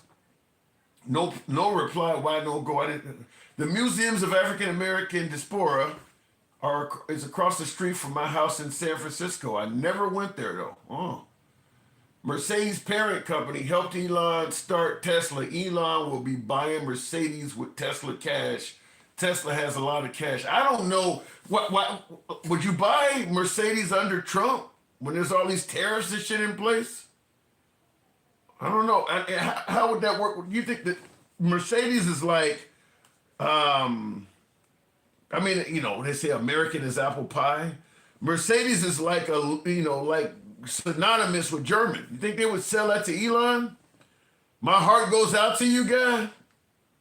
No reply. Why no go? The museums of African American diaspora is across the street from my house in San Francisco. I never went there though. Oh. Mercedes parent company helped Elon start Tesla. Elon will be buying Mercedes with Tesla cash. Tesla has a lot of cash. I don't know what would you buy Mercedes under Trump when there's all these tariffs and shit in place? I don't know. How would that work? You think that Mercedes is like, they say American is apple pie. Mercedes is like like synonymous with German. You think they would sell that to Elon? My heart goes out to you, guy.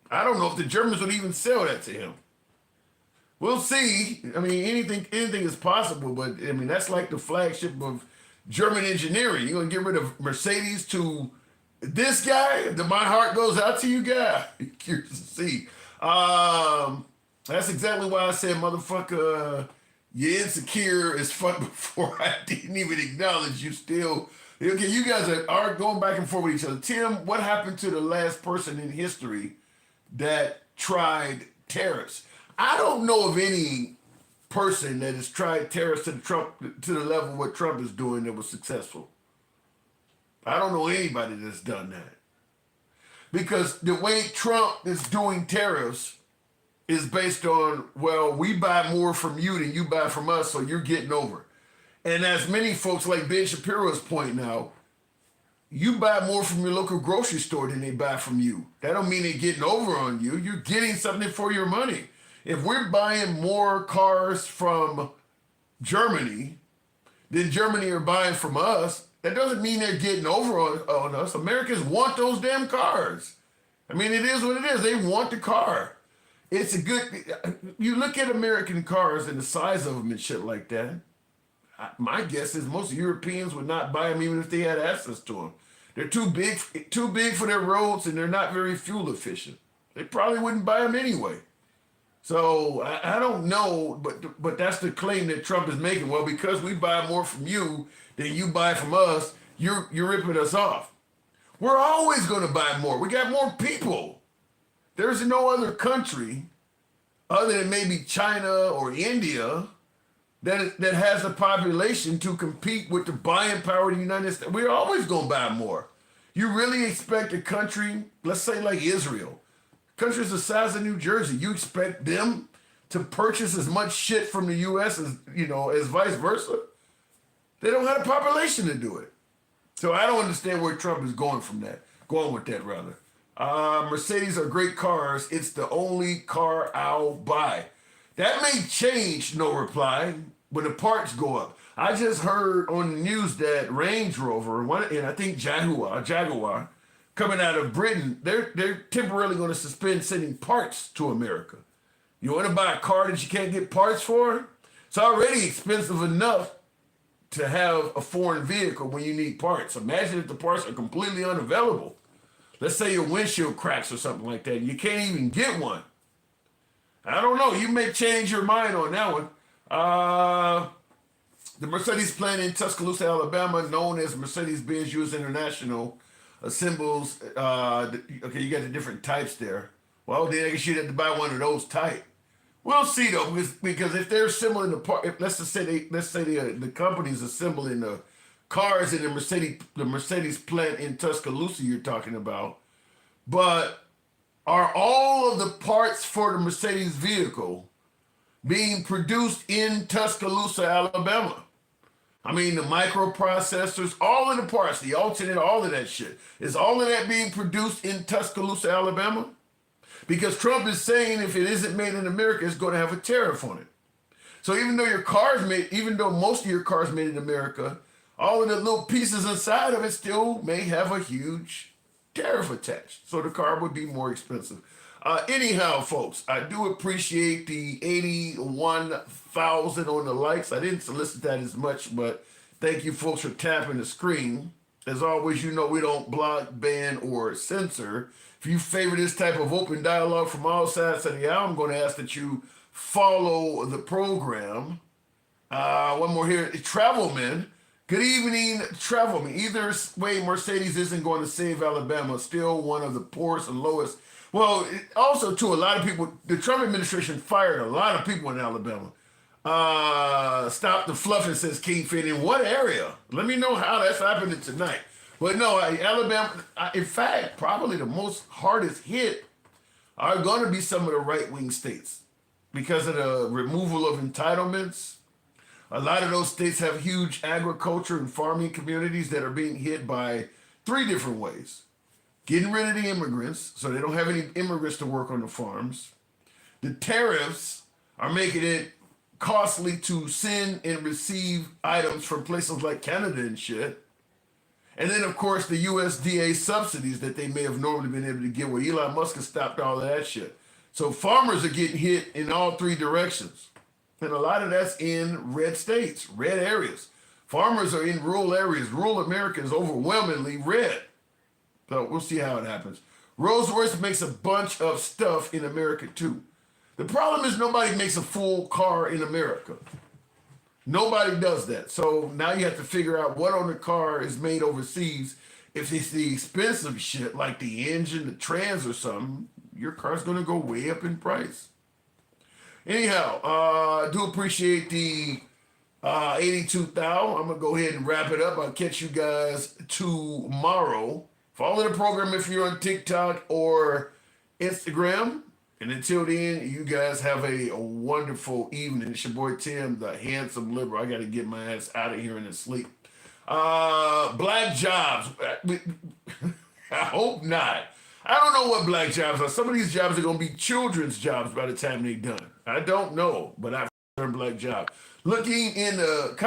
I don't know if the Germans would even sell that to him. We'll see. I mean, anything is possible, but I mean, that's like the flagship of German engineering. You're gonna get rid of Mercedes to this guy? My heart goes out to you, guy. Curious to see. That's exactly why I said, motherfucker, you're insecure as fuck before I didn't even acknowledge you still. Okay, you guys are going back and forth with each other. Tim, what happened to the last person in history that tried tariffs? I don't know of any person that has tried tariffs to the level what Trump is doing that was successful. I don't know anybody that's done that. Because the way Trump is doing tariffs is based on, well, we buy more from you than you buy from us, so you're getting over. And as many folks like Ben Shapiro's pointing out, you buy more from your local grocery store than they buy from you. That don't mean they're getting over on you. You're getting something for your money. If we're buying more cars from Germany than Germany are buying from us, that doesn't mean they're getting over on us. Americans want those damn cars. I mean, it is what it is. They want the car. It's a good, you look at American cars and the size of them and shit like that. My guess is most Europeans would not buy them even if they had access to them. They're too big for their roads, and they're not very fuel efficient. They probably wouldn't buy them anyway. So I don't know, but that's the claim that Trump is making. Well, because we buy more from you than you buy from us, you're ripping us off. We're always going to buy more. We got more people. There's no other country other than maybe China or India that has the population to compete with the buying power of the United States. We're always going to buy more. You really expect a country, let's say like Israel, countries the size of New Jersey, you expect them to purchase as much shit from the U.S. as, as vice versa? They don't have the population to do it. So I don't understand where Trump is going with that rather. Mercedes are great cars. It's the only car I'll buy. That may change, no reply, when the parts go up. I just heard on the news that Range Rover, and I think Jaguar, coming out of Britain, they're temporarily going to suspend sending parts to America. You want to buy a car that you can't get parts for? It's already expensive enough to have a foreign vehicle when you need parts. Imagine if the parts are completely unavailable. Let's say your windshield cracks or something like that, and you can't even get one. I don't know. You may change your mind on that one. The Mercedes plant in Tuscaloosa, Alabama, known as Mercedes-Benz US International, assembles. Okay, you got the different types there. Well, then I guess you'd have to buy one of those type. We'll see though, because if they're assembling the part, let's say the company's assembling the cars in the Mercedes plant in Tuscaloosa you're talking about, but are all of the parts for the Mercedes vehicle being produced in Tuscaloosa, Alabama? I mean, the microprocessors, all of the parts, the alternator, all of that shit. Is all of that being produced in Tuscaloosa, Alabama? Because Trump is saying if it isn't made in America, it's going to have a tariff on it. So even though most of your cars made in America, all of the little pieces inside of it still may have a huge tariff attached. So the car would be more expensive. Anyhow, folks, I do appreciate the 81,000 on the likes. I didn't solicit that as much, but thank you folks for tapping the screen. As always, you know we don't block, ban, or censor. If you favor this type of open dialogue from all sides of the aisle, I'm going to ask that you follow the program. One more here. Travelman. Good evening, Travelman. Either way, Mercedes isn't going to save Alabama. Still one of the poorest and lowest. Well, also, too, a lot of people, the Trump administration fired a lot of people in Alabama. Stop the fluffing, says King Finn. In what area? Let me know how that's happening tonight. But no, Alabama, in fact, probably the most hardest hit are going to be some of the right-wing states because of the removal of entitlements. A lot of those states have huge agriculture and farming communities that are being hit by 3 different ways. Getting rid of the immigrants, so they don't have any immigrants to work on the farms. The tariffs are making it costly to send and receive items from places like Canada and shit. And then, of course, the USDA subsidies that they may have normally been able to get, where Elon Musk has stopped all of that shit. So farmers are getting hit in all 3 directions. And a lot of that's in red states, red areas. Farmers are in rural areas. Rural America is overwhelmingly red. So we'll see how it happens. Rolls-Royce makes a bunch of stuff in America, too. The problem is nobody makes a full car in America. Nobody does that. So now you have to figure out what on the car is made overseas. If it's the expensive shit, like the engine, the trans or something, your car's going to go way up in price. Anyhow, I do appreciate the 82,000. I'm going to go ahead and wrap it up. I'll catch you guys tomorrow. Follow the program if you're on TikTok or Instagram. And until then, you guys have a wonderful evening. It's your boy Tim, the handsome liberal. I got to get my ass out of here and sleep. Black jobs. I hope not. I don't know what black jobs are. Some of these jobs are going to be children's jobs by the time they're done. I don't know, but I've heard black job. Looking in the